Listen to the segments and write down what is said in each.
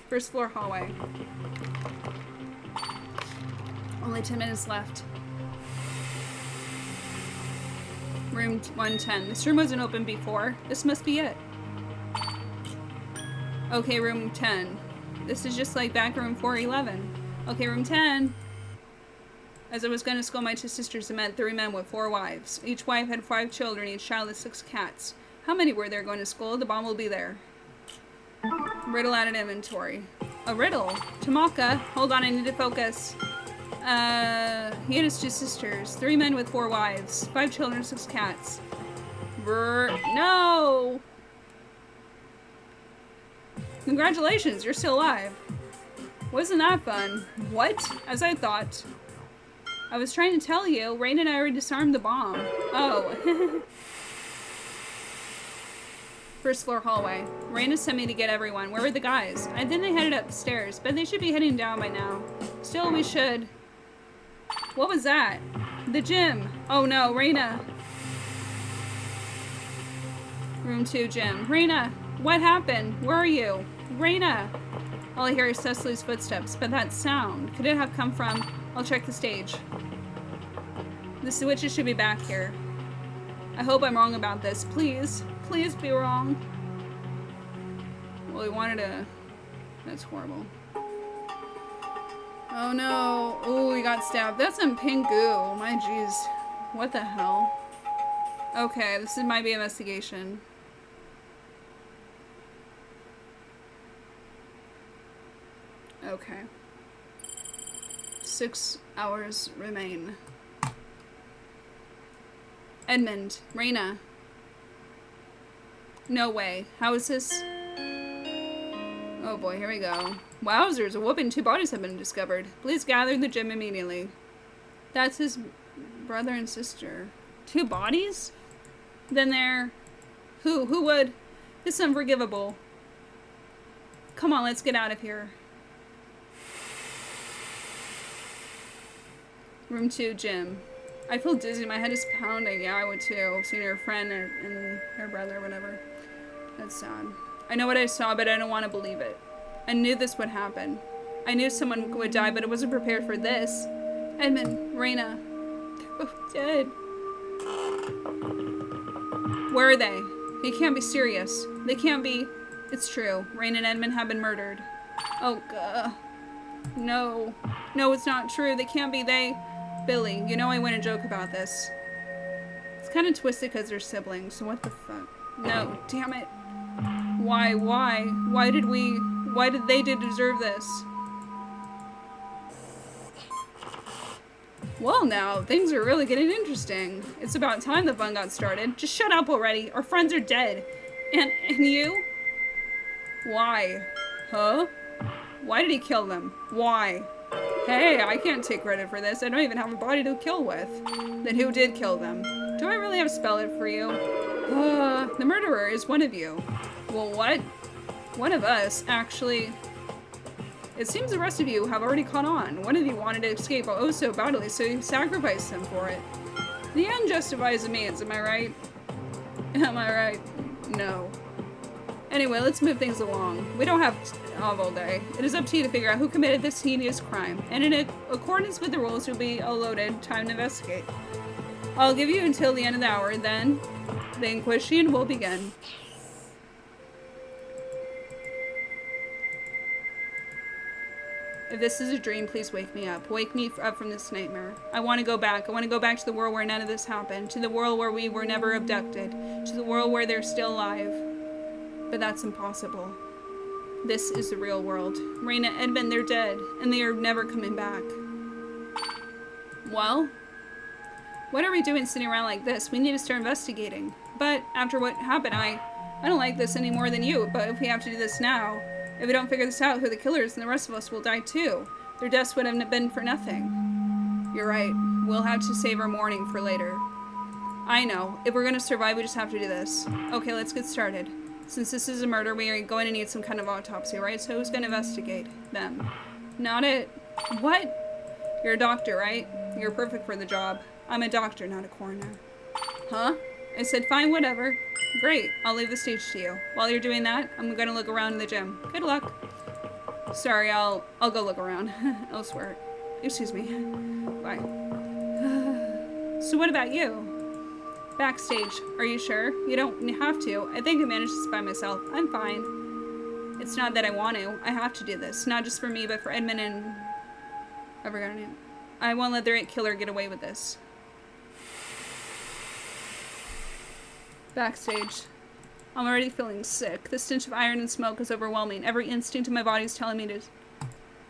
First floor hallway. Only 10 minutes left. Room 110. This room wasn't open before. This must be it. Okay, room 10. This is just like back room 411. Okay, room 10. As I was going to school, my two sisters met 3 men with 4 wives. Each wife had 5 children, each child had 6 cats. How many were there going to school? The bomb will be there. Riddle added inventory. A riddle? Tamaka. Hold on, I need to focus. He had his 2 sisters. 3 men with 4 wives. 5 children, 6 cats. No! Congratulations, you're still alive. Wasn't that fun? What? As I thought. I was trying to tell you, Rain and I already disarmed the bomb. Oh. First floor hallway. Raina sent me to get everyone. Where were the guys? I think they headed upstairs, but they should be heading down by now. Still, we should. What was that? The gym. Oh no, Raina. Room 2, gym. Raina, what happened? Where are you? Raina. All I hear is Cecily's footsteps, but that sound, could it have come from... I'll check the stage. The switches should be back here. I hope I'm wrong about this. Please. Please be wrong. Well, he wanted to... That's horrible. Oh no. Oh, he got stabbed. That's some pink goo. My jeez. What the hell? Okay, this might be investigation. Okay. 6 hours remain. Edmund, Raina. No way. How is this? Oh boy, here we go. Wowzers, a whooping 2 bodies have been discovered. Please gather in the gym immediately. That's his brother and sister. 2 bodies? Then they're... Who would? This is unforgivable. Come on, let's get out of here. Room 2, gym. I feel dizzy. My head is pounding. Yeah, I would too. Seeing her friend and her brother or whatever. That's sad. I know what I saw, but I don't want to believe it. I knew this would happen. I knew someone would die, but I wasn't prepared for this. Edmund, Raina. They're both dead. Where are they? They can't be serious. They can't be... It's true. Raina and Edmund have been murdered. Oh, God. No. No, it's not true. They can't be. Billy, you know I wouldn't joke about this. It's kind of twisted because they're siblings, so what the fuck? No, damn it. Why? Why did they deserve this? Well now, things are really getting interesting. It's about time the fun got started. Just shut up already. Our friends are dead. And you? Why? Huh? Why did he kill them? Why? Hey, I can't take credit for this. I don't even have a body to kill with. Then who did kill them? Do I really have to spell it for you? The murderer is one of you. Well, what? One of us, actually. It seems the rest of you have already caught on. One of you wanted to escape oh so badly, so you sacrificed him for it. The end justifies the means, am I right? Am I right? No. Anyway, let's move things along. We don't have all day. It is up to you to figure out who committed this heinous crime, and in accordance with the rules, you'll be allotted time to investigate. I'll give you until the end of the hour, then the inquisition will begin. If this is a dream, please wake me up. Wake me up from this nightmare. I want to go back. I want to go back to the world where none of this happened. To the world where we were never abducted. To the world where they're still alive. But that's impossible. This is the real world. Raina, Edmund, they're dead. And they are never coming back. Well? What are we doing sitting around like this? We need to start investigating. But after what happened, I don't like this any more than you. But if we have to do this now... If we don't figure this out, who the killer is, then the rest of us will die too. Their deaths would have been for nothing. You're right. We'll have to save our mourning for later. I know. If we're gonna survive, we just have to do this. Okay, let's get started. Since this is a murder, we are going to need some kind of autopsy, right? So who's gonna investigate? Them. Not it. What? You're a doctor, right? You're perfect for the job. I'm a doctor, not a coroner. Huh? I said, fine, whatever. Great, I'll leave the stage to you. While you're doing that, I'm gonna look around in the gym. Good luck. Sorry, I'll go look around elsewhere. Excuse me. Bye. So what about you? Backstage, are you sure? You don't have to. I think I managed this by myself. I'm fine. It's not that I want to. I have to do this. Not just for me, but for Edmund and... I forgot her name. I won't let the right killer get away with this. Backstage. I'm already feeling sick. The stench of iron and smoke is overwhelming. Every instinct in my body is telling me to...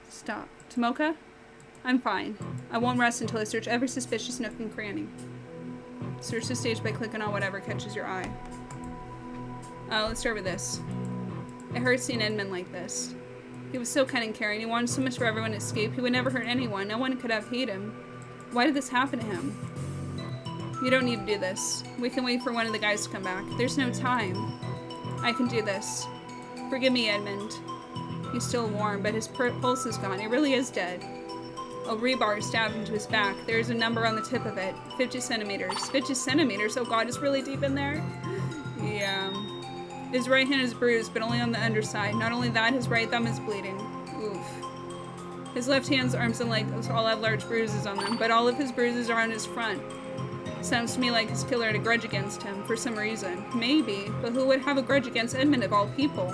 stop. Tomoka? I'm fine. I won't rest until I search every suspicious nook and cranny. Search the stage by clicking on whatever catches your eye. Let's start with this. It hurts seeing Edmund like this. He was so kind and caring. He wanted so much for everyone to escape. He would never hurt anyone. No one could have hate him. Why did this happen to him? You don't need to do this. We can wait for one of the guys to come back. There's no time. I can do this. Forgive me, Edmund. He's still warm, but his pulse is gone. He really is dead. A rebar stabbed into his back. There's a number on the tip of it. 50 centimeters. 50 centimeters? Oh god, it's really deep in there. Yeah. His right hand is bruised, but only on the underside. Not only that, his right thumb is bleeding. Oof. His left hand's arms and legs all have large bruises on them, but all of his bruises are on his front. Sounds to me like his killer had a grudge against him, for some reason. Maybe, but who would have a grudge against Edmund of all people?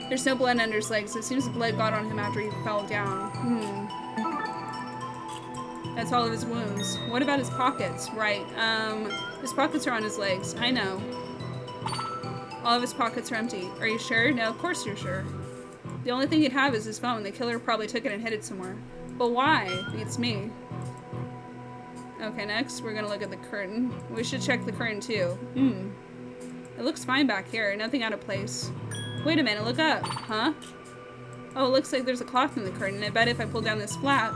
There's no blood under his legs. It seems the blood got on him after he fell down. That's all of his wounds. What about his pockets? Right, his pockets are on his legs. I know. All of his pockets are empty. Are you sure? No, of course you're sure. The only thing he'd have is his phone. The killer probably took it and hid it somewhere. But why? Beats me. Okay, next we're gonna look at the curtain. We should check the curtain too. It looks fine back here. Nothing out of place. Wait a minute, look up. Huh? Oh, it looks like there's a cloth in the curtain. I bet if I pull down this flap...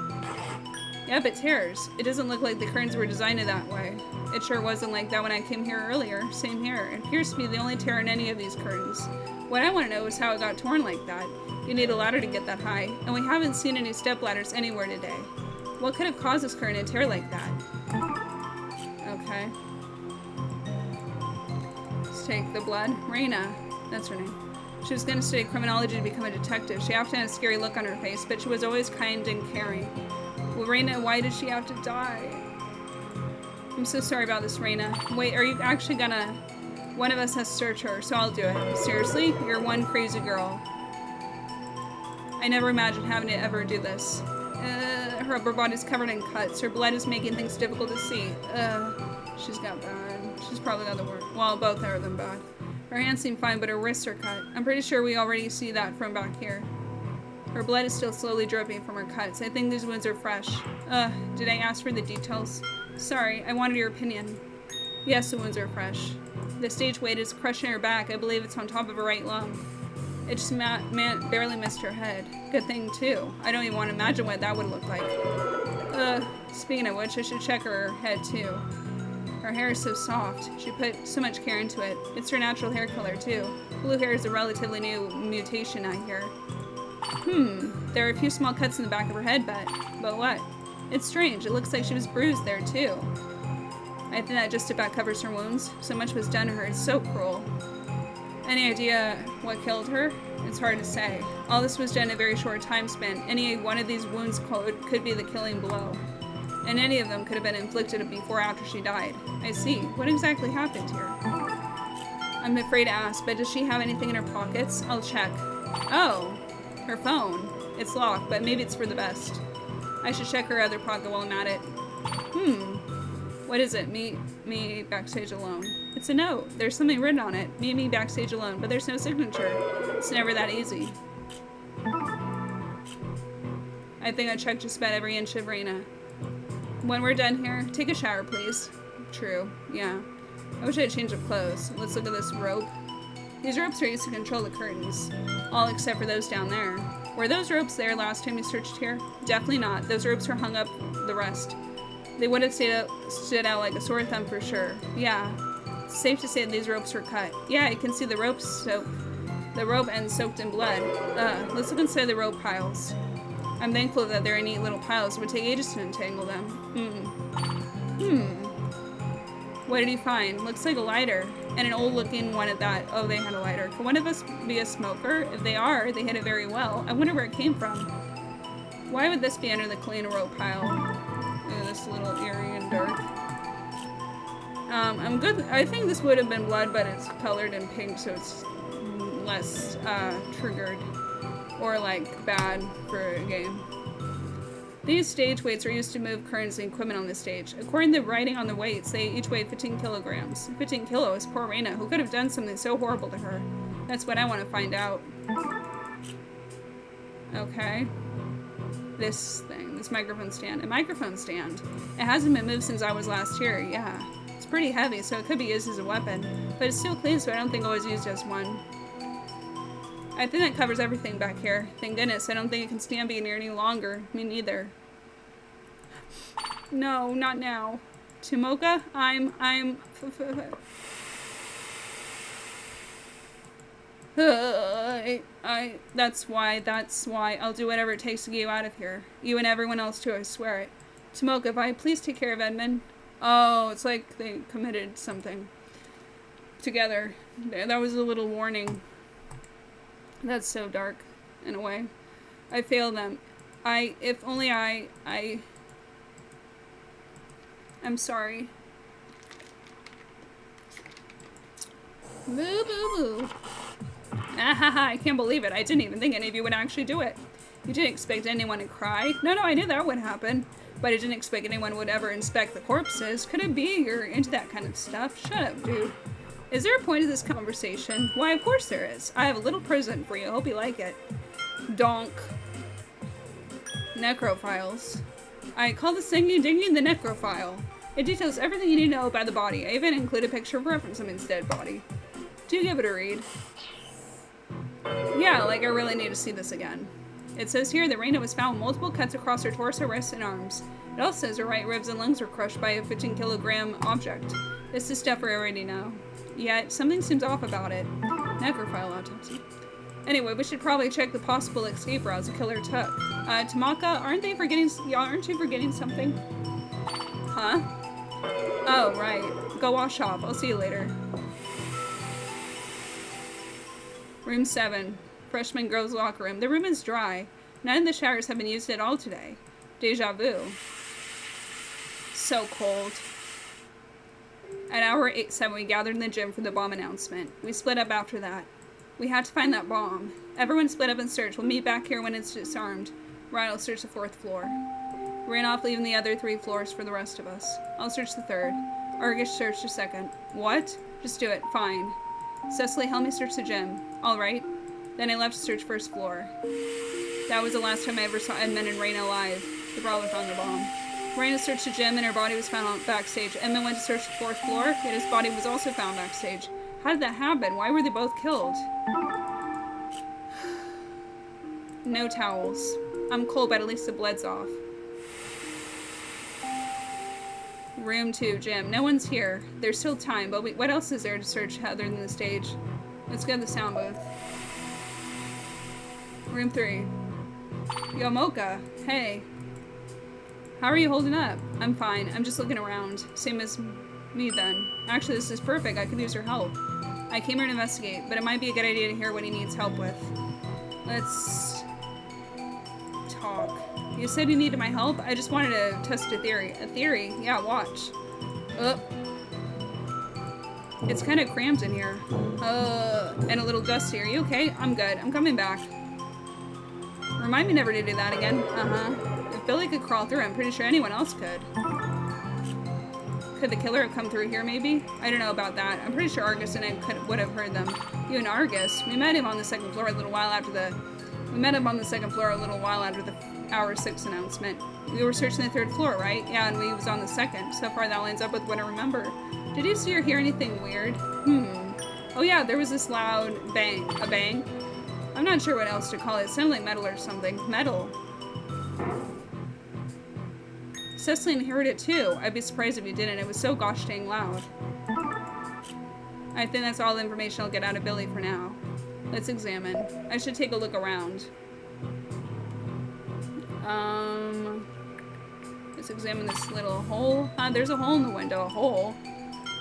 Yep, it tears. It doesn't look like the curtains were designed that way. It sure wasn't like that when I came here earlier. Same here. It appears to be the only tear in any of these curtains. What I want to know is how it got torn like that. You need a ladder to get that high, and we haven't seen any step ladders anywhere today. What could have caused this curtain to tear like that? Okay. Let's take the blood. Reina. That's her name. She was going to study criminology to become a detective. She often had a scary look on her face, but she was always kind and caring. Well, Reina, why did she have to die? I'm so sorry about this, Reina. Wait, are you actually gonna... One of us has to search her, so I'll do it. Seriously? You're one crazy girl. I never imagined having to ever do this. Her upper body's covered in cuts. Her blood is making things difficult to see. She's got bad. She's probably got the worst. Well, both are them bad. Her hands seem fine, but her wrists are cut. I'm pretty sure we already see that from back here. Her blood is still slowly dripping from her cuts. I think these wounds are fresh. Did I ask for the details? Sorry, I wanted your opinion. Yes, the wounds are fresh. The stage weight is crushing her back. I believe it's on top of her right lung. It just barely missed her head. Good thing, too. I don't even want to imagine what that would look like. Speaking of which, I should check her head, too. Her hair is so soft. She put so much care into it. It's her natural hair color, too. Blue hair is a relatively new mutation, I hear. There are a few small cuts in the back of her head, but what? It's strange. It looks like she was bruised there, too. I think that just about covers her wounds. So much was done to her. It's so cruel. Any idea what killed her? It's hard to say. All this was done in a very short time span. Any one of these wounds could be the killing blow. And any of them could have been inflicted before or after she died. I see. What exactly happened here? I'm afraid to ask, but does she have anything in her pockets? I'll check. Oh, her phone. It's locked, but maybe it's for the best. I should check her other pocket while I'm at it. What is it? Me backstage alone. It's a note. There's something written on it. Me backstage alone, but there's no signature. It's never that easy. I think I checked just about every inch of Reina. When we're done here, take a shower, please. True. Yeah. I wish I had changed of clothes. Let's look at this rope. These ropes are used to control the curtains. All except for those down there. Were those ropes there last time you searched here? Definitely not. Those ropes were hung up the rest. They would have stood out like a sore thumb for sure. Yeah. It's safe to say that these ropes were cut. Yeah, you can see the rope ends soaked in blood. Let's look inside the rope piles. I'm thankful that they're in neat little piles. It would take ages to untangle them. What did you find? Looks like a lighter. And an old looking one at that. Oh, they had a lighter. Could one of us be a smoker? If they are, they hit it very well. I wonder where it came from. Why would this be under the clean rope pile? Oh, this little eerie and dark. I'm good. I think this would have been blood, but it's colored in pink, so it's less triggered or like bad for a game. These stage weights are used to move currency and equipment on the stage. According to the writing on the weights, they each weigh 15 kilograms. 15 kilos? Poor Reina, who could have done something so horrible to her? That's what I want to find out. Okay. This thing. This microphone stand. A microphone stand. It hasn't been moved since I was last here. Yeah. It's pretty heavy, so it could be used as a weapon. But it's still clean, so I don't think it was used as one. I think that covers everything back here. Thank goodness, I don't think it can stand being here any longer. Me neither. No, not now. Tomoka, that's why I'll do whatever it takes to get you out of here. You and everyone else too, I swear it. Tomoka, if I please take care of Edmund. Oh, it's like they committed something together. That was a little warning. That's so dark, in a way. I failed them. If only I'm sorry. Boo boo boo. Ahaha, I can't believe it. I didn't even think any of you would actually do it. You didn't expect anyone to cry? No, I knew that would happen. But I didn't expect anyone would ever inspect the corpses. Could it be you're into that kind of stuff? Shut up, dude. Is there a point to this conversation? Why, of course there is. I have a little present for you. I hope you like it. Donk. Necrophiles. I call this thingy dingy the necrophile. It details everything you need to know about the body. I even include a picture of reference of its dead body. Do give it a read. Yeah, like I really need to see this again. It says here that Reina was found with multiple cuts across her torso, wrists, and arms. It also says her right ribs and lungs were crushed by a 15-kilogram object. This is stuff we already know. Yet, something seems off about it. Necrophile autopsy. Anyway, we should probably check the possible escape routes the killer took. Tamaka, aren't you forgetting something? Huh? Oh, right. Go wash off. I'll see you later. Room 7. Freshman girls' locker room. The room is dry. None of the showers have been used at all today. Deja vu. So cold. At hour 7, we gathered in the gym for the bomb announcement. We split up after that. We had to find that bomb. Everyone split up and search. We'll meet back here when it's disarmed. Ryan will search the 4th floor. We ran off, leaving the other 3 floors for the rest of us. I'll search the 3rd. Argus searched the 2nd. What? Just do it. Fine. Cecily, help me search the gym. Alright. Then I left to search 1st floor. That was the last time I ever saw Edmund and Reina alive. They probably found the bomb. Reina searched the gym and her body was found backstage. Edmund went to search the 4th floor, yet his body was also found backstage. How did that happen? Why were they both killed? No towels. I'm cold, but at least the blood's off. Room 2, gym. No one's here. There's still time, but what else is there to search other than the stage? Let's go to the sound booth. Room 3. Yo, Mocha. Hey. How are you holding up? I'm fine. I'm just looking around. Same as me then. Actually, this is perfect. I could use your help. I came here to investigate, but it might be a good idea to hear what he needs help with. Let's talk. You said you needed my help? I just wanted to test a theory. A theory? Yeah, watch. It's kind of cramped in here. And a little dusty. Are you okay? I'm good. I'm coming back. Remind me never to do that again. If Billy could crawl through, I'm pretty sure anyone else could. Could the killer have come through here, maybe? I don't know about that. I'm pretty sure Argus and I would have heard them. You and Argus? We met him on the 2nd floor a little while after the... hour 6 announcement. We were searching the 3rd floor, right? Yeah, and we was on the 2nd. So far, that lines up with what I remember. Did you see or hear anything weird? Oh yeah, there was this loud bang. A bang? I'm not sure what else to call it. It sounded like metal or something. Metal. Cecily heard it too. I'd be surprised if you didn't. It was so gosh dang loud. I think that's all the information I'll get out of Billy for now. Let's examine. I should take a look around. Let's examine this little hole. There's a hole in the window. A hole.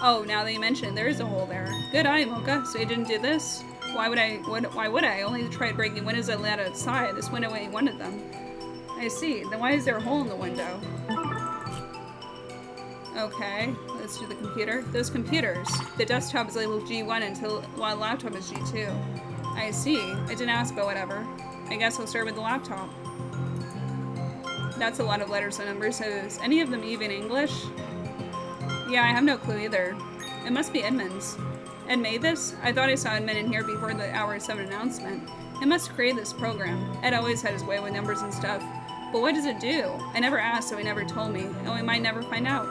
Oh, now that you mention it, there is a hole there. Good eye, Mocha. So you didn't do this? Why would I? Why would I? I only tried breaking windows that let outside. This window ain't one of them. I see. Then why is there a hole in the window? Okay, let's do the computer. Those computers. The desktop is labeled G1 while the laptop is G2. I see. I didn't ask, but whatever. I guess I'll start with the laptop. That's a lot of letters and numbers. So is any of them even English? Yeah, I have no clue either. It must be Edmund's. Ed made this? I thought I saw Edmund in here before the hour 7 announcement. It must create this program. Ed always had his way with numbers and stuff. But what does it do? I never asked, so he never told me, and we might never find out.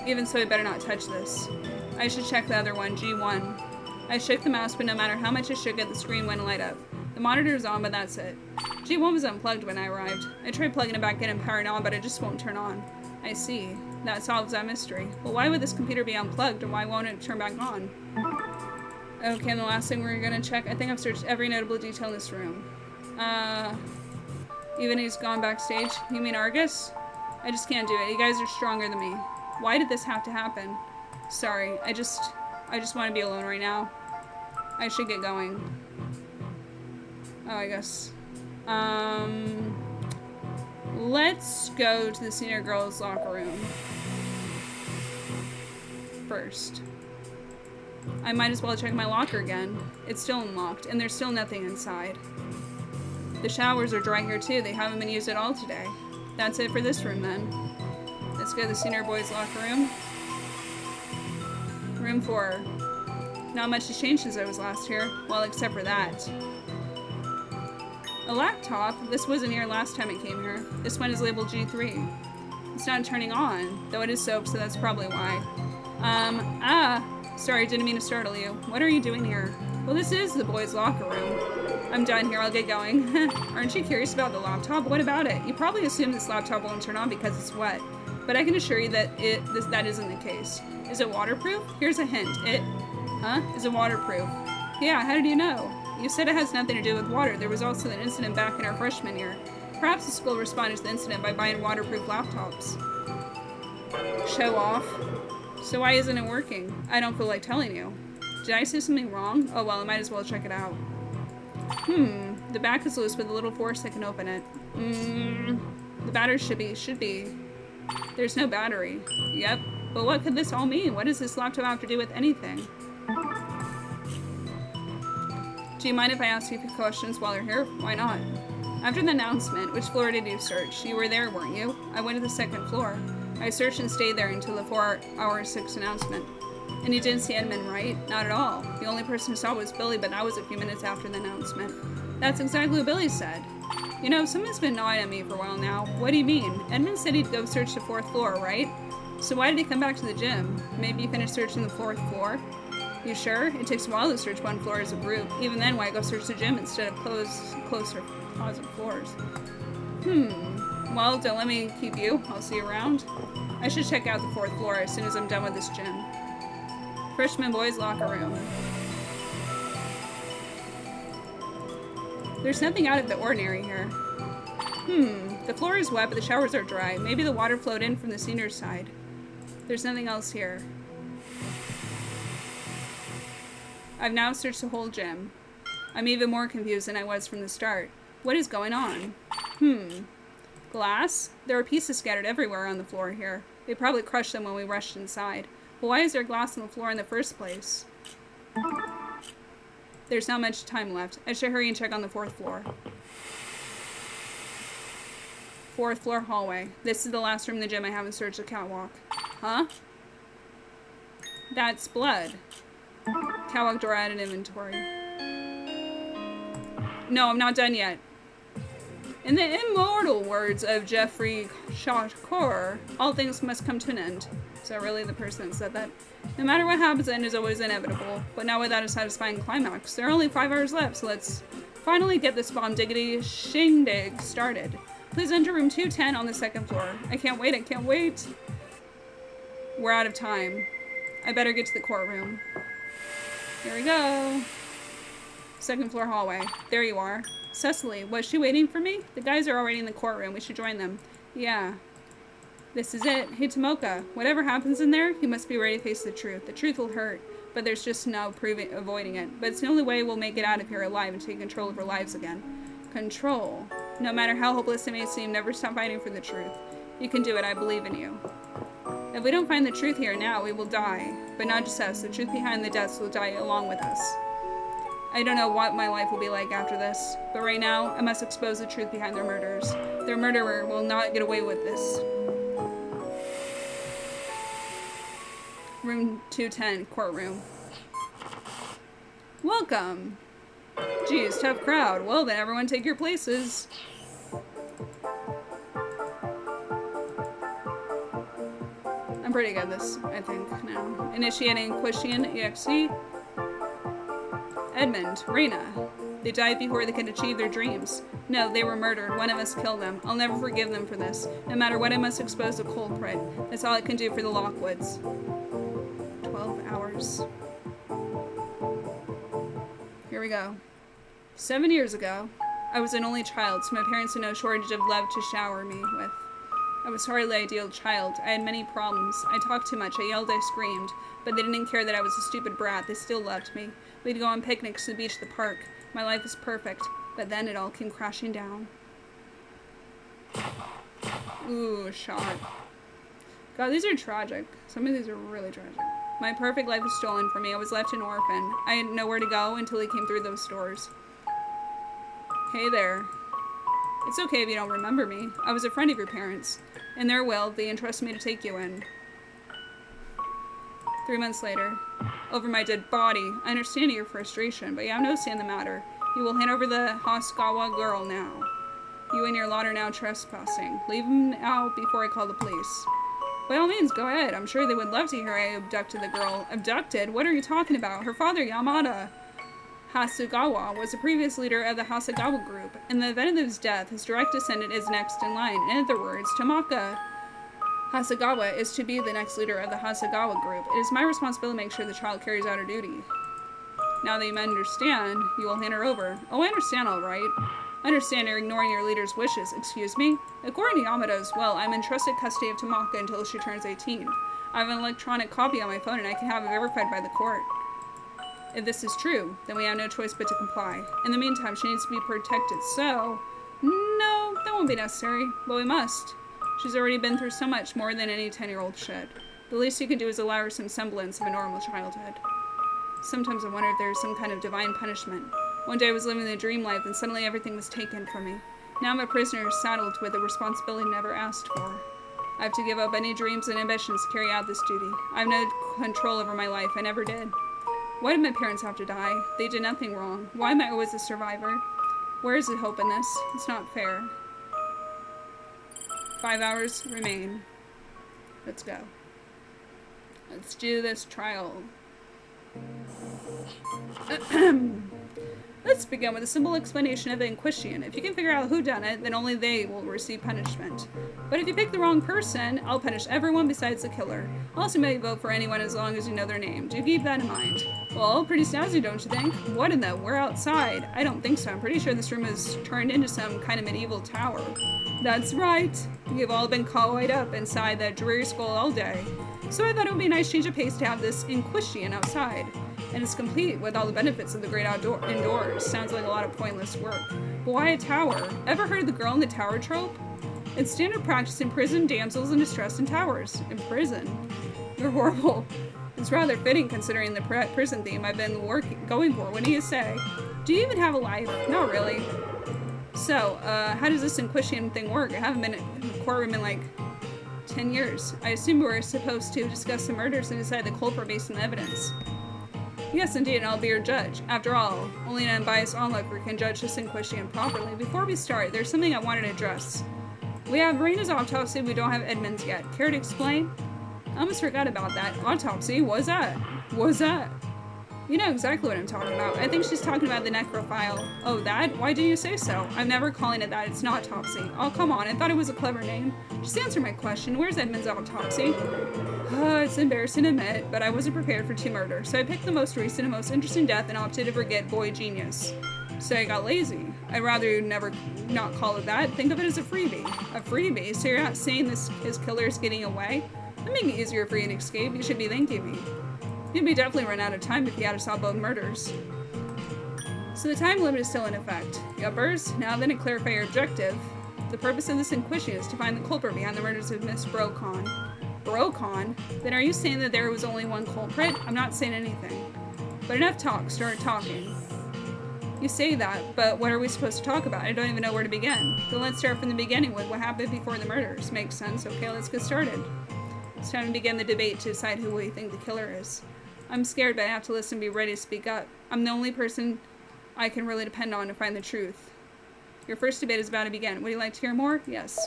Even so, I better not touch this. I should check the other one, G1. I shook the mouse, but no matter how much I shook it, the screen wouldn't light up. The monitor is on, but that's it. G1 was unplugged when I arrived. I tried plugging it back in and powering it on, but it just won't turn on. I see. That solves that mystery. But why would this computer be unplugged, or why won't it turn back on? Okay, and the last thing we're gonna check, I think I've searched every notable detail in this room. Even he's gone backstage? You mean Argus? I just can't do it. You guys are stronger than me. Why did this have to happen? Sorry, I just want to be alone right now. I should get going. Oh, I guess. Let's go to the senior girls' locker room first. I might as well check my locker again. It's still unlocked, and there's still nothing inside. The showers are dry here too. They haven't been used at all today. That's it for this room then. Let's go to the senior boys' locker room. Room 4. Not much has changed since I was last here. Well, except for that. A laptop? This wasn't here last time it came here. This one is labeled G3. It's not turning on, though it is soap, so that's probably why. Sorry, didn't mean to startle you. What are you doing here? Well, this is the boys' locker room. I'm done here, I'll get going. Aren't you curious about the laptop? What about it? You probably assume this laptop won't turn on because it's wet, but I can assure you that that isn't the case. Is it waterproof? Here's a hint. Is it waterproof? Yeah, how did you know? You said it has nothing to do with water. There was also an incident back in our freshman year. Perhaps the school responded to the incident by buying waterproof laptops. Show off. So why isn't it working? I don't feel like telling you. Did I say something wrong? Oh well, I might as well check it out. The back is loose with a little force that can open it. The battery should be. There's no battery. Yep. But what could this all mean? What does this laptop have to do with anything? Do you mind if I ask you a few questions while you're here? Why not? After the announcement, which floor did you search? You were there, weren't you? I went to the second floor. I searched and stayed there until the 4-hour 6 announcement. And you didn't see Edmund, right? Not at all. The only person who saw was Billy, but that was a few minutes after the announcement. That's exactly what Billy said. You know, someone's been gnawing at me for a while now. What do you mean? Edmund said he'd go search the 4th floor, right? So why did he come back to the gym? Maybe he finished searching the 4th floor? You sure? It takes a while to search one floor as a group. Even then, why go search the gym instead of closer closet floors? Well, don't let me keep you. I'll see you around. I should check out the 4th floor as soon as I'm done with this gym. Freshman boys' locker room. There's nothing out of the ordinary here. The floor is wet, but the showers are dry. Maybe the water flowed in from the senior side. There's nothing else here. I've now searched the whole gym. I'm even more confused than I was from the start. What is going on? Glass? There are pieces scattered everywhere on the floor here. They probably crushed them when we rushed inside. But why is there glass on the floor in the first place? There's not much time left. I should hurry and check on the 4th floor. 4th floor hallway. This is the last room in the gym I haven't searched the catwalk. Huh? That's blood. Catwalk door added inventory. No, I'm not done yet. In the immortal words of Jeffrey Shakur, all things must come to an end. Is that really the person that said that? No matter what happens, the end is always inevitable, but not without a satisfying climax. There are only 5 hours left, so let's finally get this bomb diggity shindig started. Please enter room 210 on the 2nd floor. I can't wait. We're out of time. I better get to the courtroom. Here we go. 2nd floor hallway. There you are. Cecily, was she waiting for me? The guys are already in the courtroom. We should join them. Yeah. This is it. Hey, Tomoka, whatever happens in there, you must be ready to face the truth. The truth will hurt, but there's just no avoiding it. But it's the only way we'll make it out of here alive and take control of our lives again. Control. No matter how hopeless it may seem, never stop fighting for the truth. You can do it. I believe in you. If we don't find the truth here now, we will die. But not just us. The truth behind the deaths will die along with us. I don't know what my life will be like after this, but right now, I must expose the truth behind their murders. Their murderer will not get away with this. Room 210, courtroom. Welcome. Geez, tough crowd. Well then, everyone take your places. I'm pretty good at this, I think, now. Initiating Inquisition EXE. Edmund, Reina. They died before they could achieve their dreams. No, they were murdered. One of us killed them. I'll never forgive them for this. No matter what, I must expose the culprit. That's all I can do for the Lockwoods. 12 hours. Here we go. 7 years ago, I was an only child, so my parents had no shortage of love to shower me with. I was hardly an ideal child. I had many problems. I talked too much. I yelled, I screamed. But they didn't care that I was a stupid brat. They still loved me. We'd go on picnics to the beach, the park. My life was perfect. But then it all came crashing down. Ooh, a shot. God, these are tragic. Some of these are really tragic. My perfect life was stolen from me. I was left an orphan. I had nowhere to go until he came through those doors. Hey there. It's okay if you don't remember me. I was a friend of your parents. In their will, they entrusted me to take you in. 3 months later. Over my dead body. I understand your frustration, but you have no say in the matter. You will hand over the Hosokawa girl now. You and your lot are now trespassing. Leave him out before I call the police. By all means, go ahead. I'm sure they would love to hear I abducted the girl. Abducted? What are you talking about? Her father, Yamada Hasegawa, was the previous leader of the Hasegawa group. In the event of his death, his direct descendant is next in line. In other words, Tomoka Hasegawa is to be the next leader of the Hasegawa group. It is my responsibility to make sure the child carries out her duty. Now that you understand, you will hand her over. Oh, I understand all right. I understand you're ignoring your leader's wishes. Excuse me? According to Yamada's will, I'm entrusted custody of Tomoka until she turns 18. I have an electronic copy on my phone and I can have it verified by the court. If this is true, then we have no choice but to comply. In the meantime, she needs to be protected, so... No, that won't be necessary, but we must. She's already been through so much more than any 10-year-old should. The least you can do is allow her some semblance of a normal childhood. Sometimes I wonder if there's some kind of divine punishment. One day I was living the dream life and suddenly everything was taken from me. Now I'm a prisoner saddled with a responsibility never asked for. I have to give up any dreams and ambitions to carry out this duty. I have no control over my life. I never did. Why did my parents have to die? They did nothing wrong. Why am I always a survivor? Where is the hope in this? It's not fair. 5 hours remain. Let's go. Let's do this trial. Let's begin with a simple explanation of the Inquisition. If you can figure out who done it, then only they will receive punishment. But if you pick the wrong person, I'll punish everyone besides the killer. I'll also may vote for anyone as long as you know their name. Do keep that in mind. Well, pretty snazzy, don't you think? What in the? We're outside. I don't think so. I'm pretty sure this room is turned into some kind of medieval tower. That's right. You've all been coiled up inside that dreary school all day. So I thought it would be a nice change of pace to have this Inquisition outside. And it's complete with all the benefits of the great indoors. Sounds like a lot of pointless work. But why a tower? Ever heard of the girl in the tower trope? It's standard practice in prison, damsels in distress in towers. In prison? You're horrible. It's rather fitting considering the prison theme I've been going for. What do you say? Do you even have a life? Not really. So, how does this Inquisition thing work? I haven't been in the courtroom in like 10 years. I assume we were supposed to discuss the murders and decide the culprit based on the evidence. Yes, indeed, and I'll be your judge. After all, only an unbiased onlooker can judge this Inquisition properly. Before we start, there's something I wanted to address. We have Reina's autopsy, we don't have Edmund's yet. Care to explain? I almost forgot about that. Autopsy? What's that? What's that? You know exactly what I'm talking about. I think she's talking about the necrophile. Oh, that? Why did you say so? I'm never calling it that. It's not autopsy. Oh, come on. I thought it was a clever name. Just answer my question. Where's Edmund's autopsy? It's embarrassing to admit, but I wasn't prepared for 2 murders, so I picked the most recent and most interesting death and opted to forget boy genius. So I got lazy. I'd rather you never not call it that. Think of it as a freebie. A freebie? So you're not saying his killer is getting away? That'd make it easier for you to escape. You should be thanking me. You'd be definitely run out of time if you had to solve both murders. So the time limit is still in effect. Yuppers, now then to clarify your objective. The purpose of this inquiry is to find the culprit behind the murders of Miss Brocon. Brocon? Then are you saying that there was only one culprit? I'm not saying anything. But enough talk, start talking. You say that, but what are we supposed to talk about? I don't even know where to begin. Then let's start from the beginning with what happened before the murders. Makes sense. Okay, let's get started. It's time to begin the debate to decide who we think the killer is. I'm scared, but I have to listen and be ready to speak up. I'm the only person I can really depend on to find the truth. Your first debate is about to begin. Would you like to hear more? Yes.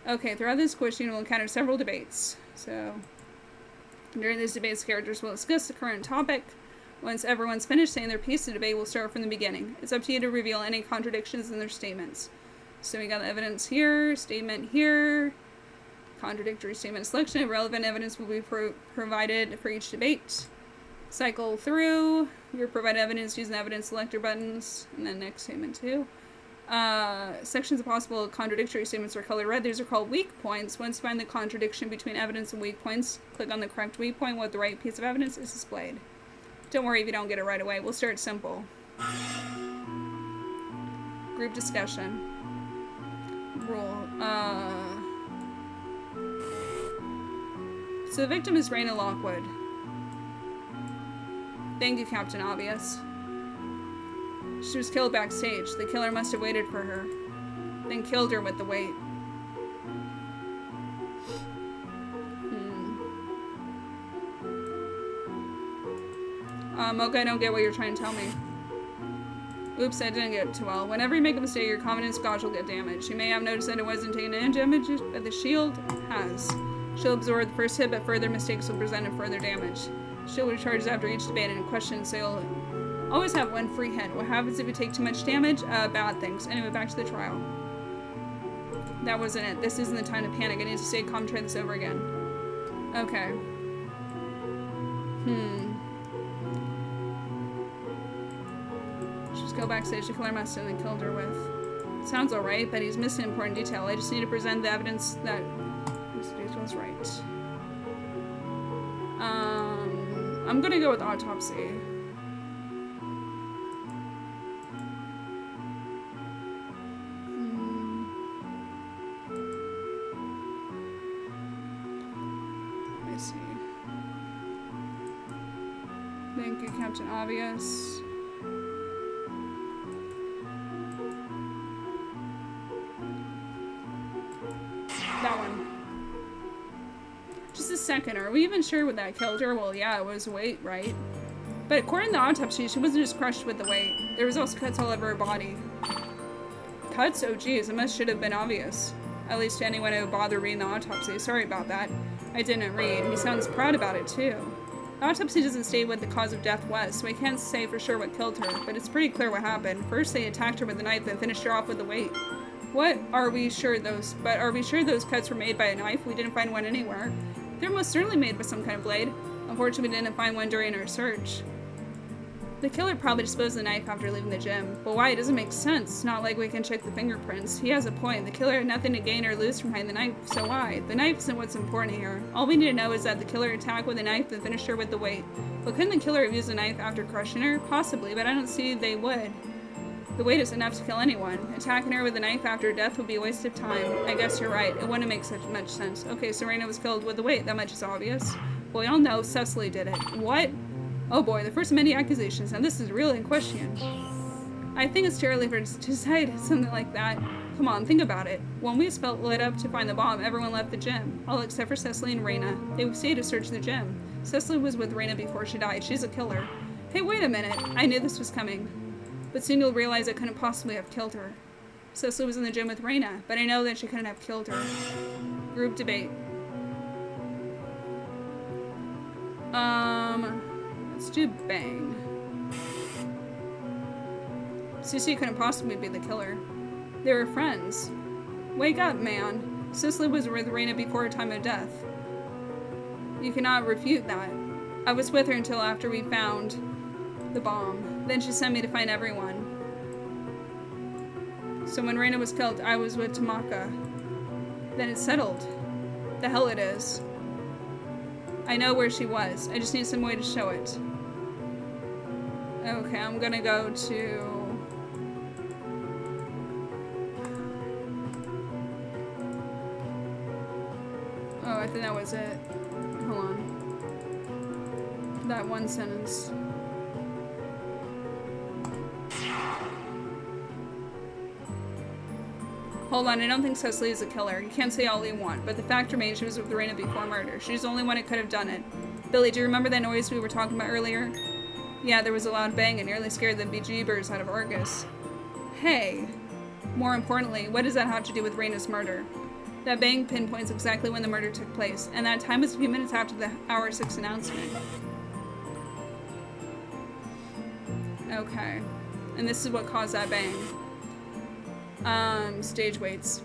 Okay, throughout this question, we'll encounter several debates. So, during these debates, characters will discuss the current topic. Once everyone's finished saying their piece, the debate will start from the beginning. It's up to you to reveal any contradictions in their statements. So we got the evidence here, statement here, contradictory statement selection. Relevant evidence will be provided for each debate. Cycle through. You're provided evidence using the evidence selector buttons. And then next statement too. Sections of possible contradictory statements are colored red. These are called weak points. Once you find the contradiction between evidence and weak points, click on the correct weak point where the right piece of evidence is displayed. Don't worry if you don't get it right away. We'll start simple. Group discussion. Rule. So the victim is Raina Lockwood. Thank you, Captain Obvious. She was killed backstage. The killer must have waited for her, then killed her with the weight. Okay, I don't get what you're trying to tell me. Oops, I didn't get it too well. Whenever you make a mistake, your confidence gauge will get damaged. You may have noticed that it wasn't taking any damage, but the shield has. She'll absorb the first hit, but further mistakes will present further damage. Shield recharges after each debate and question, so you'll always have one free hit. What happens if you take too much damage? Bad things. Anyway, back to the trial. That wasn't it. This isn't the time to panic. I need to stay calm and try this over again. Okay. Just go backstage. The killer must have been killed her with. Sounds alright, but he's missing an important detail. I just need to present the evidence that this was right. I'm gonna go with autopsy. Let me see. Thank you, Captain Obvious. That one. Just a second, are we even sure what that killed her? Well, yeah, it was weight, right? But according to the autopsy, she wasn't just crushed with the weight. There was also cuts all over her body. Cuts? Oh geez, it should have been obvious. At least to anyone who bothered reading the autopsy. Sorry about that. I didn't read. He sounds proud about it too. The autopsy doesn't state what the cause of death was, so we can't say for sure what killed her, but it's pretty clear what happened. First, they attacked her with a knife, then finished her off with the weight. Are we sure those cuts were made by a knife? We didn't find one anywhere. They're most certainly made with some kind of blade. Unfortunately, we didn't find one during our search. The killer probably disposed of the knife after leaving the gym. But why? It doesn't make sense. It's not like we can check the fingerprints. He has a point. The killer had nothing to gain or lose from hiding the knife, so why? The knife isn't what's important here. All we need to know is that the killer attacked with a knife and finished her with the weight. But couldn't the killer have used a knife after crushing her? Possibly, but I don't see they would. The weight is enough to kill anyone. Attacking her with a knife after death would be a waste of time. I guess you're right. It wouldn't make such much sense. Okay, so Raina was killed with the weight. That much is obvious. Well, we all know Cecily did it. What? Oh boy, the first of many accusations. Now this is really in question. I think it's too early for us to decide something like that. Come on, think about it. When we split up to find the bomb, everyone left the gym. All except for Cecily and Raina. They stayed to search the gym. Cecily was with Raina before she died. She's a killer. Hey, wait a minute. I knew this was coming. But soon you'll realize I couldn't possibly have killed her. Cecily was in the gym with Raina, but I know that she couldn't have killed her. Group debate. Let's do Bang. Cece couldn't possibly be the killer. They were friends. Wake up, man. Cecily was with Raina before her time of death. You cannot refute that. I was with her until after we found the bomb. Then she sent me to find everyone. So when Reina was killed, I was with Tamaka. Then it's settled. The hell it is. I know where she was. I just need some way to show it. Okay, I'm gonna go to... Oh, I think that was it. Hold on. That one sentence. Hold on, I don't think Cecily is a killer. You can't say all you want, but the fact remains she was with Reina before murder. She's the only one who could have done it. Billy, do you remember that noise we were talking about earlier? Yeah, there was a loud bang and nearly scared the bejeebers out of Argus. Hey. More importantly, what does that have to do with Reina's murder? That bang pinpoints exactly when the murder took place, and that time was a few minutes after the hour 6 announcement. Okay. And this is what caused that bang. Stage weights.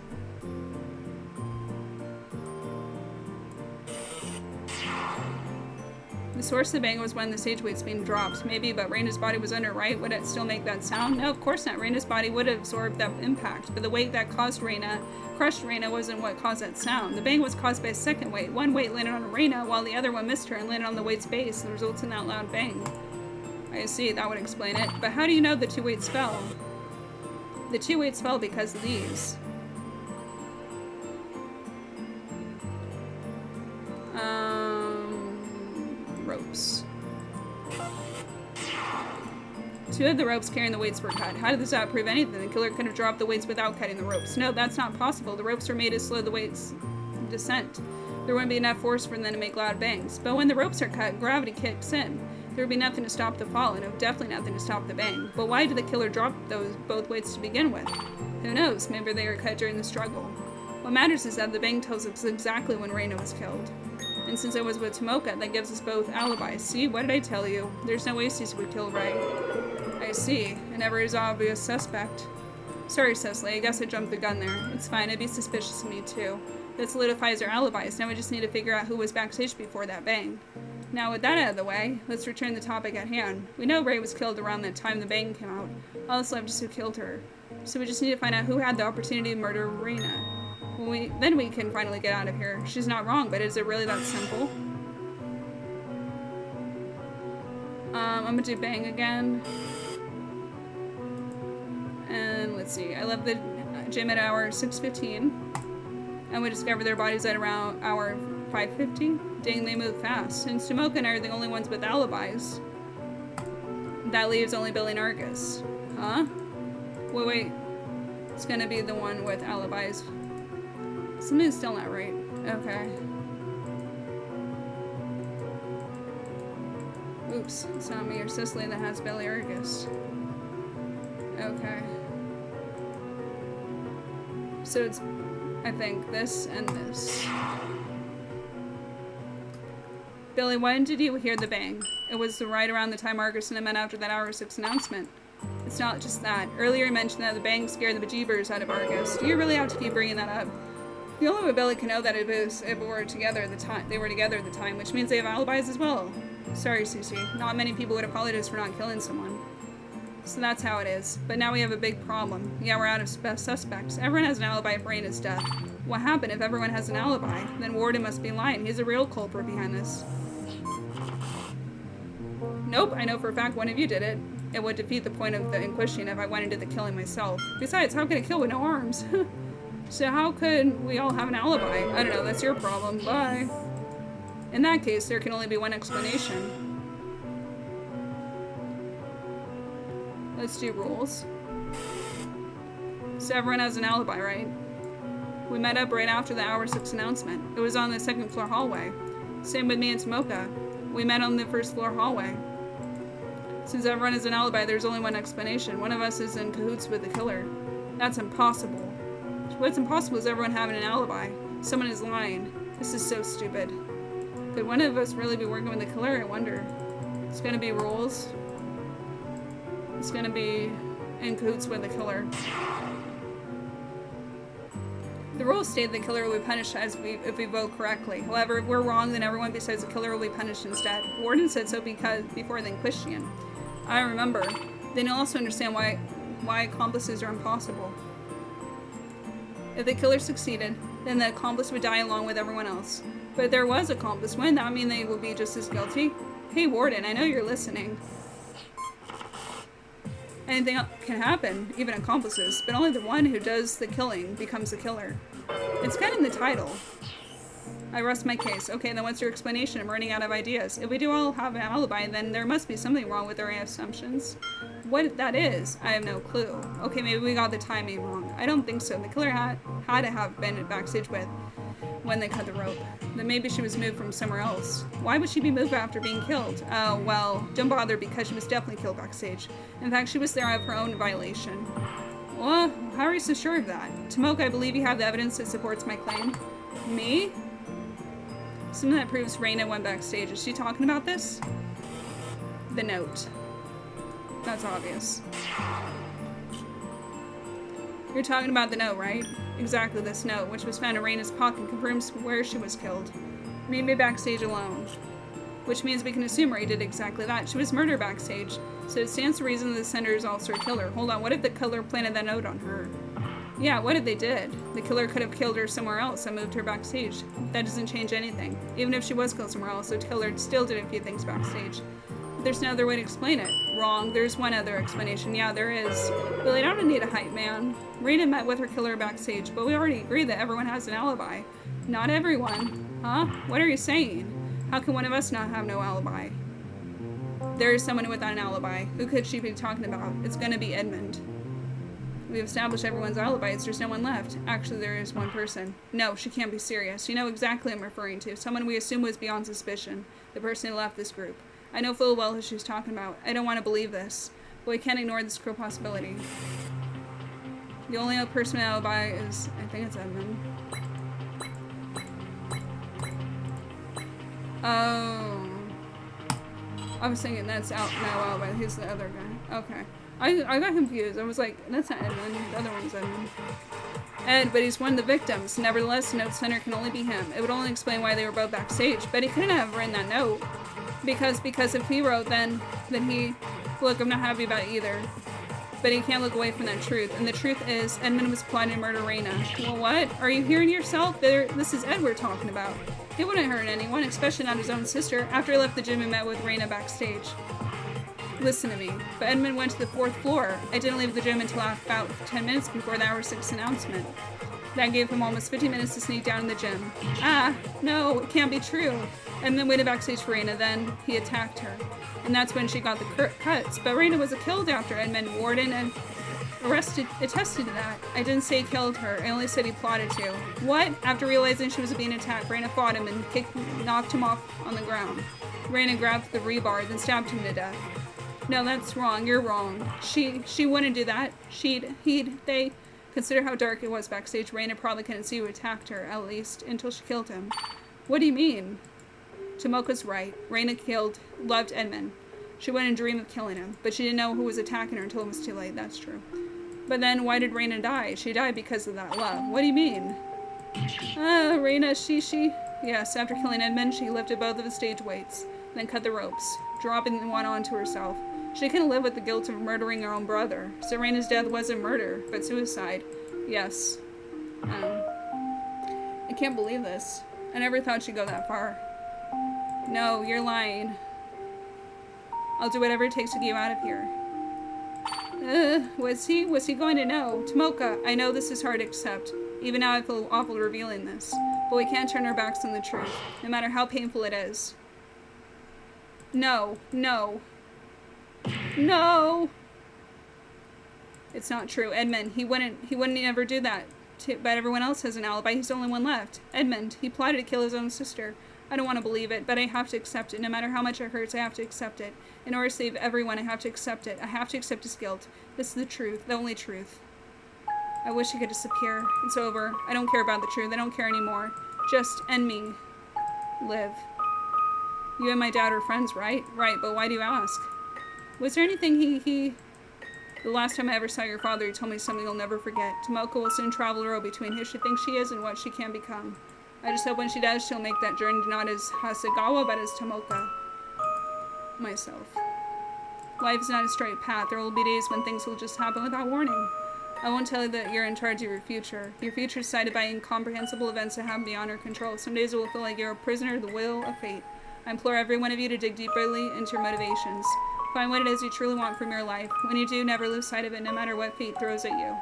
The source of the bang was when the stage weight's being dropped. Maybe, but Reina's body was under, right? Would it still make that sound? No, of course not. Reina's body would have absorbed that impact, but the weight that crushed Reina wasn't what caused that sound. The bang was caused by a second weight. One weight landed on Reina, while the other one missed her and landed on the weight's base, and results in that loud bang. I see, that would explain it. But how do you know the 2 weights fell? The 2 weights fell because of these. Ropes. 2 of the ropes carrying the weights were cut. How did this not prove anything? The killer could have dropped the weights without cutting the ropes. No, that's not possible. The ropes were made to slow the weight's descent. There wouldn't be enough force for them to make loud bangs. But when the ropes are cut, gravity kicks in. There would be nothing to stop the fall, and definitely nothing to stop the bang. But why did the killer drop both weights to begin with? Who knows? Maybe they were cut during the struggle. What matters is that the bang tells us exactly when Reina was killed. And since I was with Tomoka, that gives us both alibis. See, what did I tell you? There's no way Cece would kill Ray. I see. A never is obvious suspect. Sorry, Cecily. I guess I jumped the gun there. It's fine. I'd be suspicious of me, too. That solidifies our alibis. Now we just need to figure out who was backstage before that bang. Now, with that out of the way, let's return to the topic at hand. We know Ray was killed around that time the bang came out. All that's left is who killed her. So we just need to find out who had the opportunity to murder Reina. Then we can finally get out of here. She's not wrong, but is it really that simple? I'm gonna do bang again. And let's see. I left the gym at hour 6:15. And we discovered their bodies at around hour 5:50. Dang, they move fast. Since Tomoka and I are the only ones with alibis, that leaves only Billy and Argus. Huh? Wait. It's gonna be the one with alibis. Something's still not right. Okay. Oops, it's not me or Cecily that has Billy Argus. Okay. So it's, I think, this and this. Billy, when did you hear the bang? It was right around the time Argus and I met after that hour 6 announcement. It's not just that. Earlier you mentioned that the bang scared the bejeebers out of Argus. Do you really have to keep bringing that up? The only way Billy can know that it was if we were together at the time. They were together at the time, which means they have alibis as well. Sorry, Cece. Not many people would apologize for not killing someone. So that's how it is. But now we have a big problem. Yeah, we're out of suspects. Everyone has an alibi for Reina's death. What happened if everyone has an alibi? Then Warden must be lying. He's a real culprit behind this. Nope, I know for a fact one of you did it. It would defeat the point of the Inquisition if I went and did the killing myself. Besides, how could I kill with no arms? So how could we all have an alibi? I don't know, that's your problem. Bye. In that case, there can only be one explanation. Let's do rules. So everyone has an alibi, right? We met up right after the hour 6 announcement. It was on the 2nd floor hallway. Same with me and Tomoka. We met on the 1st floor hallway. Since everyone has an alibi, there's only one explanation. One of us is in cahoots with the killer. That's impossible. What's impossible is everyone having an alibi. Someone is lying. This is so stupid. Could one of us really be working with the killer? I wonder. It's gonna be rules. It's gonna be in cahoots with the killer. The rules state the killer will be punished if we vote correctly. However, if we're wrong, then everyone besides the killer will be punished instead. Warden said so before the Inquisition. I remember. Then you'll also understand why accomplices are impossible. If the killer succeeded, then the accomplice would die along with everyone else. But if there was an accomplice, wouldn't that mean they would be just as guilty? Hey, Warden, I know you're listening. Anything can happen, even accomplices, but only the one who does the killing becomes the killer. It's kind of in the title. I rest my case. Okay, then what's your explanation? I'm running out of ideas. If we do all have an alibi, then there must be something wrong with our assumptions. What that is, I have no clue. Okay, maybe we got the timing wrong. I don't think so. The killer had to have been backstage when they cut the rope. Then maybe she was moved from somewhere else. Why would she be moved after being killed? Oh, well, don't bother because she was definitely killed backstage. In fact, she was there of her own violation. Well, how are you so sure of that? Tomoka, I believe you have the evidence that supports my claim. Me? Something that proves Reina went backstage. Is she talking about this? The note. That's obvious. You're talking about the note, right? Exactly this note, which was found in Reina's pocket, confirms where she was killed. Maybe backstage alone. Which means we can assume Ray did exactly that. She was murdered backstage, so it stands to reason the sender is also a killer. Hold on, what if the killer planted that note on her? Yeah, what if they did? The killer could have killed her somewhere else and moved her backstage. That doesn't change anything. Even if she was killed somewhere else, the killer still did a few things backstage. There's no other way to explain it. Wrong. There's one other explanation. Yeah, there is. Billy, I don't need a hype man. Reina met with her killer backstage, but we already agreed that everyone has an alibi. Not everyone. Huh? What are you saying? How can one of us not have no alibi? There is someone without an alibi. Who could she be talking about? It's gonna be Edmund. We've established everyone's alibis. There's no one left. Actually, there is one person. No, she can't be serious. You know exactly who I'm referring to. Someone we assume was beyond suspicion. The person who left this group. I know full well who she's talking about. I don't want to believe this, but we can't ignore this cruel possibility. The only other person with an alibi is, I think it's Edmund. Oh. I was thinking that's out now, alibi. He's the other guy. Okay. I got confused. I was like, that's not Edmund. The other one's Edmund. Ed, but he's one of the victims. Nevertheless, the note sender can only be him. It would only explain why they were both backstage, but he couldn't have written that note. Because if he wrote, then he... Look, I'm not happy about it either. But he can't look away from that truth. And the truth is, Edmund was plotting to murder Reina. Well, what? Are you hearing yourself? This is Ed we're talking about. He wouldn't hurt anyone, especially not his own sister, after he left the gym and met with Reina backstage. Listen to me. But Edmund went to the 4th floor. I didn't leave the gym until about 10 minutes before the hour 6 announcement. That gave him almost 50 minutes to sneak down in the gym. Ah, no, it can't be true. Edmund waited backstage for Reina, then he attacked her. And that's when she got the cuts. But Reina was killed after Edmund. Warden and attested to that. I didn't say he killed her. I only said he plotted to. What? After realizing she was being attacked, Reina fought him and knocked him off on the ground. Reina grabbed the rebar, then stabbed him to death. No, that's wrong. You're wrong. She wouldn't do that. They consider how dark it was backstage. Reina probably couldn't see who attacked her, at least, until she killed him. What do you mean? Tomoka's right. Reina loved Edmund. She wouldn't dream of killing him, but she didn't know who was attacking her until it was too late. That's true. But then, why did Reina die? She died because of that love. What do you mean? Reina, yes, after killing Edmund, she lifted both of his stage weights, then cut the ropes, dropping one onto herself. She couldn't live with the guilt of murdering her own brother. So Reina's death wasn't murder, but suicide. Yes. I can't believe this. I never thought she'd go that far. No, you're lying. I'll do whatever it takes to get you out of here. Was he going to know? Tomoka, I know this is hard to accept. Even now I feel awful revealing this. But we can't turn our backs on the truth, no matter how painful it is. No. No. It's not true. Edmund, he wouldn't ever do that. But everyone else has an alibi. He's the only one left. Edmund, he plotted to kill his own sister. I don't want to believe it, but I have to accept it. No matter how much it hurts, I have to accept it. In order to save everyone, I have to accept it. I have to accept his guilt. This is the truth, the only truth. I wish he could disappear. It's over. I don't care about the truth. I don't care anymore. Just end me. Live. You and my dad are friends, right? Right, but why do you ask? Was there anything The last time I ever saw your father, he told me something I'll never forget. Tomoka will soon travel the road between who she thinks she is and what she can become. I just hope when she does, she'll make that journey not as Hasegawa, but as Tomoka. Myself. Life is not a straight path. There will be days when things will just happen without warning. I won't tell you that you're in charge of your future. Your future is decided by incomprehensible events that happen beyond our control. Some days it will feel like you're a prisoner of the will of fate. I implore every one of you to dig deeply into your motivations. Find what it is you truly want from your life. When you do, never lose sight of it, no matter what fate throws at you.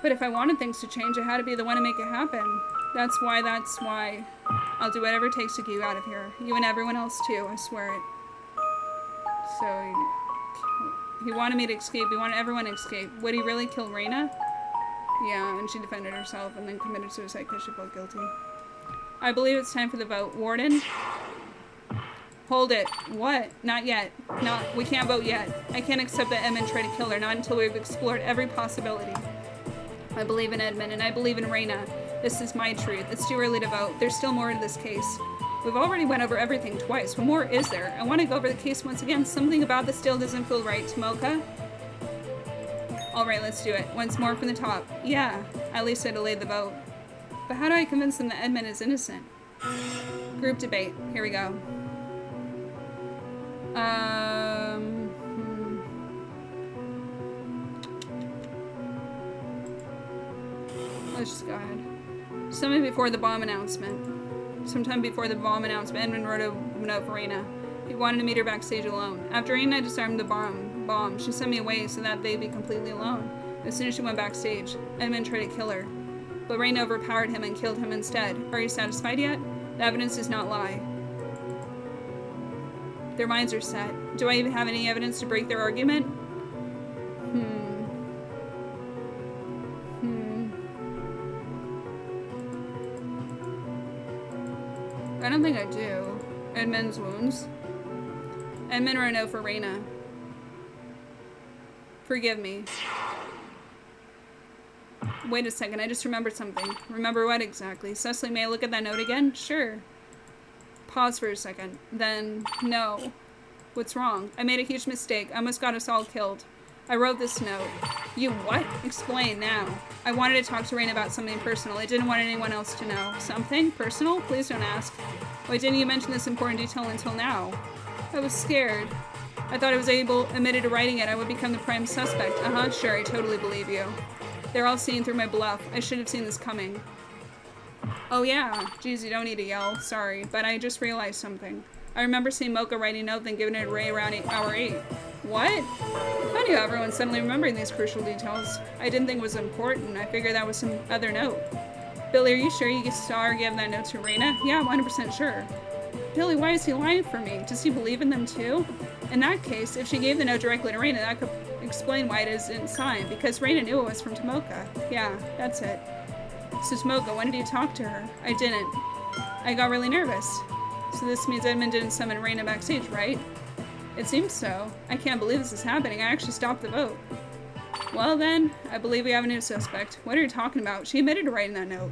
But if I wanted things to change, I had to be the one to make it happen. That's why. I'll do whatever it takes to get you out of here. You and everyone else too, I swear it. So, he wanted me to escape. He wanted everyone to escape. Would he really kill Reina? Yeah, and she defended herself and then committed suicide because she felt guilty. I believe it's time for the vote. Warden? Hold it. What? Not yet. We can't vote yet. I can't accept that Edmund tried to kill her, not until we've explored every possibility. I believe in Edmund, and I believe in Reina. This is my truth. It's too early to vote. There's still more to this case. We've already went over everything twice. What more is there? I want to go over the case once again. Something about this still doesn't feel right. Tomoka? Alright, let's do it. Once more from the top. Yeah, at least I delayed the vote. But how do I convince them that Edmund is innocent? Group debate. Here we go. Let's just go ahead. Sometime before the bomb announcement, Edmund wrote a note for Reina. He wanted to meet her backstage alone. After Reina disarmed the bomb, she sent me away so that they'd be completely alone. As soon as she went backstage, Edmund tried to kill her. But Reina overpowered him and killed him instead. Are you satisfied yet? The evidence does not lie. Their minds are set. Do I even have any evidence to break their argument? I don't think I do. Edmund's wounds. Edmund wrote a note for Reina. Forgive me. Wait a second, I just remembered something. Remember what exactly? Cecily, may I look at that note again? Sure. Pause for a second. Then, no. What's wrong? I made a huge mistake. I almost got us all killed. I wrote this note. You what? Explain now. I wanted to talk to Reina about something personal. I didn't want anyone else to know. Something? Personal? Please don't ask. Why didn't you mention this important detail until now? I was scared. I thought I was admitted to writing it, I would become the prime suspect. Sure, I totally believe you. They're all seeing through my bluff. I should have seen this coming. Oh yeah. Geez, you don't need to yell. Sorry, but I just realized something. I remember seeing Mocha writing a note, then giving it to Ray around hour 8. What? Funny how everyone's suddenly remembering these crucial details. I didn't think it was important. I figured that was some other note. Billy, are you sure you saw her give that note to Reina? Yeah, I'm 100% sure. Billy, why is he lying for me? Does he believe in them too? In that case, if she gave the note directly to Reina, that could explain why it isn't signed, because Reina knew it was from Tomoka. Yeah, that's it. So Tomoka, when did you talk to her? I didn't. I got really nervous. So this means Edmund didn't summon Reina backstage, right? It seems so. I can't believe this is happening. I actually stopped the vote. Well then, I believe we have a new suspect. What are you talking about? She admitted to writing that note.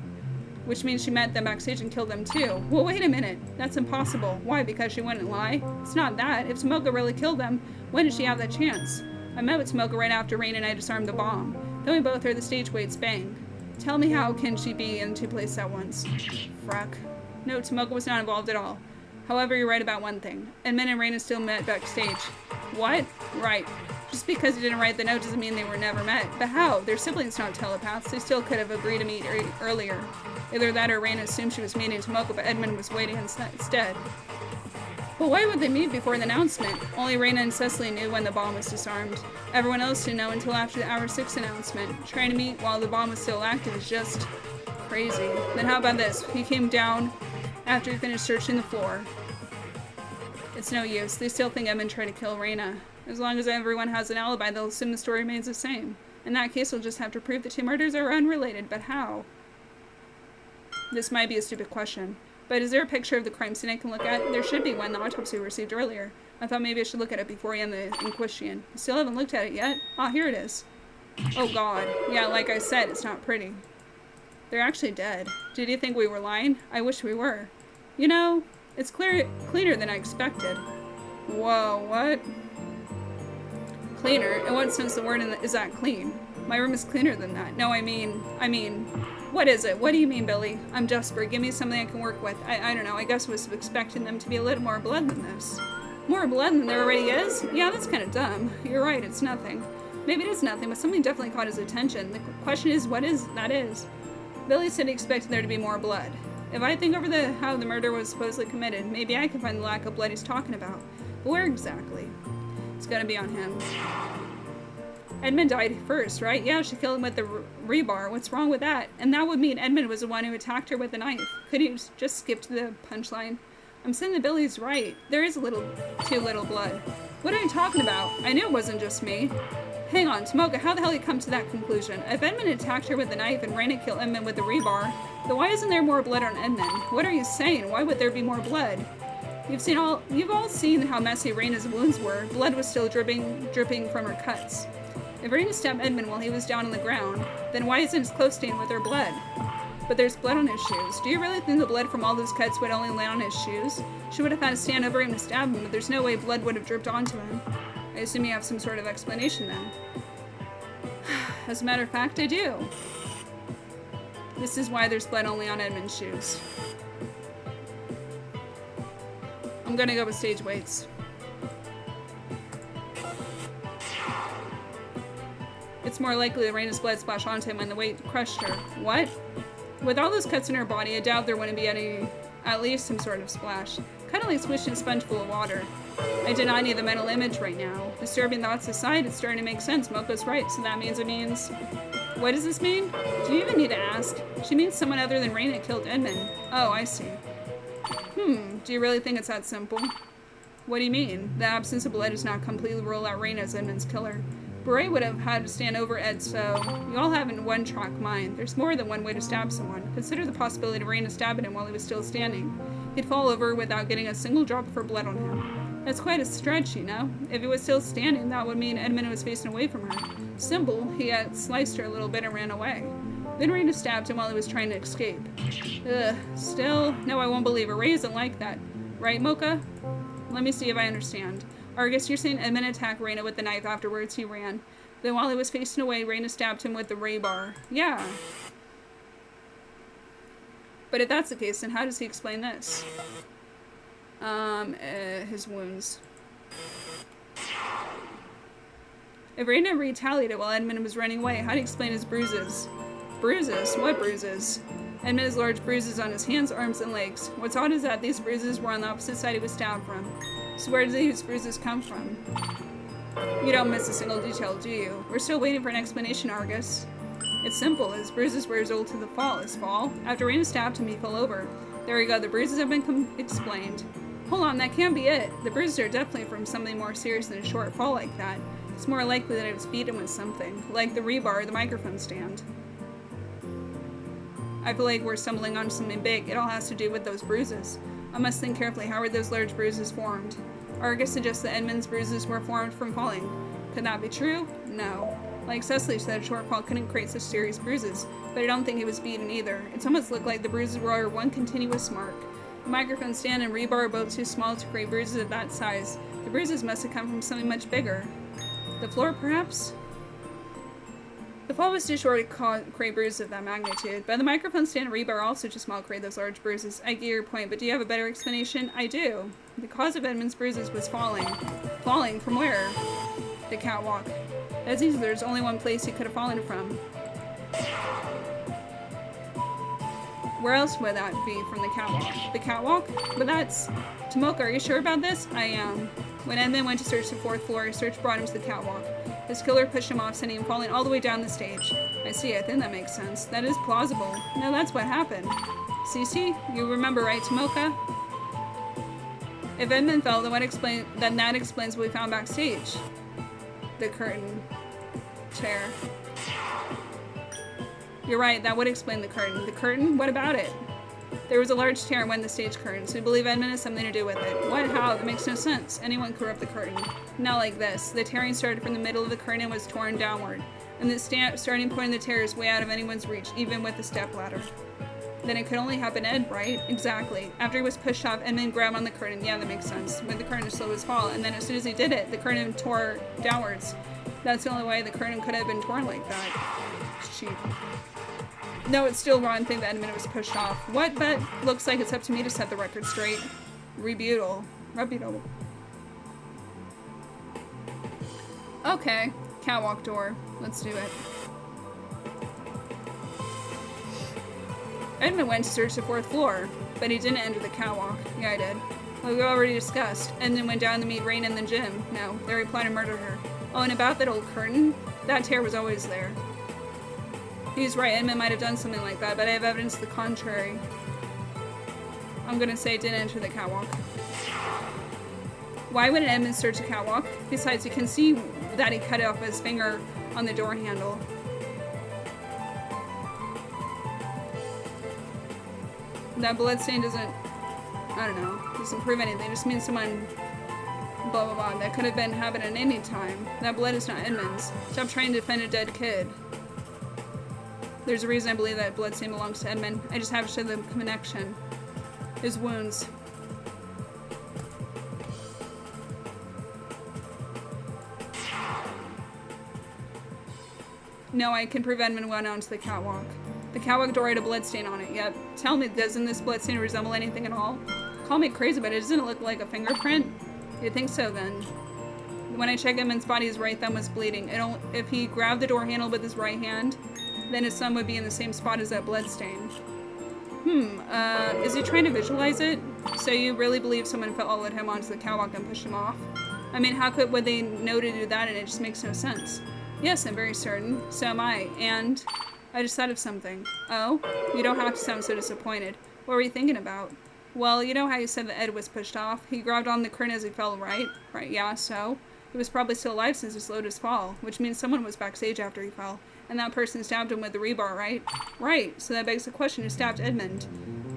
Which means she met them backstage and killed them too. Well, wait a minute. That's impossible. Why? Because she wouldn't lie? It's not that. If Tomoka really killed them, when did she have that chance? I met with Tomoka right after Reina and I disarmed the bomb. Then we both heard the stage weights bang. Tell me how can she be in two places at once? Frack. No, Tomoka was not involved at all. However, you're right about one thing. Edmund and Reina still met backstage. What? Right. Just because he didn't write the note doesn't mean they were never met. But how? They're siblings, not telepaths. They still could have agreed to meet earlier. Either that or Reina assumed she was meeting Tomoka, but Edmund was waiting instead. But why would they meet before the announcement? Only Reina and Cecily knew when the bomb was disarmed. Everyone else didn't know until after the hour 6 announcement. Trying to meet while the bomb was still active is just crazy. Then how about this? He came down after he finished searching the floor. It's no use. They still think Edmund tried to kill Reina. As long as everyone has an alibi, they'll assume the story remains the same. In that case, we'll just have to prove the two murders are unrelated, but how? This might be a stupid question, but is there a picture of the crime scene I can look at? There should be one the autopsy received earlier. I thought maybe I should look at it before we end the inquisition. I still haven't looked at it yet. Ah, here it is. Oh god. Yeah, like I said, it's not pretty. They're actually dead. Did you think we were lying? I wish we were. You know, it's cleaner than I expected. Whoa, what? Cleaner? In what sense the word is that clean? My room is cleaner than that. No, I mean, what is it? What do you mean, Billy? I'm desperate. Give me something I can work with. I don't know. I guess I was expecting them to be a little more blood than this. More blood than there already is? Yeah, that's kind of dumb. You're right, it's nothing. Maybe it is nothing, but something definitely caught his attention. The question is, what is that is? Billy said he expected there to be more blood. If I think over how the murder was supposedly committed, maybe I can find the lack of blood he's talking about. But where exactly? It's gonna be on him. Edmund died first, right? Yeah, she killed him with the rebar. What's wrong with that? And that would mean Edmund was the one who attacked her with the knife. Could he just skip to the punchline? I'm saying that Billy's right. There is too little blood. What are you talking about? I knew it wasn't just me. Hang on, Tomoka, how the hell did you come to that conclusion? If Edmund attacked her with the knife and Reina killed Edmund with the rebar, then why isn't there more blood on Edmund? What are you saying? Why would there be more blood? You've all seen how messy Reina's wounds were. Blood was still dripping from her cuts. If Reina stabbed Edmund while he was down on the ground, then why isn't his clothes stained with her blood? But there's blood on his shoes. Do you really think the blood from all those cuts would only land on his shoes? She would have had to stand over him to stab him, but there's no way blood would have dripped onto him. I assume you have some sort of explanation then. As a matter of fact, I do. This is why there's blood only on Edmund's shoes. I'm gonna go with stage weights. It's more likely that Reina's blood splashed onto him when the weight crushed her. What? With all those cuts in her body, I doubt there wouldn't be at least some sort of splash. Kind of like squishing a sponge full of water. I do not need the mental image right now. Disturbing thoughts aside, it's starting to make sense. Moko's right, so that means it means... What does this mean? Do you even need to ask? She means someone other than Reina killed Edmund. Oh, I see. Do you really think it's that simple? What do you mean? The absence of blood does not completely rule out Reina as Edmund's killer. Beret would have had to stand over Ed, so you all have a one-track mind. There's more than one way to stab someone. Consider the possibility of Reina stabbing him while he was still standing. He'd fall over without getting a single drop of her blood on him. That's quite a stretch, you know? If he was still standing, that would mean Edmund was facing away from her. Simple, he had sliced her a little bit and ran away. Then Reina stabbed him while he was trying to escape. Ugh, still, no, I won't believe her. Ray isn't like that. Right, Mocha? Let me see if I understand. Argus, you're saying Edmund attacked Reina with the knife afterwards he ran. Then while he was facing away, Reina stabbed him with the ray bar. Yeah. But if that's the case, then how does he explain this? His wounds. If Reina retaliated while Edmund was running away, how do you explain his bruises? Bruises? What bruises? Edmund has large bruises on his hands, arms, and legs. What's odd is that these bruises were on the opposite side he was stabbed from. So where do these bruises come from? You don't miss a single detail, do you? We're still waiting for an explanation, Argus. It's simple. His bruises were a result of the fall. His fall? After Reina stabbed him, he fell over. There we go. The bruises have been explained. Hold on, that can't be it. The bruises are definitely from something more serious than a short fall like that. It's more likely that it was beaten with something, like the rebar or the microphone stand. I feel like we're stumbling onto something big. It all has to do with those bruises. I must think carefully. How were those large bruises formed? Argus suggests that Edmund's bruises were formed from falling. Could that be true? No. Like Cecily said, a short fall couldn't create such serious bruises, but I don't think he was beaten either. It's almost looked like the bruises were one continuous mark. The microphone stand and rebar are both too small to create bruises of that size. The bruises must have come from something much bigger. The floor, perhaps? The fall was too short to create bruises of that magnitude, but the microphone stand and rebar are also too small to create those large bruises. I get your point, but do you have a better explanation? I do. The cause of Edmund's bruises was falling. Falling from where? The catwalk. That's easy. There's only one place he could have fallen from. Where else would that be from the catwalk? The catwalk? But that's... Tomoka, are you sure about this? I am. When Edmund went to search the 4th floor, his search brought him to the catwalk. His killer pushed him off, sending him falling all the way down the stage. I see, I think that makes sense. That is plausible. No, that's what happened. Cece, you remember, right, Tomoka? If Edmund fell, then that explains what we found backstage. The curtain. Chair. You're right, that would explain the curtain. The curtain? What about it? There was a large tear in the stage curtain, so we believe Edmund has something to do with it. What? How? That makes no sense. Anyone could rip the curtain. Not like this. The tearing started from the middle of the curtain and was torn downward. And the starting point of the tear is way out of anyone's reach, even with the stepladder. Then it could only happen to Ed, right? Exactly. After he was pushed off, Edmund grabbed on the curtain. Yeah, that makes sense. With the curtain to slow his fall, and then as soon as he did it, the curtain tore downwards. That's the only way the curtain could have been torn like that. It's cheap. No, it's still wrong to think that Edmund was pushed off. What? But looks like it's up to me to set the record straight. Rebuttal. Okay. Catwalk door. Let's do it. Edmund went to search the 4th floor, but he didn't enter the catwalk. Yeah, I did. Well, we already discussed. Edmund went down to meet Raina in the gym. No, there he planned to murder her. Oh, and about that old curtain, that tear was always there. He's right, Edmund might have done something like that, but I have evidence to the contrary. I'm gonna say it didn't enter the catwalk. Why wouldn't Edmund search the catwalk? Besides, you can see that he cut off his finger on the door handle. That bloodstain doesn't, I don't know, doesn't prove anything. It just means someone, blah, blah, blah. That could have been happened at any time. That blood is not Edmund's. Stop trying to defend a dead kid. There's a reason I believe that bloodstain belongs to Edmund. I just have to show the connection. His wounds. No, I can prove Edmund went onto the catwalk. The catwalk door had a bloodstain on it, yep. Tell me, doesn't this bloodstain resemble anything at all? Call me crazy, but doesn't it look like a fingerprint? You'd think so, then. When I checked Edmund's body, his right thumb was bleeding. If he grabbed the door handle with his right hand, then his thumb would be in the same spot as that bloodstain. Is he trying to visualize it? So you really believe someone followed him onto the catwalk and pushed him off? I mean, how would they know to do that, and it just makes no sense? Yes, I'm very certain. So am I, and I just thought of something. Oh? You don't have to sound so disappointed. What were you thinking about? Well, you know how you said that Ed was pushed off? He grabbed on the curtain as he fell, right? Right, yeah, so? He was probably still alive since he slowed his fall, which means someone was backstage after he fell. And that person stabbed him with the rebar, right? Right, so that begs the question, who stabbed Edmund?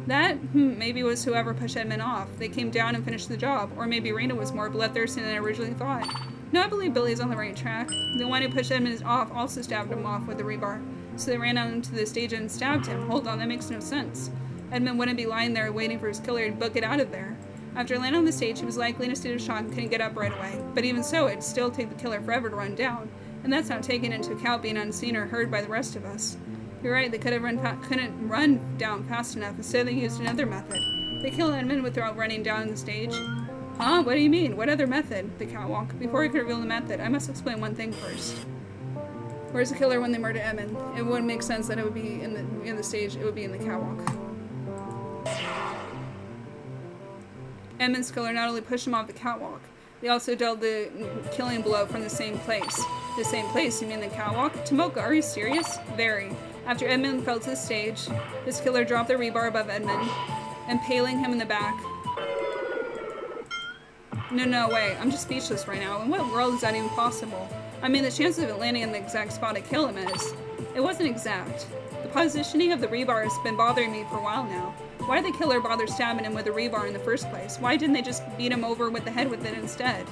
That, maybe was whoever pushed Edmund off. They came down and finished the job. Or maybe Raina was more bloodthirsty than I originally thought. No, I believe Billy's on the right track. The one who pushed Edmund off also stabbed him off with the rebar. So they ran out into the stage and stabbed him. Hold on, that makes no sense. Edmund wouldn't be lying there waiting for his killer to book it out of there. After landing on the stage, he was likely in a state of shock and couldn't get up right away. But even so, it'd still take the killer forever to run down. And that's not taking into account being unseen or heard by the rest of us. You're right, they couldn't run down fast enough. Instead, they used another method. They killed Edmund without running down the stage. Huh? What do you mean? What other method? The catwalk. Before we could reveal the method, I must explain one thing first. Where's the killer when they murdered Edmund? It wouldn't make sense that it would be in the stage. It would be in the catwalk. Edmund's killer not only pushed him off the catwalk, they also dealt the killing blow from the same place. The same place? You mean the catwalk? Tomoka, are you serious? Very. After Edmund fell to the stage, this killer dropped the rebar above Edmund, impaling him in the back. No way. I'm just speechless right now. In what world is that even possible? I mean, the chances of it landing in the exact spot to kill him is... It wasn't exact. The positioning of the rebar has been bothering me for a while now. Why did the killer bother stabbing him with a rebar in the first place? Why didn't they just beat him over with the head with it instead?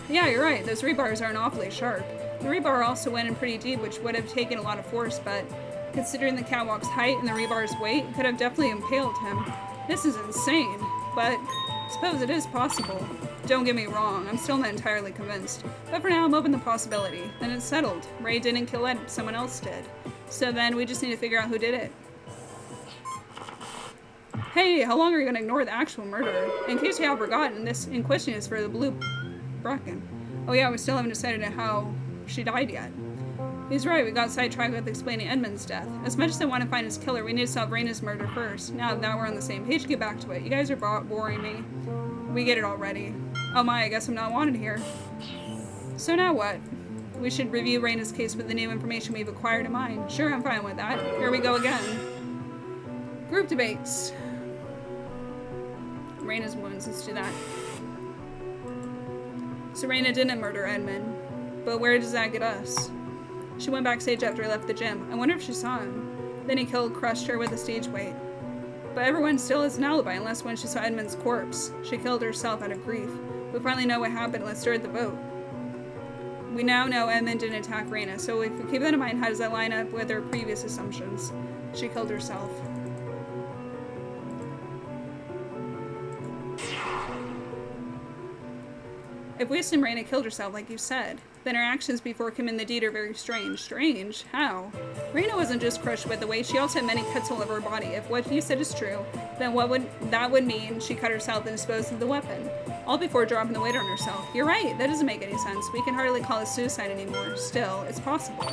Yeah, you're right. Those rebars aren't awfully sharp. The rebar also went in pretty deep, which would have taken a lot of force, but considering the catwalk's height and the rebar's weight, it could have definitely impaled him. This is insane, but I suppose it is possible. Don't get me wrong, I'm still not entirely convinced. But for now, I'm open to the possibility. Then it's settled. Ray didn't kill Ed, someone else did. So then we just need to figure out who did it. Hey, how long are you going to ignore the actual murderer? In case you have forgotten, this in question is for the blue Bracken. Oh yeah, we still haven't decided how she died yet. He's right, we got sidetracked with explaining Edmund's death. As much as I want to find his killer, we need to solve Raina's murder first. Now that we're on the same page, get back to it. You guys are boring me. We get it already. Oh my, I guess I'm not wanted here. So now what? We should review Raina's case with the new information we've acquired in mind. Sure, I'm fine with that. Here we go again. Group debates. Raina's wounds, let's do that. So Raina didn't murder Edmund, but where does that get us? She went backstage after he left the gym. I wonder if she saw him. Then he crushed her with a stage weight. But everyone still has an alibi unless when she saw Edmund's corpse. She killed herself out of grief. We finally know what happened. Let's start the vote. We now know Edmund didn't attack Raina, so if we keep that in mind, how does that line up with her previous assumptions? She killed herself. If we assume Raina killed herself, like you said, then her actions before committing the deed are very strange. Strange? How? Raina wasn't just crushed with the weight, she also had many cuts all over her body. If what you said is true, then that would mean she cut herself and disposed of the weapon. All before dropping the weight on herself. You're right, that doesn't make any sense. We can hardly call it suicide anymore. Still, it's possible.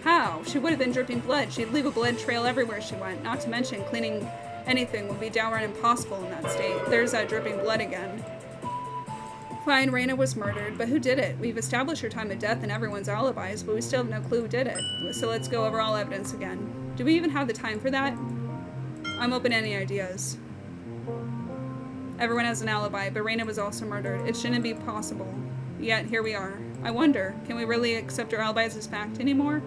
How? She would have been dripping blood. She'd leave a blood trail everywhere she went. Not to mention, cleaning anything would be downright impossible in that state. There's that dripping blood again. Fine, Raina was murdered, but who did it? We've established her time of death and everyone's alibis, but we still have no clue who did it. So let's go over all evidence again. Do we even have the time for that? I'm open to any ideas. Everyone has an alibi, but Raina was also murdered. It shouldn't be possible. Yet, here we are. I wonder, can we really accept our alibis as fact anymore?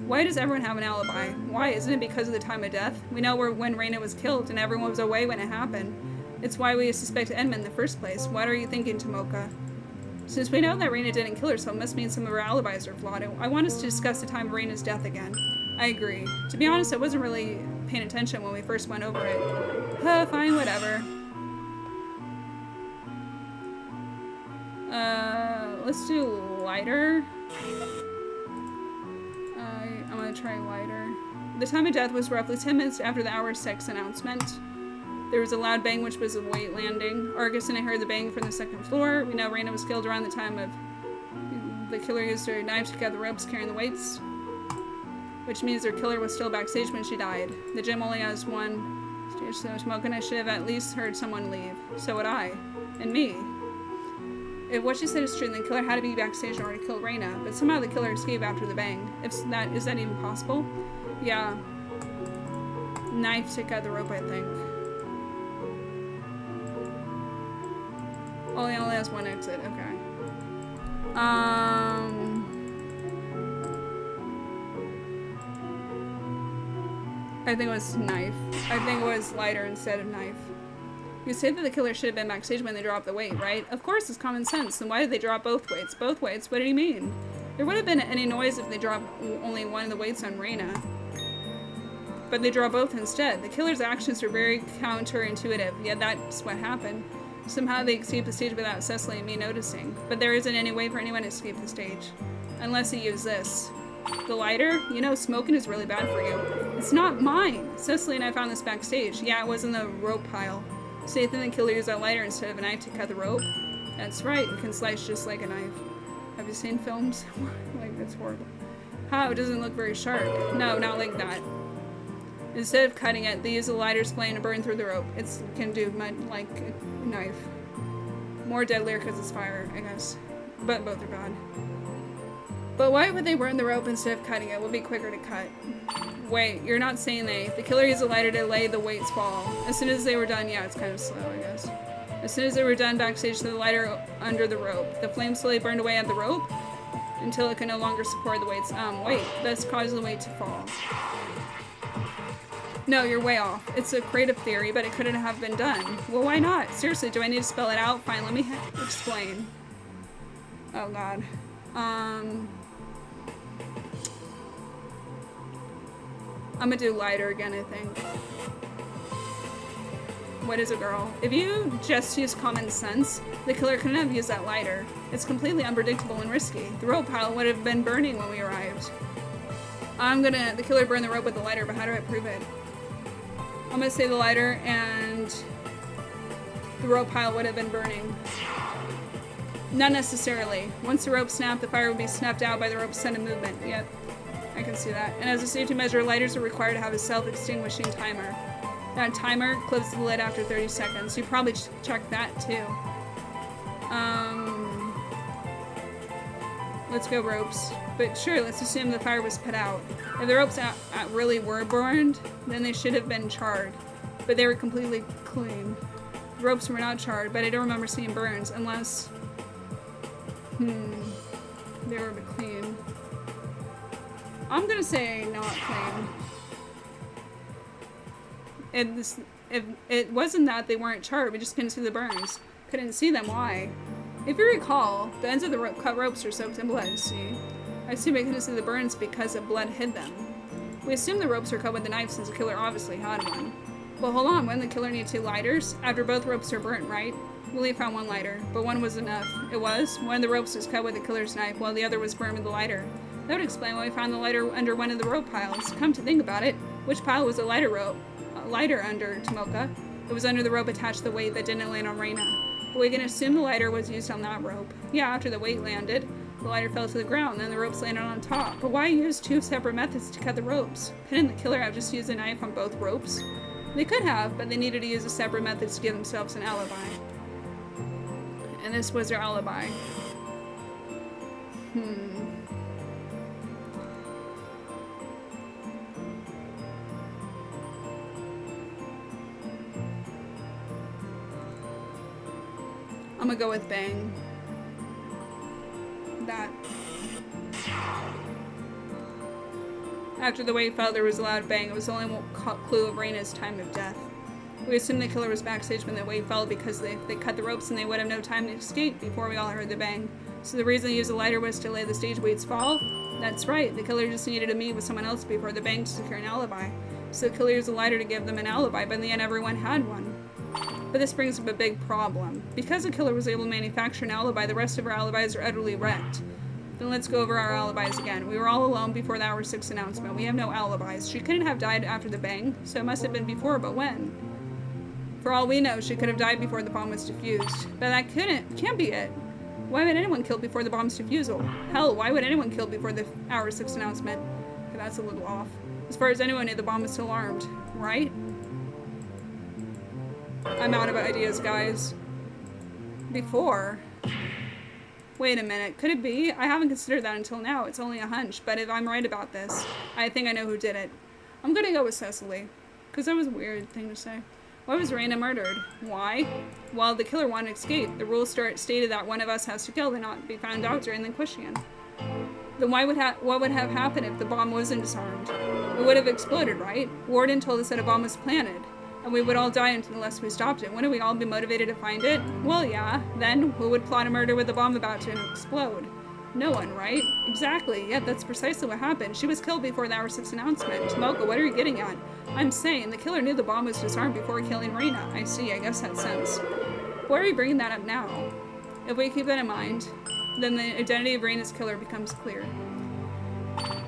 Why does everyone have an alibi? Why? Isn't it because of the time of death? We know when Raina was killed, and everyone was away when it happened. It's why we suspect Edmund in the first place. What are you thinking, Tomoka? Since we know that Raina didn't kill herself, it must mean some of her alibis are flawed. I want us to discuss the time of Raina's death again. I agree. To be honest, I wasn't really paying attention when we first went over it. Fine, whatever. Let's do lighter. I'm gonna try lighter. The time of death was roughly 10 minutes after the hour 6 announcement. There was a loud bang, which was a weight landing. Argus and I heard the bang from the second floor. We know Raina was killed around the time of the killer used her knife to cut the ropes carrying the weights, which means their killer was still backstage when she died. The gym only has one stage, so Tomoka and I should have at least heard someone leave. So would I. And me. If what she said is true, then the killer had to be backstage in order to kill Raina, but somehow the killer escaped after the bang. Is that even possible? Yeah. Knife to cut the rope, I think. Oh, he only has one exit, okay. I think it was knife. I think it was lighter instead of knife. You say that the killer should have been backstage when they dropped the weight, right? Of course, it's common sense. Then why did they drop both weights? Both weights? What did he mean? There would have been any noise if they dropped only one of the weights on Raina. But they draw both instead. The killer's actions are very counterintuitive, yet that's what happened. Somehow they escaped the stage without Cecily and me noticing. But there isn't any way for anyone to escape the stage. Unless he used this. The lighter? You know, smoking is really bad for you. It's not mine! Cecily and I found this backstage. Yeah, it was in the rope pile. So you think the killer used that lighter instead of a knife to cut the rope? That's right, it can slice just like a knife. Have you seen films? Like, that's horrible. How? It doesn't look very sharp. No, not like that. Instead of cutting it, they use a lighter's flame to burn through the rope. It can do like a knife. More deadlier because it's fire, I guess. But both are bad. But why would they burn the rope instead of cutting it? It would be quicker to cut. Wait, you're not saying they. The killer used a lighter to lay the weights fall. As soon as they were done, yeah, it's kind of slow, I guess. As soon as they were done backstage, the lighter under the rope. The flame slowly burned away at the rope until it could no longer support the weights. Wait, that's caused the weight to fall. No, you're way off. It's a creative theory, but it couldn't have been done. Well, why not? Seriously, do I need to spell it out? Fine, let me explain. Oh, God. I'm gonna do lighter again, I think. What is a girl? If you just use common sense, the killer couldn't have used that lighter. It's completely unpredictable and risky. The rope pile would have been burning when we arrived. The killer burned the rope with the lighter, but how do I prove it? I'm gonna say the lighter and the rope pile would have been burning. Not necessarily. Once the rope snapped, the fire would be snuffed out by the rope's sudden movement. Yep. I can see that. And as a safety measure, lighters are required to have a self-extinguishing timer. That timer clips the lid after 30 seconds. You probably check that too. Let's go ropes. But sure, let's assume the fire was put out. If the ropes really were burned, then they should have been charred. But they were completely clean. The ropes were not charred, but I don't remember seeing burns unless... they were clean. I'm gonna say not clean. If it wasn't that they weren't charred, we just couldn't see the burns. Couldn't see them, why? If you recall, the ends of the cut ropes are soaked in blood, see? I assume we couldn't see the burns because the blood hid them. We assume the ropes are cut with a knife since the killer obviously had one. But hold on, wouldn't the killer need 2 lighters? After both ropes are burnt, right? Willie found 1 lighter, but 1 was enough. It was. One of the ropes was cut with the killer's knife, while the other was burned with the lighter. That would explain why we found the lighter under one of the rope piles. Come to think about it, which pile was the lighter under, Tomoka? It was under the rope attached to the weight that didn't land on Raina. But we can assume the lighter was used on that rope. Yeah, after the weight landed, the lighter fell to the ground, then the ropes landed on top. But why use two separate methods to cut the ropes? Couldn't the killer have just used a knife on both ropes? They could have, but they needed to use a separate method to give themselves an alibi. And this was their alibi. I'm gonna go with bang. That. After the weight fell, there was a loud bang. It was the only clue of Reina's time of death. We assumed the killer was backstage when the weight fell because they cut the ropes and they would have no time to escape before we all heard the bang. So the reason they used a lighter was to delay the stage weight's fall? That's right. The killer just needed to meet with someone else before the bang to secure an alibi. So the killer used a lighter to give them an alibi, but in the end everyone had one. But this brings up a big problem. Because the killer was able to manufacture an alibi, the rest of our alibis are utterly wrecked. Then let's go over our alibis again. We were all alone before the hour 6 announcement. We have no alibis. She couldn't have died after the bang, so it must have been before, but when? For all we know, she could have died before the bomb was defused. But that can't be it. Why would anyone kill before the bomb's defusal? Hell, why would anyone kill before the hour 6 announcement? Okay, that's a little off. As far as anyone knew, the bomb was still armed, right? I'm out of ideas, guys. Before? Wait a minute, could it be? I haven't considered that until now. It's only a hunch, but if I'm right about this, I think I know who did it. I'm gonna go with Cecily, because that was a weird thing to say. Why was Reina murdered? Why? Well, the killer wanted to escape. The rules stated that one of us has to kill and not be found out during the question. Then what would have happened if the bomb wasn't disarmed? It would have exploded, right? Warden told us that a bomb was planted, and we would all die unless we stopped it. Wouldn't we all be motivated to find it? Well, yeah. Then, who would plot a murder with a bomb about to explode? No one, right? Exactly. Yeah, that's precisely what happened. She was killed before the hour 6 announcement. Tomoka, what are you getting at? I'm saying, the killer knew the bomb was disarmed before killing Reina. I see, I guess that's sense. Why are you bringing that up now? If we keep that in mind, then the identity of Reina's killer becomes clear.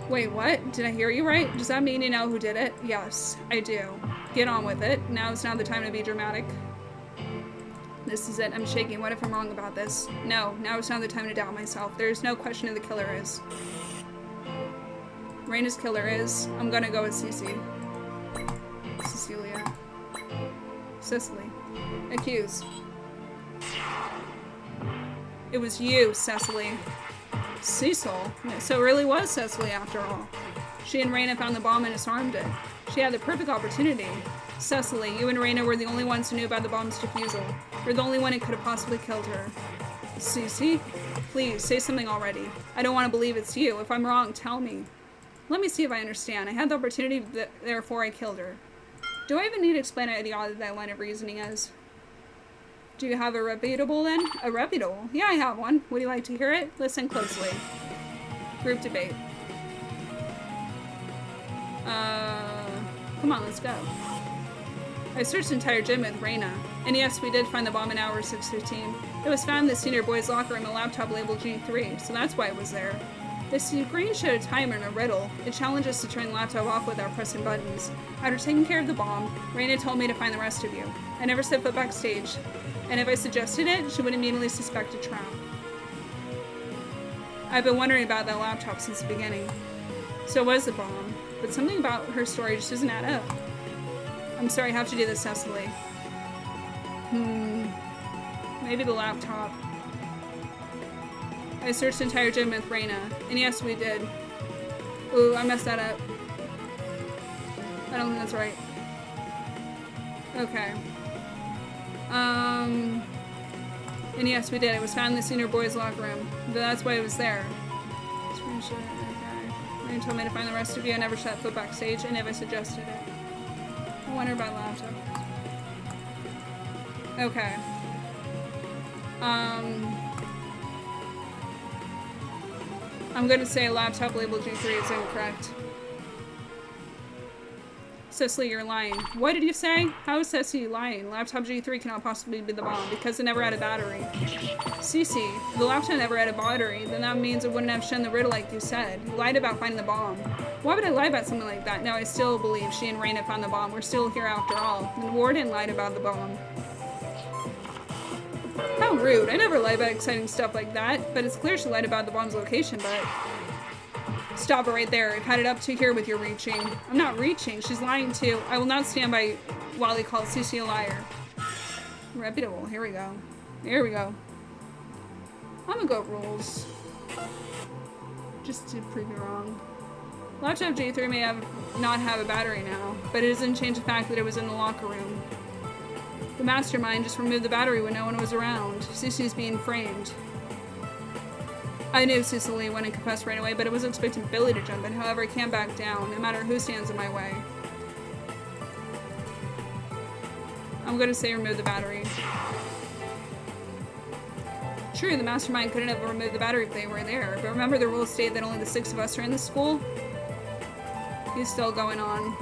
Wait, what? Did I hear you right? Does that mean you know who did it? Yes, I do. Get on with it. Now is not the time to be dramatic. This is it. I'm shaking. What if I'm wrong about this? No, now is not the time to doubt myself. There is no question who the killer is. Reina's killer is... I'm gonna go with Cece. Cecilia. Cecily. Accused. It was you, Cecily. Cecil. So it really was Cecily after all. She and Reina found the bomb and disarmed it. She had the perfect opportunity. Cecily, you and Reina were the only ones who knew about the bomb's defusal. You're the only one who could have possibly killed her. Cece? Please, say something already. I don't want to believe it's you. If I'm wrong, tell me. Let me see if I understand. I had the opportunity, therefore I killed her. Do I even need to explain how idiotic that line of reasoning is? Do you have a reputable then? A reputable? Yeah, I have one. Would you like to hear it? Listen closely. Group debate. Come on, let's go. I searched the entire gym with Reina. And yes, we did find the bomb in hour 6:15. It was found in the senior boys' locker room, a laptop labeled G3, so that's why it was there. The screen showed a timer and a riddle. It challenged us to turn the laptop off without pressing buttons. After taking care of the bomb, Reina told me to find the rest of you. I never set foot backstage, and if I suggested it, she would immediately suspect a trap. I've been wondering about that laptop since the beginning. So it was the bomb, but something about her story just doesn't add up. I'm sorry, I have to do this, Cecily. Maybe the laptop. I searched the entire gym with Reina, and yes, we did. Ooh, I messed that up. I don't think that's right. Okay. And yes, we did. It was found in the senior boys' locker room. But that's why it was there. Screenshot, okay. Reina told me to find the rest of you. I never set foot backstage. I never suggested it. I wonder about laptop. Okay. I'm gonna say laptop labeled G3 is incorrect. Cecily, you're lying. What did you say? How is Cecily lying? Laptop G3 cannot possibly be the bomb because it never had a battery. Cece, if the laptop never had a battery, then that means it wouldn't have shown the riddle like you said. You lied about finding the bomb. Why would I lie about something like that? No, I still believe she and Reina found the bomb. We're still here after all. And Warden lied about the bomb. How rude. I never lie about exciting stuff like that, but it's clear she lied about the bomb's location, but... Stop it right there. I've had it up to here with your reaching. I'm not reaching. She's lying too. I will not stand by while he calls Cece a liar. Reputable. Here we go. Here we go. I'm gonna go rules. Just to prove you wrong. Laptop J3 may not have a battery now, but it doesn't change the fact that it was in the locker room. The mastermind just removed the battery when no one was around. Cece's being framed. I knew Cecily wouldn't confess right away, but I wasn't expecting Billy to jump in. However, I can't back down, no matter who stands in my way. I'm gonna say remove the battery. True, the mastermind couldn't have removed the battery if they were there, but remember the rules state that only the 6 of us are in the school? He's still going on.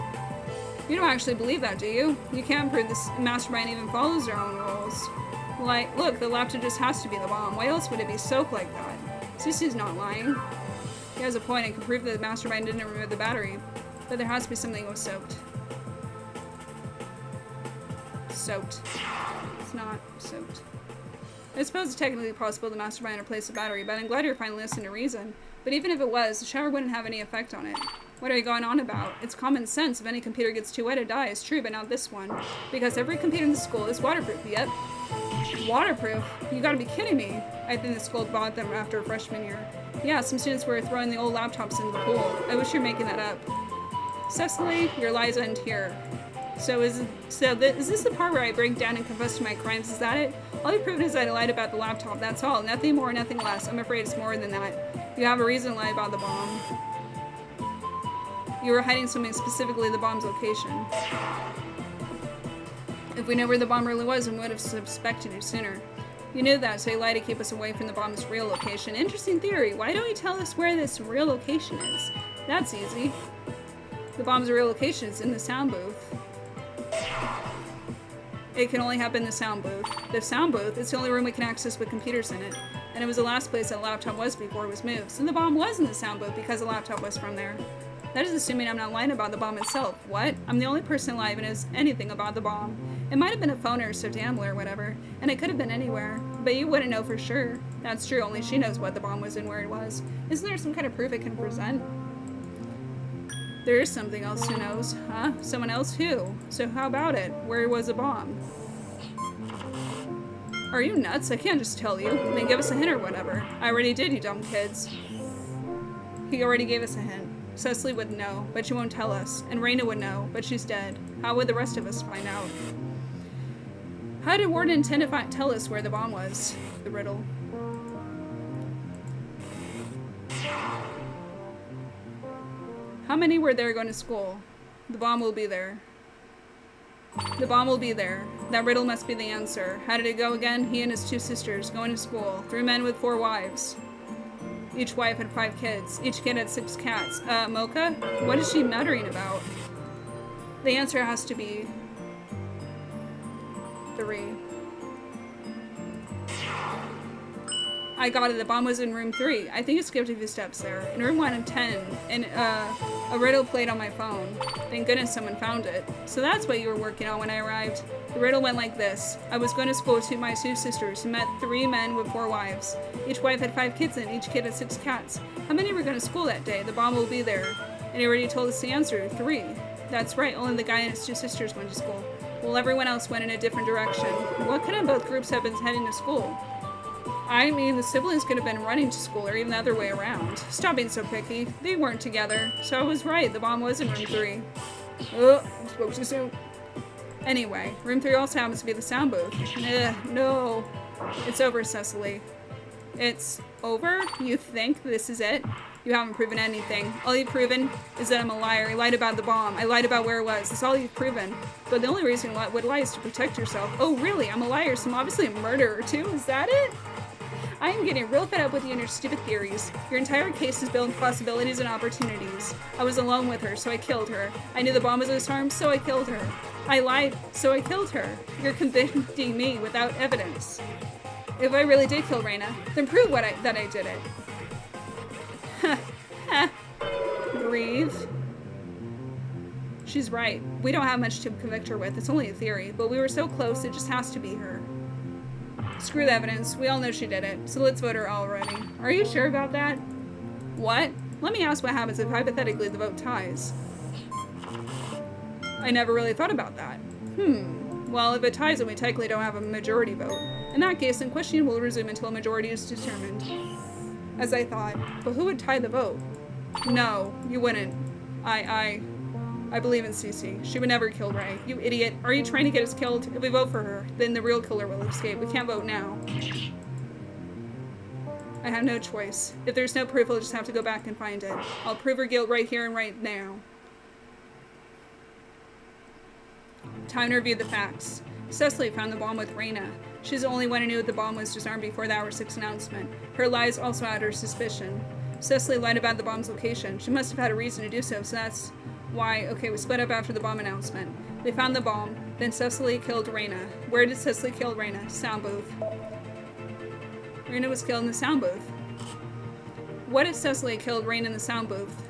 You don't actually believe that, do you? You can't prove this mastermind even follows their own rules. Like, look, the laptop just has to be the bomb. Why else would it be soaked like that? Cece's not lying. He has a point. I can prove that the mastermind didn't remove the battery, but there has to be something that was soaked. Soaked. It's not soaked. I suppose it's technically possible the mastermind replaced the battery, but I'm glad you're finally listening to reason. But even if it was, the shower wouldn't have any effect on it. What are you going on about? It's common sense. If any computer gets too wet, it dies. True, but not this one. Because every computer in the school is waterproof. Yep. Waterproof? You gotta be kidding me. I think the school bought them after freshman year. Yeah, some students were throwing the old laptops into the pool. I wish you're making that up. Cecily, your lies end here. So is this the part where I break down and confess to my crimes? Is that it? All you've proven is that I lied about the laptop. That's all. Nothing more, nothing less. I'm afraid it's more than that. You have a reason to lie about the bomb. You were hiding something, specifically the bomb's location. If we knew where the bomb really was, we would have suspected you sooner. You knew that, so you lied to keep us away from the bomb's real location. Interesting theory. Why don't you tell us where this real location is? That's easy. The bomb's real location is in the sound booth. It can only happen in the sound booth. The sound booth is the only room we can access with computers in it. And it was the last place that laptop was before it was moved. So the bomb was in the sound booth because the laptop was from there. That is assuming I'm not lying about the bomb itself. What? I'm the only person alive who knows anything about the bomb. It might have been a phone or a stuffed animal or whatever, and it could have been anywhere. But you wouldn't know for sure. That's true, only she knows what the bomb was and where it was. Isn't there some kind of proof it can present? There is something else who knows, huh? Someone else who? So how about it? Where was the bomb? Are you nuts? I can't just tell you. Then give us a hint or whatever. I already did, you dumb kids. He already gave us a hint. Cecily would know, but she won't tell us. And Raina would know, but she's dead. How would the rest of us find out? How did Warden intend to tell us where the bomb was? The riddle. How many were there going to school? The bomb will be there. The bomb will be there. That riddle must be the answer. How did it go again? He and his 2 sisters going to school. 3 men with 4 wives. Each wife had 5 kids. Each kid had 6 cats. Mocha? What is she muttering about? The answer has to be 3. I got it. The bomb was in room 3. I think it skipped a few steps there. In room 1 of 10, and a riddle played on my phone. Thank goodness someone found it. So that's what you were working on when I arrived. The riddle went like this. I was going to school with my 2 sisters who met 3 men with 4 wives. Each wife had 5 kids and each kid had 6 cats. How many were going to school that day? The bomb will be there. And he already told us the answer. 3. That's right. Only the guy and his 2 sisters went to school. Well, everyone else went in a different direction. What couldn't both groups have been heading to school? I mean, the siblings could have been running to school or even the other way around. Stop being so picky. They weren't together. So I was right. The bomb was in room 3. Oh, I spoke too soon. Anyway, room 3 also happens to be the sound booth. No. It's over, Cecily. It's over? You think this is it? You haven't proven anything. All you've proven is that I'm a liar. I lied about the bomb. I lied about where it was. That's all you've proven. But the only reason you would lie is to protect yourself. Oh, really? I'm a liar, so I'm obviously a murderer, too? Is that it? I am getting real fed up with you and your stupid theories. Your entire case is built on possibilities and opportunities. I was alone with her, so I killed her. I knew the bomb was disarmed, so I killed her. I lied, so I killed her. You're convicting me without evidence. If I really did kill Raina, then prove that I did it. Breathe. She's right. We don't have much to convict her with. It's only a theory, but we were so close, it just has to be her. Screw the evidence. We all know she did it. So let's vote her already. Are you sure about that? What? Let me ask what happens if hypothetically the vote ties. I never really thought about that. Well, if it ties, then we technically don't have a majority vote. In that case, then questioning will resume until a majority is determined. As I thought. But who would tie the vote? No, you wouldn't. I believe in Cece. She would never kill Ray. You idiot. Are you trying to get us killed? If we vote for her, then the real killer will escape. We can't vote now. I have no choice. If there's no proof, I'll just have to go back and find it. I'll prove her guilt right here and right now. Time to review the facts. Cecily found the bomb with Raina. She's the only one who knew the bomb was disarmed before the Hour 6 announcement. Her lies also had her suspicion. Cecily lied about the bomb's location. She must have had a reason to do so that's why, okay, we split up after the bomb announcement. They found the bomb, then Cecily killed Raina. Where did Cecily kill Raina? Sound booth. Raina was killed in the sound booth. What if Cecily killed Raina in the sound booth?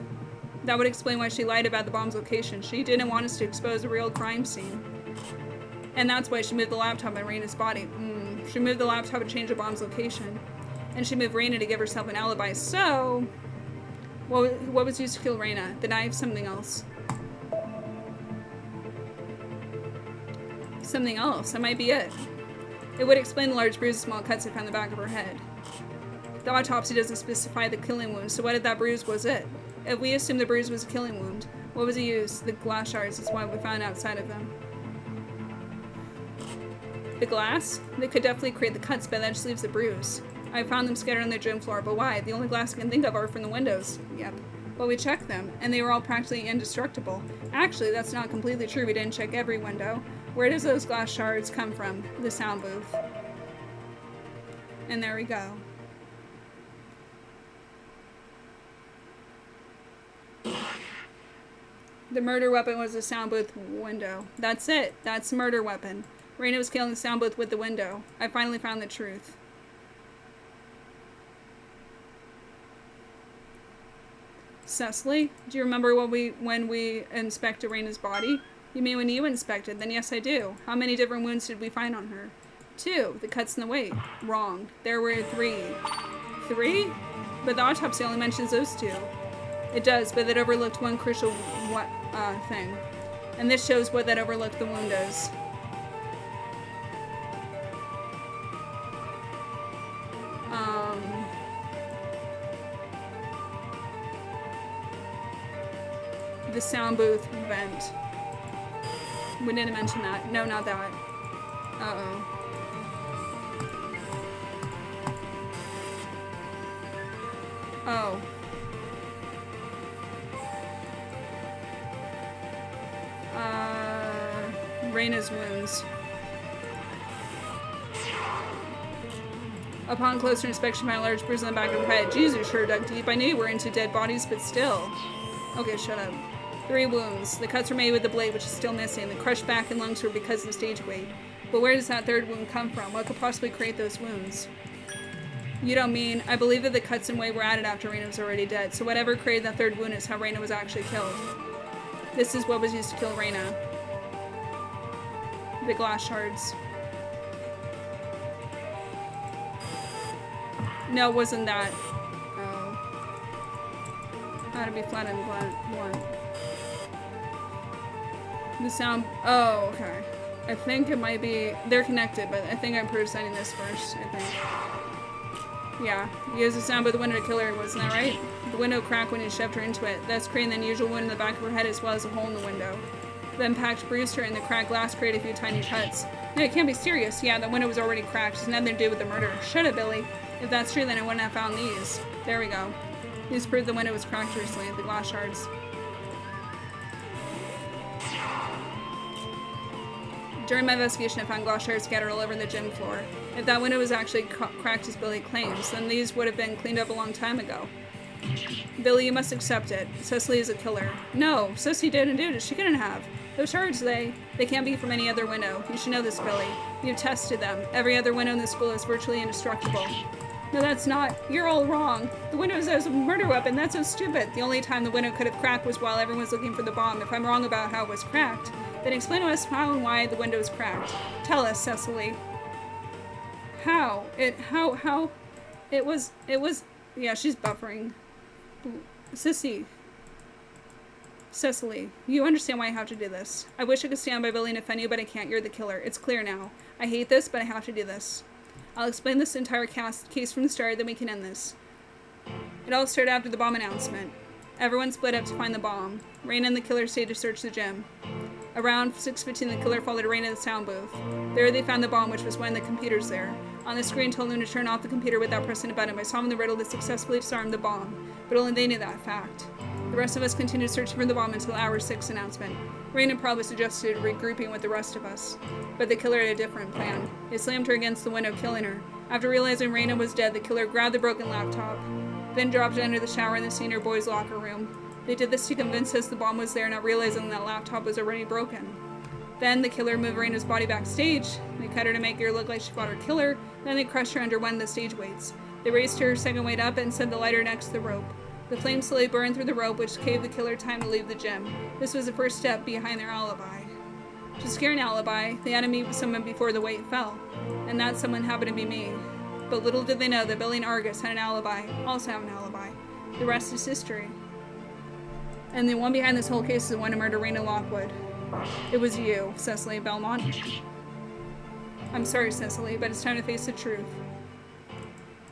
That would explain why she lied about the bomb's location. She didn't want us to expose a real crime scene. And that's why she moved the laptop on Raina's body. She moved the laptop to change the bomb's location. And she moved Raina to give herself an alibi. So, what was used to kill Raina? The knife? Something else? Something else. That might be it. It would explain the large bruises and small cuts they found in the back of her head. The autopsy doesn't specify the killing wound, so what if that bruise was it? If we assume the bruise was a killing wound, what was it used? The glass shards is what we found outside of them. The glass? They could definitely create the cuts, but that just leaves the bruise. I found them scattered on the gym floor, but why? The only glass I can think of are from the windows. Yep. But we checked them, and they were all practically indestructible. Actually, that's not completely true. We didn't check every window. Where does those glass shards come from? The sound booth. And there we go. The murder weapon was a sound booth window. That's it. That's the murder weapon. Raina was killed in the sound booth with the window. I finally found the truth. Cecily, do you remember when we inspected Raina's body? You mean when you inspected? Then yes, I do. How many different wounds did we find on her? 2. The cuts in the weight. Wrong. There were 3. 3? But the autopsy only mentions those 2. It does, but it overlooked one crucial thing. And this shows what that overlooked the wound is. The sound booth vent. We didn't mention that. No, not that. Uh-oh. Oh. Raina's wounds. Upon closer inspection, I found a large bruise on the back of her head. Jesus, sure dug deep. I knew you were into dead bodies, but still. Okay, shut up. 3 wounds. The cuts were made with the blade, which is still missing. The crushed back and lungs were because of the stage weight. But where does that 3rd wound come from? What could possibly create those wounds? You don't mean... I believe that the cuts and weight were added after Raina was already dead. So whatever created that 3rd wound is how Raina was actually killed. This is what was used to kill Raina. The glass shards. No, it wasn't that. Oh. How to be flat and blunt. The sound... Oh, okay. I think it might be... They're connected, but I think I'm presenting this first, I think. Yeah. You used the sound by the window to kill her, wasn't that right? The window cracked when you shoved her into it. That's creating the unusual wound in the back of her head as well as a hole in the window. The impact bruised her and the cracked glass created a few tiny cuts. No, you can't be serious. Yeah, the window was already cracked. It's nothing to do with the murder. Shut up, Billy. If that's true, then I wouldn't have found these. There we go. These prove the window was cracked recently, the glass shards. During my investigation, I found glass shards scattered all over the gym floor. If that window was actually cracked as Billy claims, then these would have been cleaned up a long time ago. Billy, you must accept it. Cecily is a killer. No, Cecily didn't do it. She couldn't have. Those shards, they can't be from any other window. You should know this, Billy. You've tested them. Every other window in this school is virtually indestructible. No, that's not. You're all wrong. The window is a murder weapon. That's so stupid. The only time the window could have cracked was while everyone was looking for the bomb. If I'm wrong about how it was cracked, then explain to us how and why the window was cracked. Tell us, Cecily. How? How? It was, yeah, she's buffering. Cecily, you understand why I have to do this. I wish I could stand by Billy and defend you, but I can't. You're the killer. It's clear now. I hate this, but I have to do this. I'll explain this entire case from the start, then we can end this. It all started after the bomb announcement. Everyone split up to find the bomb. Raina and the killer stayed to search the gym. Around 6:15, the killer followed Raina to the sound booth. There they found the bomb, which was one of the computers there. On the screen told them to turn off the computer without pressing a button. By solving the riddle, they successfully disarmed the bomb. But only they knew that fact. The rest of us continued searching for the bomb until hour 6 announcement. Raina probably suggested regrouping with the rest of us. But the killer had a different plan. He slammed her against the window, killing her. After realizing Raina was dead, the killer grabbed the broken laptop, then dropped it under the shower in the senior boys' locker room. They did this to convince us the bomb was there, not realizing that laptop was already broken. Then the killer moved Raina's body backstage. They cut her to make her look like she fought her killer. Then they crushed her under one of the stage weights. They raised her second weight up and set the lighter next to the rope. The flames slowly burned through the rope, which gave the killer time to leave the gym. This was the first step behind their alibi. To scare an alibi, they had to meet with someone before the weight fell. And that someone happened to be me. But little did they know that Billy and Argus had an alibi, also have an alibi. The rest is history. And the one behind this whole case is the one who murdered Raina Lockwood. It was you, Cecily Belmont. I'm sorry, Cecily, but it's time to face the truth.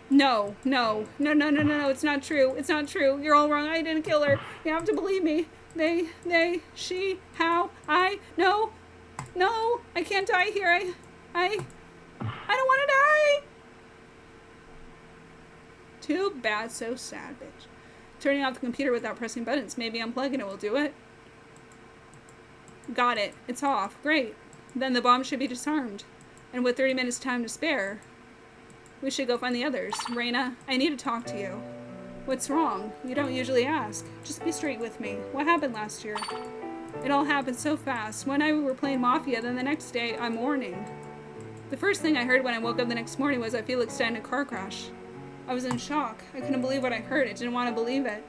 No, it's not true. It's not true. You're all wrong. I didn't kill her. You have to believe me. They, she, how, no, I can't die here. I don't want to die. Too bad, so sad, bitch. Turning off the computer without pressing buttons. Maybe unplugging it will do it. Got it. It's off. Great. Then the bomb should be disarmed. And with 30 minutes time to spare, we should go find the others. Raina, I need to talk to you. What's wrong? You don't usually ask. Just be straight with me. What happened last year? It all happened so fast. One night we were playing Mafia, then the next day I'm mourning. The first thing I heard when I woke up the next morning was that Felix died in a car crash. I was in shock. I couldn't believe what I heard. I didn't want to believe it.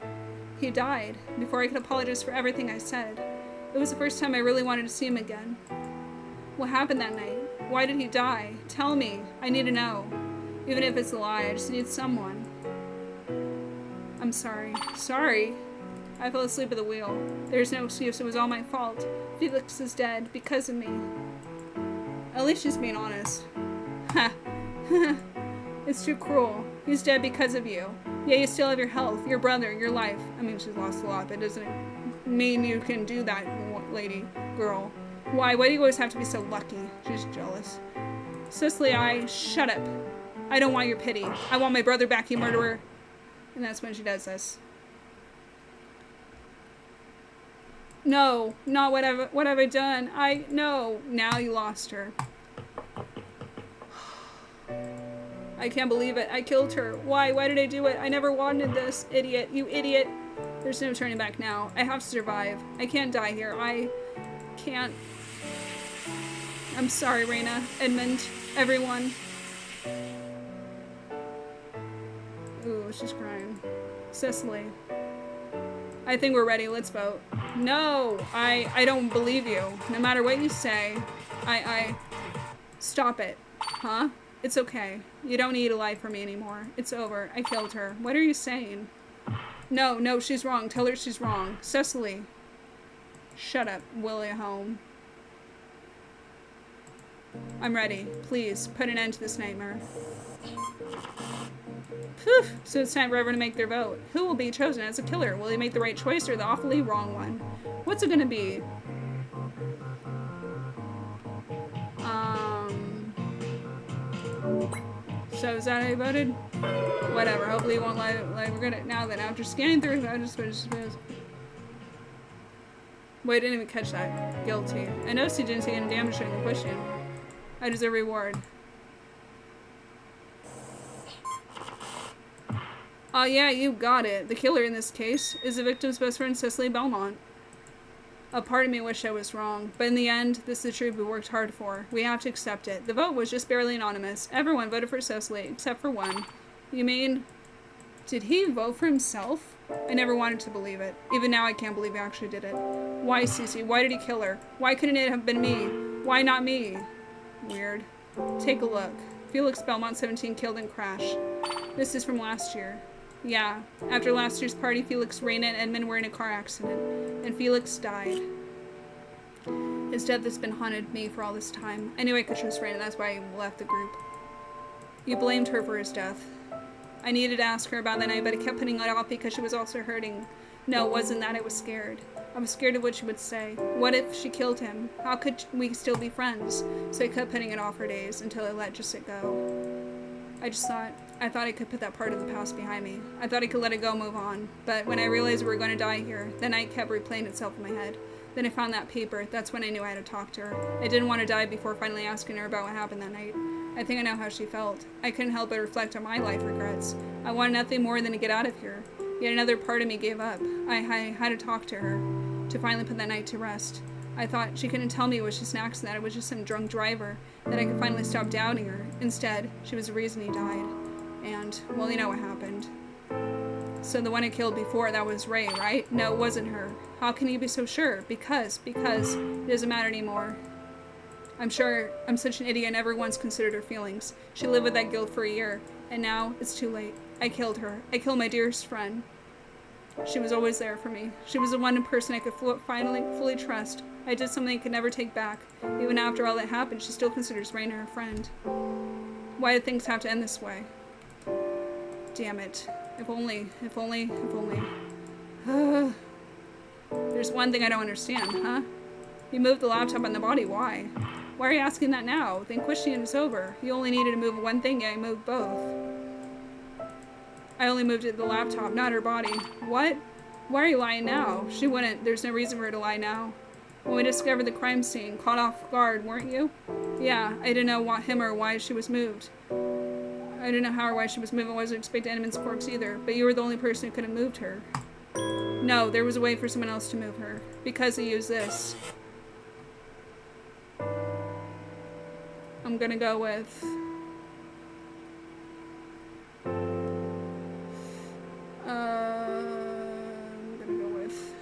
He died before I could apologize for everything I said. It was the first time I really wanted to see him again. What happened that night? Why did he die? Tell me. I need to know. Even if it's a lie, I just need someone. I'm sorry. Sorry? I fell asleep at the wheel. There's no excuse. It was all my fault. Felix is dead because of me. At least she's being honest. Ha. It's too cruel. He's dead because of you. Yeah, you still have your health, your brother, your life. I mean, she's lost a lot. That doesn't mean you can do that, lady, girl. Why do you always have to be so lucky? She's jealous. Cecily, shut up. I don't want your pity. I want my brother back, you murderer. And that's when she does this. No, not what have I done? No. Now you lost her. I can't believe it. I killed her. Why? Why did I do it? I never wanted this. Idiot. You idiot. There's no turning back now. I have to survive. I can't die here. I can't. I'm sorry, Raina, Edmund, everyone. Ooh, she's crying. Cecily. I think we're ready. Let's vote. No, I don't believe you. No matter what you say, stop it. Huh? It's okay. You don't need to lie for me anymore. It's over. I killed her. What are you saying? No, she's wrong. Tell her she's wrong. Cecily. Shut up, William. I'm ready. Please, put an end to this nightmare. Phew. So it's time for everyone to make their vote. Who will be chosen as a killer? Will he make the right choice or the awfully wrong one? What's it gonna be? So is that how you voted? Whatever. Hopefully you won't regret it now then. After scanning through, I just wait, I didn't even catch that. Guilty. I noticed he didn't take any damage during the question. I deserve a reward. Oh yeah, you got it. The killer in this case is the victim's best friend, Cecily Belmont. A part of me wished I was wrong, but in the end, this is the truth we worked hard for. We have to accept it. The vote was just barely anonymous. Everyone voted for Cecily, except for one. You mean, did he vote for himself? I never wanted to believe it. Even now I can't believe he actually did it. Why, Cece? Why did he kill her? Why couldn't it have been me? Why not me? Weird. Take a look. Felix Belmont, 17, killed in crash. This is from last year. Yeah, after last year's party, Felix, Raina, and Edmund were in a car accident, and Felix died. His death has been haunted me for all this time. I knew I could trust Raina, that's why I left the group. You blamed her for his death. I needed to ask her about that night, but I kept putting it off because she was also hurting. No, it wasn't that. I was scared. I was scared of what she would say. What if she killed him? How could we still be friends? So I kept putting it off for days until I let Jessica go. I thought I could put that part of the past behind me. I thought I could let it go, move on. But when I realized we were going to die here, the night kept replaying itself in my head. Then I found that paper. That's when I knew I had to talk to her. I didn't want to die before finally asking her about what happened that night. I think I know how she felt. I couldn't help but reflect on my life regrets. I wanted nothing more than to get out of here. Yet another part of me gave up. I had to talk to her to finally put that night to rest. I thought she couldn't tell me it was just an accident, that it was just some drunk driver, that I could finally stop doubting her. Instead, she was the reason he died. And, well, you know what happened. So the one I killed before, that was Ray, right? No, it wasn't her. How can you be so sure? Because it doesn't matter anymore. I'm sure I'm such an idiot and never once considered her feelings. She lived with that guilt for a year, and now it's too late. I killed her. I killed my dearest friend. She was always there for me. She was the one person I could finally fully trust. I did something I could never take back. Even after all that happened, she still considers Raina her friend. Why did things have to end this way? Damn it. If only. There's one thing I don't understand, huh? You moved the laptop and the body, why? Why are you asking that now? The Inquisition is over. You only needed to move one thing, yet I moved both. I only moved the laptop, not her body. What? Why are you lying now? She wouldn't. There's no reason for her to lie now. When we discovered the crime scene, caught off guard, weren't you? Yeah, I didn't know him or why she was moved. I didn't know how or why she was moved. I wasn't expecting Edmund's corpse either, but you were the only person who could have moved her. No, there was a way for someone else to move her. Because he used this. I'm gonna go with... I'm gonna go with...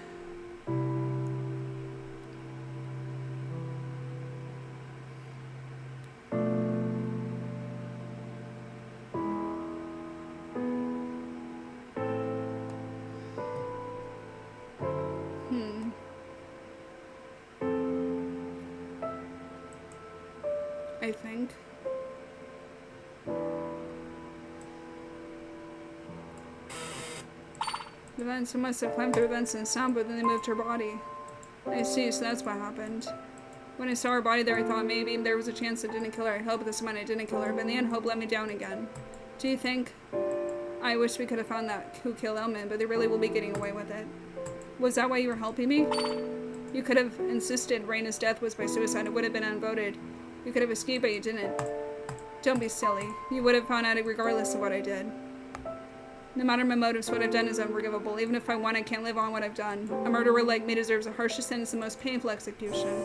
I think. The vents must have climbed through vents and sound, but then they moved her body. I see, so that's what happened. When I saw her body there, I thought maybe there was a chance I didn't kill her. I hope this meant I didn't kill her, but in the end, hope let me down again. Do you think? I wish we could have found that who killed Elman, but they really will be getting away with it. Was that why you were helping me? You could have insisted Raina's death was by suicide. It would have been unvoted. You could have escaped, but you didn't. Don't be silly. You would have found out it regardless of what I did. No matter my motives, what I've done is unforgivable. Even if I want, I can't live on what I've done. A murderer like me deserves a harsher sentence, the most painful execution.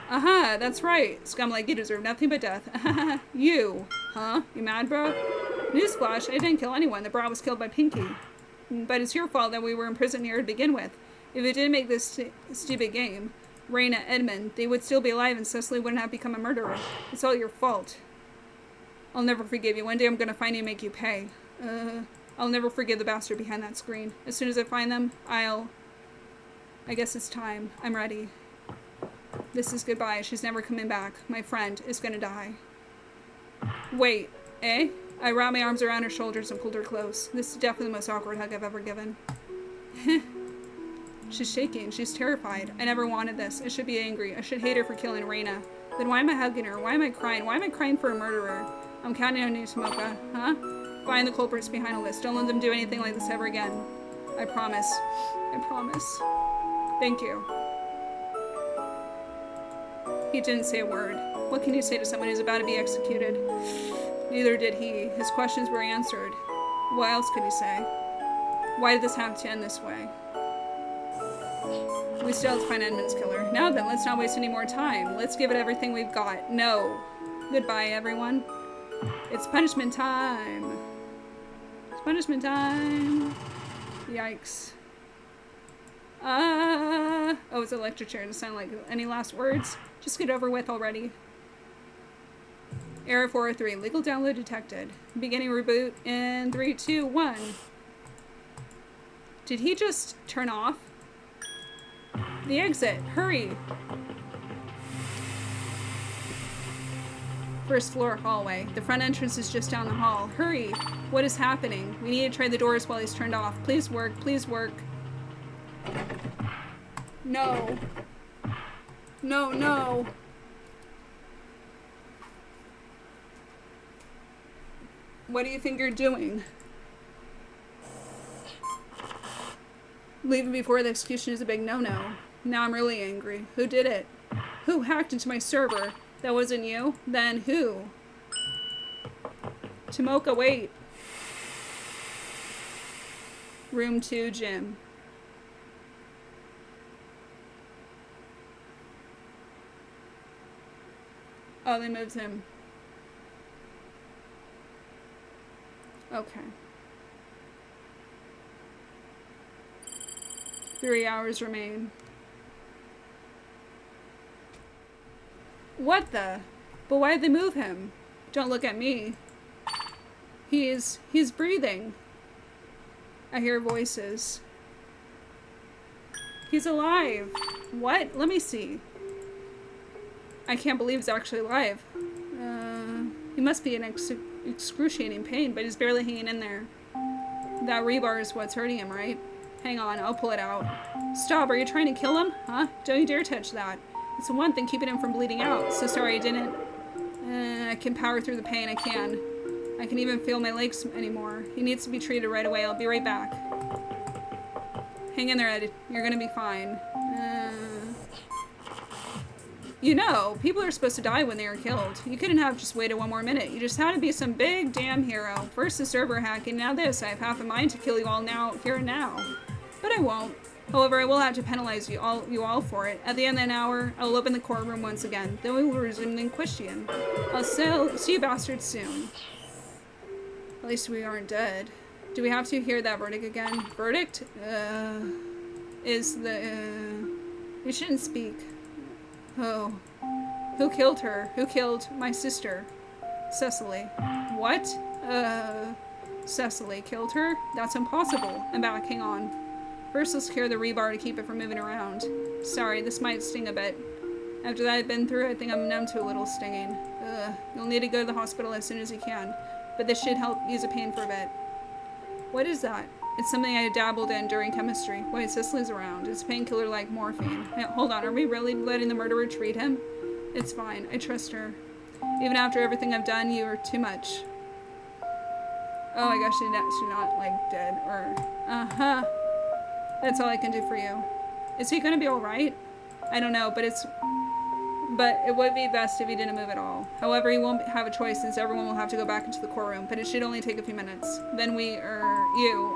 Aha, that's right. Scum like you deserve nothing but death. You. Huh? You mad, bro? Newsflash, I didn't kill anyone. The bra was killed by Pinky. But it's your fault that we were in prison here to begin with. If it didn't make this stupid game, Raina, Edmund, they would still be alive and Cecily wouldn't have become a murderer. It's all your fault. I'll never forgive you. One day I'm gonna find you and make you pay. I'll never forgive the bastard behind that screen. As soon as I find them, I guess it's time. I'm ready. This is goodbye. She's never coming back. My friend is gonna die. Wait, eh? I wrapped my arms around her shoulders and pulled her close. This is definitely the most awkward hug I've ever given. She's shaking. She's terrified. I never wanted this. I should be angry. I should hate her for killing Raina. Then why am I hugging her? Why am I crying? Why am I crying for a murderer? I'm counting on you, Tomoka. Huh? Find the culprits behind all this. Don't let them do anything like this ever again. I promise. I promise. Thank you. He didn't say a word. What can you say to someone who's about to be executed? Neither did he. His questions were answered. What else could he say? Why did this have to end this way? We still have to find Edmund's killer. Now then, let's not waste any more time. Let's give it everything we've got. No. Goodbye, everyone. It's punishment time. It's punishment time. Yikes. Oh, it's an electric chair. Does it sound like any last words? Just get over with already. Error 403. Legal download detected. Beginning reboot in 3, 2, 1. Did he just turn off? The exit. Hurry. First floor hallway. The front entrance is just down the hall. Hurry. What is happening? We need to try the doors while he's turned off. Please work. Please work. No. No, no. What do you think you're doing? Leaving before the execution is a big no-no. Now I'm really angry. Who did it? Who hacked into my server? That wasn't you? Then who? Tomoka, wait. Room 2, Jim. Oh, they moved him. Okay. 3 hours remain. What the? But why did they move him? Don't look at me. He's breathing. I hear voices. He's alive. What? Let me see. I can't believe he's actually alive. He must be in excruciating pain, but he's barely hanging in there. That rebar is what's hurting him, right? Hang on, I'll pull it out. Stop, are you trying to kill him? Huh? Don't you dare touch that. It's the one thing keeping him from bleeding out. So sorry I didn't. I can power through the pain, I can. I can even feel my legs anymore. He needs to be treated right away. I'll be right back. Hang in there, Ed. You're gonna be fine. You know, people are supposed to die when they are killed. You couldn't have just waited 1 more minute. You just had to be some big damn hero. First the server hacking, now this. I have half a mind to kill you all now, here and now. But I won't. However, I will have to penalize you all for it. At the end of an hour, I will open the courtroom once again. Then we will resume the Inquisition. I'll see you bastards soon. At least we aren't dead. Do we have to hear that verdict again? Verdict? We shouldn't speak. Oh. Who killed her? Who killed my sister? Cecily. What? Cecily killed her? That's impossible. I'm back, hang on. First, let's secure the rebar to keep it from moving around. Sorry, this might sting a bit. After that I've been through, I think I'm numb to a little stinging. You'll need to go to the hospital as soon as you can. But this should help ease the pain for a bit. What is that? It's something I dabbled in during chemistry. Wait, Cecily's around. It's a painkiller like morphine. Hey, hold on, are we really letting the murderer treat him? It's fine. I trust her. Even after everything I've done, you are too much. Oh, I guess she's not, like, dead. Or, That's all I can do for you. Is he gonna be alright? I don't know, but it would be best if he didn't move at all. However, he won't have a choice since everyone will have to go back into the courtroom, but it should only take a few minutes. Then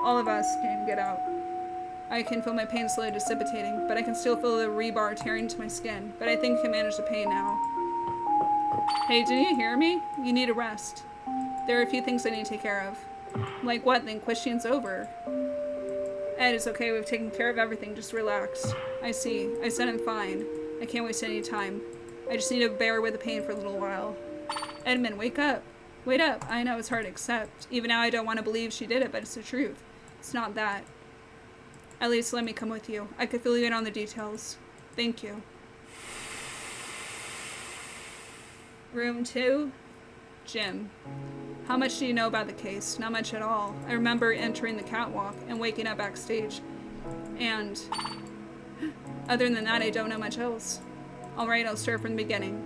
all of us can get out. I can feel my pain slowly dissipating, but I can still feel the rebar tearing into my skin, but I think I can manage the pain now. Hey, didn't you hear me? You need a rest. There are a few things I need to take care of. Like what? The Inquisition's over. Ed, it's okay. We've taken care of everything. Just relax. I see. I said I'm fine. I can't waste any time. I just need to bear with the pain for a little while. Edmund, wake up. Wait up. I know it's hard to accept. Even now I don't want to believe she did it, but it's the truth. It's not that. At least let me come with you. I could fill you in on the details. Thank you. Room 2, Jim. How much do you know about the case? Not much at all. I remember entering the catwalk and waking up backstage. And other than that, I don't know much else. Alright, I'll start from the beginning.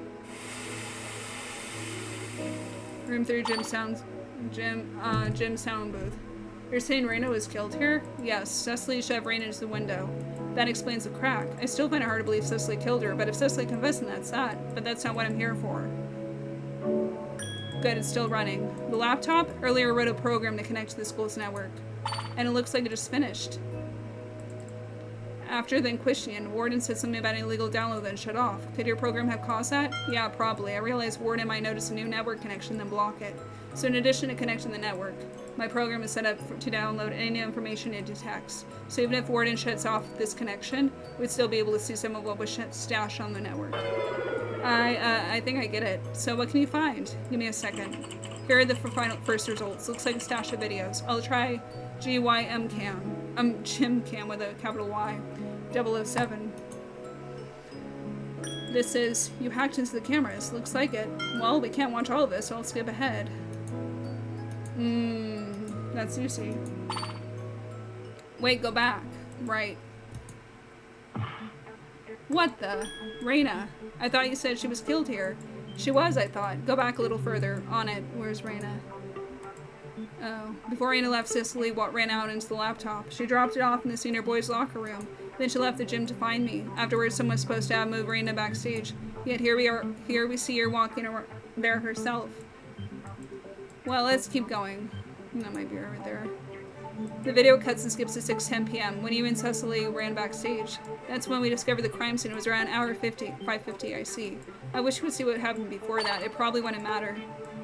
Room 3, Jim's sound booth. You're saying Reina was killed here? Yes, Cecily shoved Reina into the window. That explains the crack. I still find it hard to believe Cecily killed her, but if Cecily confessed, then that's that. But that's not what I'm here for. Good, it's still running. The laptop earlier wrote a program to connect to the school's network. And it looks like it just finished. After the Inquisition, Warden said something about an illegal download then shut off. Could your program have caused that? Yeah, probably. I realized Warden might notice a new network connection then block it. So in addition to connecting the network, my program is set up to download any new information it detects. So even if Warden shuts off this connection, we'd still be able to see some of what was stashed on the network. I think I get it. So what can you find? Give me a second. Here are the first results. Looks like a stash of videos. I'll try GYMCam. GymCam with a capital Y. 007. This is, you hacked into the cameras. Looks like it. Well, we can't watch all of this, so I'll skip ahead. That's juicy. Wait, go back. Right. What the? Reyna. I thought you said she was killed here. She was, I thought. Go back a little further. On it. Where's Reyna? Oh. Before Reyna left, Cicely ran out into the laptop. She dropped it off in the senior boys' locker room. Then she left the gym to find me. Afterwards, someone was supposed to have moved Reyna backstage. Yet here we see her walking there herself. Well, let's keep going. That might be right there. The video cuts and skips to 6:10 p.m. when you and Cicely ran backstage. That's when we discovered the crime scene. It was around hour 5:50, I see. I wish we could see what happened before that. It probably wouldn't matter.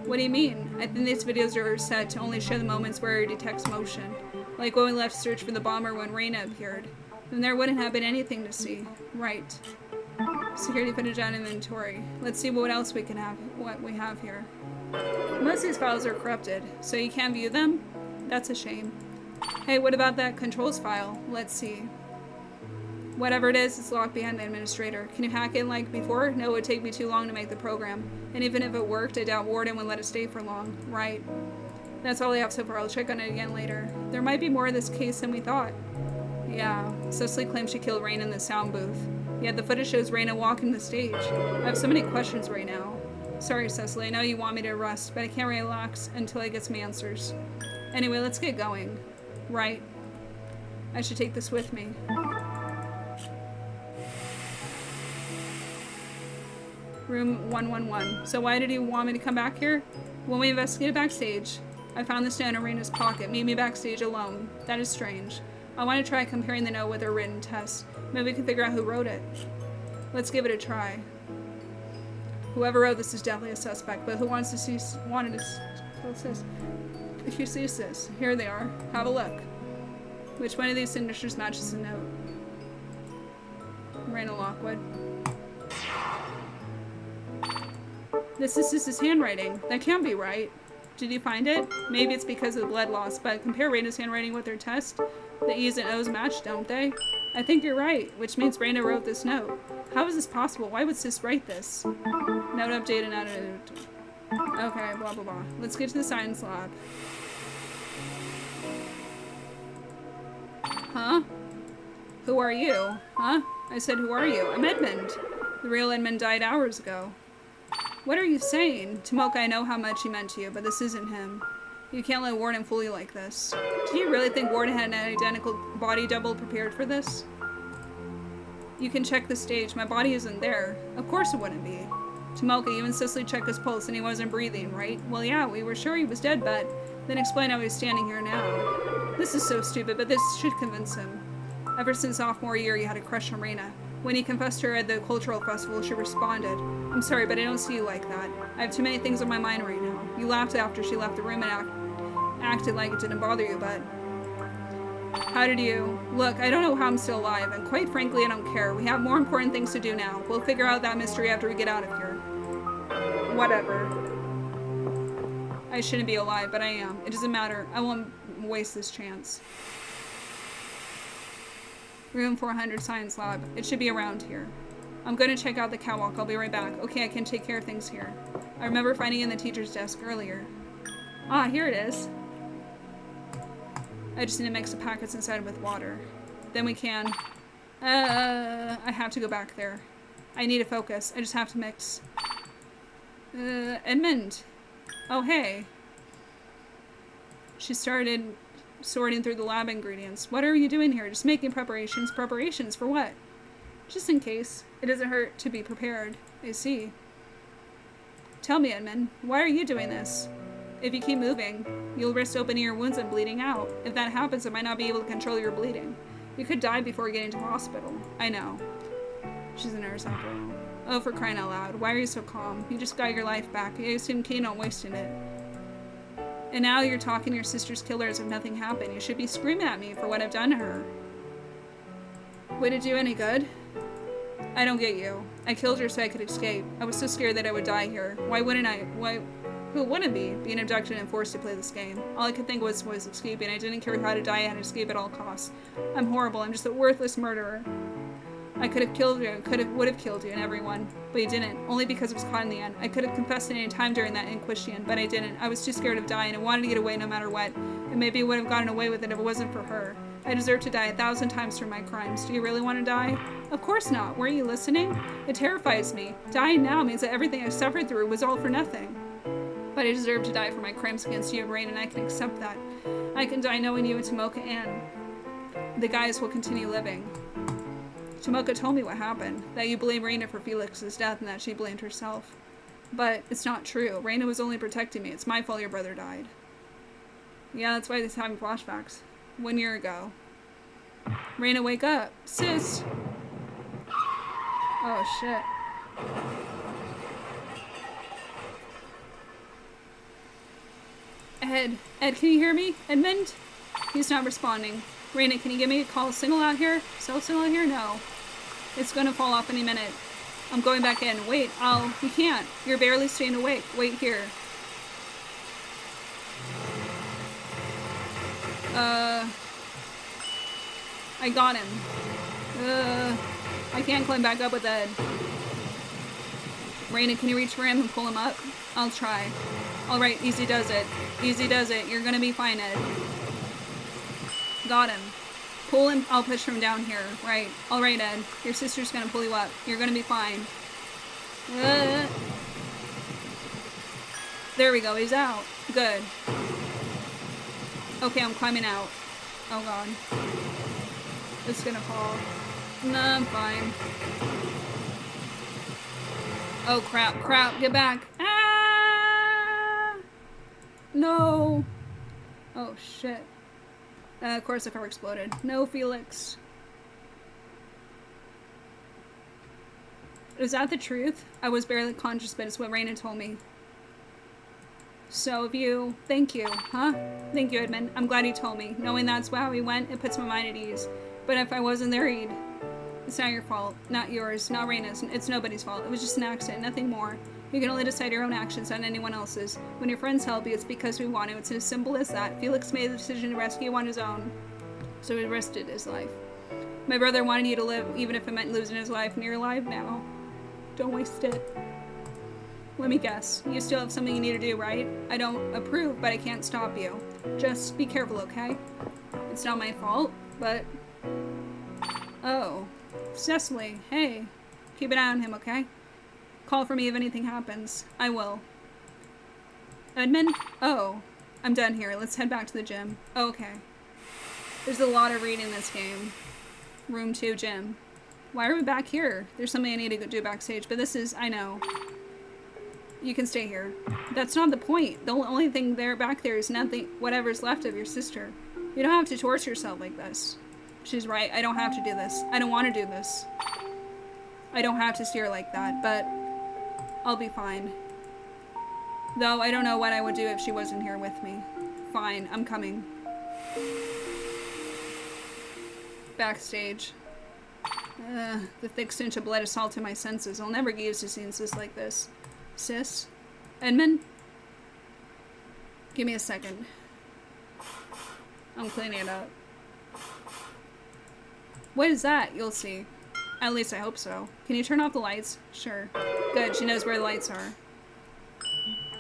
What do you mean? I think these videos are set to only show the moments where it detects motion. Like when we left to search for the bomber when Reyna appeared. Then there wouldn't have been anything to see. Right. Security footage on inventory. Let's see what else we have here. Most of these files are corrupted, so you can't view them? That's a shame. Hey, what about that controls file? Let's see. Whatever it is, it's locked behind the administrator. Can you hack it like before? No, it would take me too long to make the program. And even if it worked, I doubt Warden would let it stay for long. Right. That's all I have so far. I'll check on it again later. There might be more of this case than we thought. Yeah. Cicely claims she killed Reyna in the sound booth. Yet the footage shows Reyna walking the stage. I have so many questions right now. Sorry, Cicely. I know you want me to rest, but I can't relax until I get some answers. Anyway, let's get going. Right. I should take this with me. Room 111. So why did he want me to come back here? When we investigated backstage, I found this note in Reina's pocket. Meet me backstage alone. That is strange. I want to try comparing the note with her written test. Maybe we can figure out who wrote it. Let's give it a try. Whoever wrote this is definitely a suspect, but who wants to see? What's this? If you see this, here they are. Have a look. Which one of these signatures matches the note? Reyna Lockwood. This is his handwriting. That can't be right. Did you find it? Maybe it's because of the blood loss, but compare Reyna's handwriting with her test. The E's and O's match, don't they? I think you're right, which means Reyna wrote this note. How is this possible? Why would Sis write this? Note updated, not edited. Okay, blah blah blah. Let's get to the science lab. Huh? Who are you? Huh? I said, who are you? I'm Edmund. The real Edmund died hours ago. What are you saying? Tomoka, I know how much he meant to you, but this isn't him. You can't let Warden fool you like this. Do you really think Warden had an identical body double prepared for this? You can check the stage. My body isn't there. Of course it wouldn't be. Tomoka, you and Cicely checked his pulse and he wasn't breathing, right? Well, yeah, we were sure he was dead, but then explain how he's standing here now. This is so stupid, but this should convince him. Ever since sophomore year, he had a crush on Reyna. When he confessed to her at the cultural festival, she responded, I'm sorry, but I don't see you like that. I have too many things on my mind right now. You laughed after she left the room and acted like it didn't bother you, but... How did you... Look, I don't know how I'm still alive, and quite frankly, I don't care. We have more important things to do now. We'll figure out that mystery after we get out of here. Whatever. I shouldn't be alive, but I am. It doesn't matter. I won't waste this chance. Room 400 Science Lab. It should be around here. I'm going to check out the catwalk. I'll be right back. Okay, I can take care of things here. I remember finding it in the teacher's desk earlier. Ah, here it is. I just need to mix the packets inside with water. Then we can... I have to go back there. I need to focus. I just have to mix. Edmund. Oh, hey. She started sorting through the lab ingredients. What are you doing here? Just making preparations. Preparations for what? Just in case. It doesn't hurt to be prepared. I see. Tell me, Edmund, why are you doing this? If you keep moving, you'll risk opening your wounds and bleeding out. If that happens, I might not be able to control your bleeding. You could die before getting to the hospital. I know. She's a nurse after all. Oh, for crying out loud. Why are you so calm? You just got your life back. You seem keen on wasting it. And now you're talking to your sister's killer as if nothing happened. You should be screaming at me for what I've done to her. Would it do any good? I don't get you. I killed her so I could escape. I was so scared that I would die here. Why wouldn't I? Why? Who wouldn't be? Being abducted and forced to play this game. All I could think was escaping. I didn't care how to die. I had to escape at all costs. I'm horrible. I'm just a worthless murderer. I could have killed you. Would have killed you and everyone. But you didn't. Only because it was caught in the end. I could have confessed at any time during that inquisition, but I didn't. I was too scared of dying and wanted to get away no matter what. And maybe I would have gotten away with it if it wasn't for her. I deserve to die 1,000 times for my crimes. Do you really want to die? Of course not. Weren't you listening? It terrifies me. Dying now means that everything I suffered through was all for nothing. But I deserve to die for my crimes against you and Rain, and I can accept that. I can die knowing you and Tomoka and the guys will continue living. Tomoka told me what happened, that you blame Reina for Felix's death and that she blamed herself. But it's not true. Reina was only protecting me. It's my fault your brother died. Yeah, that's why he's having flashbacks. 1 year ago. Reina, wake up. Sis! Oh, shit. Ed, can you hear me? Edmund? He's not responding. Reina, can you give me a call signal out here? Cell signal out here? No. It's gonna fall off any minute. I'm going back in. Wait, you can't. You're barely staying awake. Wait here. I got him. I can't climb back up with Ed. Reina, can you reach for him and pull him up? I'll try. Alright, easy does it. Easy does it. You're gonna be fine, Ed. Got him. Pull him. I'll push him down here. Right. Alright, Ed. Your sister's gonna pull you up. You're gonna be fine. There we go. He's out. Good. Okay, I'm climbing out. Oh god. It's gonna fall. Nah, I'm fine. Oh crap, crap, get back. Ah! No. Oh shit. Of course the car exploded. No, Felix. Is that the truth? I was barely conscious, but it's what Reina told me. So have you. Thank you, huh? Thank you, Edmund. I'm glad you told me. Knowing that's how he went, it puts my mind at ease. But if I wasn't there, it's not your fault. Not yours. Not Reina's. It's nobody's fault. It was just an accident. Nothing more. You can only decide your own actions, not anyone else's. When your friends help you, it's because we want to. It's as simple as that. Felix made the decision to rescue you on his own. So he risked his life. My brother wanted you to live, even if it meant losing his life, and you're alive now. Don't waste it. Let me guess. You still have something you need to do, right? I don't approve, but I can't stop you. Just be careful, okay? It's not my fault, but... Oh. Cecily, hey. Keep an eye on him, okay? Call for me if anything happens. I will. Edmund? Oh. I'm done here. Let's head back to the gym. Oh, okay. There's a lot of reading in this game. Room 2 gym. Why are we back here? There's something I need to go do backstage, but this is... I know. You can stay here. That's not the point. The only thing back there is nothing, whatever's left of your sister. You don't have to torture yourself like this. She's right. I don't have to do this. I don't want to do this. I don't have to see her like that, but I'll be fine. Though I don't know what I would do if she wasn't here with me. Fine. I'm coming. Backstage. The thick stench of blood assaulted my senses. I'll never get used to seeing sis like this. Sis? Edmund? Give me a second. I'm cleaning it up. What is that? You'll see. At least I hope so. Can you turn off the lights? Sure. Good, she knows where the lights are.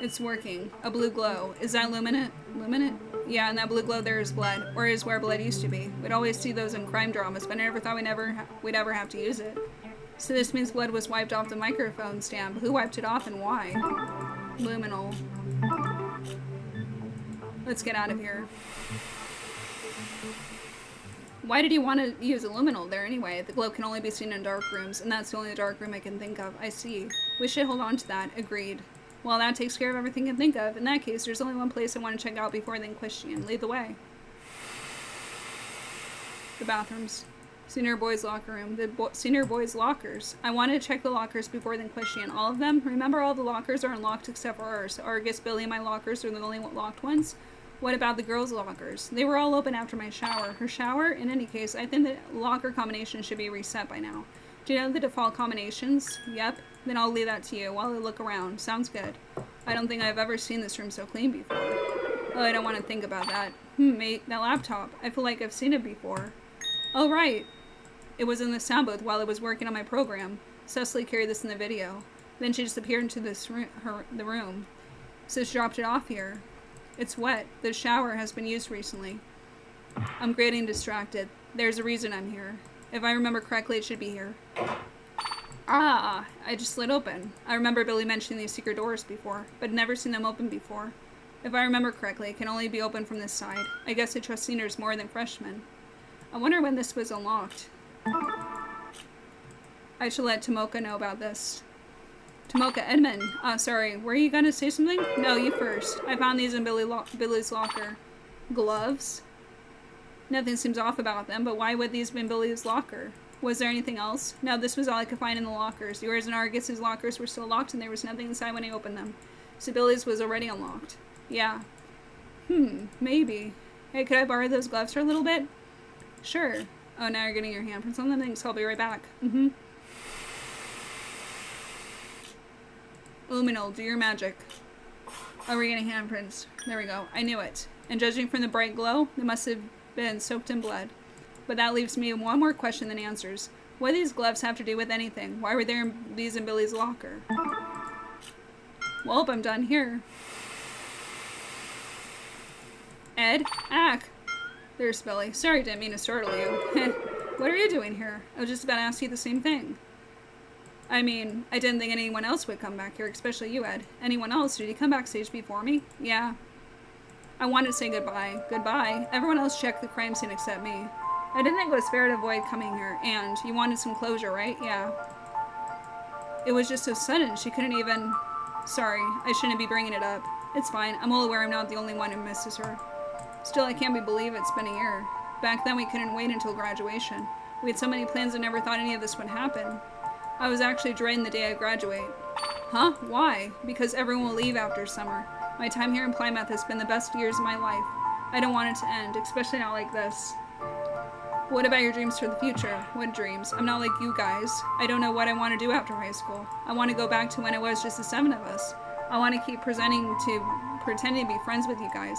It's working. A blue glow. Is that luminant? Luminant? Yeah, and that blue glow there is blood. Or is where blood used to be. We'd always see those in crime dramas, but I never thought we'd ever have to use it. So this means blood was wiped off the microphone stand. Who wiped it off and why? Luminal. Let's get out of here. Why did he want to use a luminal there anyway? The glow can only be seen in dark rooms, and that's the only dark room I can think of. I see. We should hold on to that. Agreed. Well, that takes care of everything I can think of. In that case, there's only one place I want to check out before the Inquisition. Lead the way. The bathrooms. Senior boys' locker room. The senior boys' lockers. I wanted to check the lockers before then question. All of them? Remember, all the lockers are unlocked except for ours. Argus, Billy, and my lockers are the only locked ones. What about the girls' lockers? They were all open after my shower. Her shower? In any case, I think the locker combination should be reset by now. Do you know the default combinations? Yep. Then I'll leave that to you while I look around. Sounds good. I don't think I've ever seen this room so clean before. Oh, I don't want to think about that. Mate, that laptop. I feel like I've seen it before. Oh, right. It was in the sound booth while I was working on my program. Cecily carried this in the video. Then she disappeared into the room. So she dropped it off here. It's wet. The shower has been used recently. I'm getting distracted. There's a reason I'm here. If I remember correctly, it should be here. Ah, I just slid open. I remember Billy mentioning these secret doors before, but never seen them open before. If I remember correctly, it can only be opened from this side. I guess I trust seniors more than freshmen. I wonder when this was unlocked. I should let Tomoka know about this. Tomoka, Edmund. Sorry, were you gonna say something? No, you first. I found these in Billy's locker. Gloves? Nothing seems off about them, but why would these be in Billy's locker? Was there anything else? No, this was all I could find in the lockers. Yours and Argus's lockers were still locked and there was nothing inside when I opened them. So Billy's was already unlocked. Yeah. Maybe. Hey, could I borrow those gloves for a little bit? Sure. Oh, now you're getting your handprints on them? Thanks, I'll be right back. Luminal, do your magic. Oh, we're getting handprints. There we go. I knew it. And judging from the bright glow, they must have been soaked in blood. But that leaves me one more question than answers. What do these gloves have to do with anything? Why were these in Billy's locker? Well, I'm done here. Ed? Ack! There's Billy. Sorry, didn't mean to startle you. What are you doing here? I was just about to ask you the same thing. I mean, I didn't think anyone else would come back here, especially you, Ed. Anyone else? Did he come backstage before me? Yeah. I wanted to say goodbye. Goodbye? Everyone else checked the crime scene except me. I didn't think it was fair to avoid coming here, and you wanted some closure, right? Yeah. It was just so sudden, she couldn't even... Sorry, I shouldn't be bringing it up. It's fine, I'm well aware I'm not the only one who misses her. Still, I can't believe it's been a year. Back then, we couldn't wait until graduation. We had so many plans and never thought any of this would happen. I was actually dreading the day I graduate. Huh? Why? Because everyone will leave after summer. My time here in Plymouth has been the best years of my life. I don't want it to end, especially not like this. What about your dreams for the future? What dreams? I'm not like you guys. I don't know what I want to do after high school. I want to go back to when it was just the 7 of us. I want to keep pretending to be friends with you guys.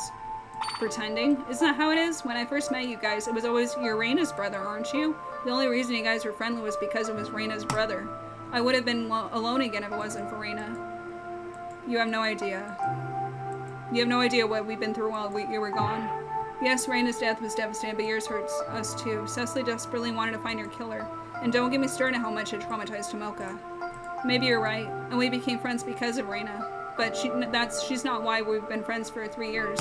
Pretending? Isn't that how it is? When I first met you guys, it was always you're Raina's brother, aren't you? The only reason you guys were friendly was because it was Raina's brother. I would have been alone again if it wasn't for Raina. You have no idea. You have no idea what we've been through while you were gone. Yes, Raina's death was devastating, but yours hurts us too. Cecily desperately wanted to find your killer. And don't get me started on how much it traumatized Tomoka. Maybe you're right, and we became friends because of Raina. But she's not why we've been friends for 3 years.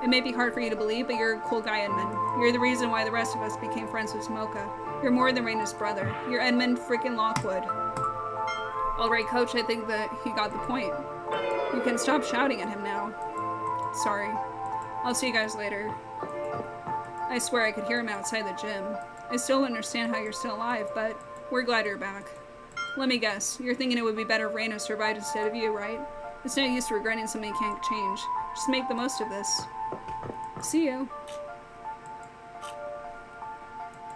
It may be hard for you to believe, but you're a cool guy, Edmund. You're the reason why the rest of us became friends with Tomoka. You're more than Raina's brother. You're Edmund freaking Lockwood. Alright, Coach, I think that he got the point. You can stop shouting at him now. Sorry. I'll see you guys later. I swear I could hear him outside the gym. I still don't understand how you're still alive, but we're glad you're back. Let me guess, you're thinking it would be better if Raina survived instead of you, right? It's no use regretting something you can't change. Just make the most of this. See you.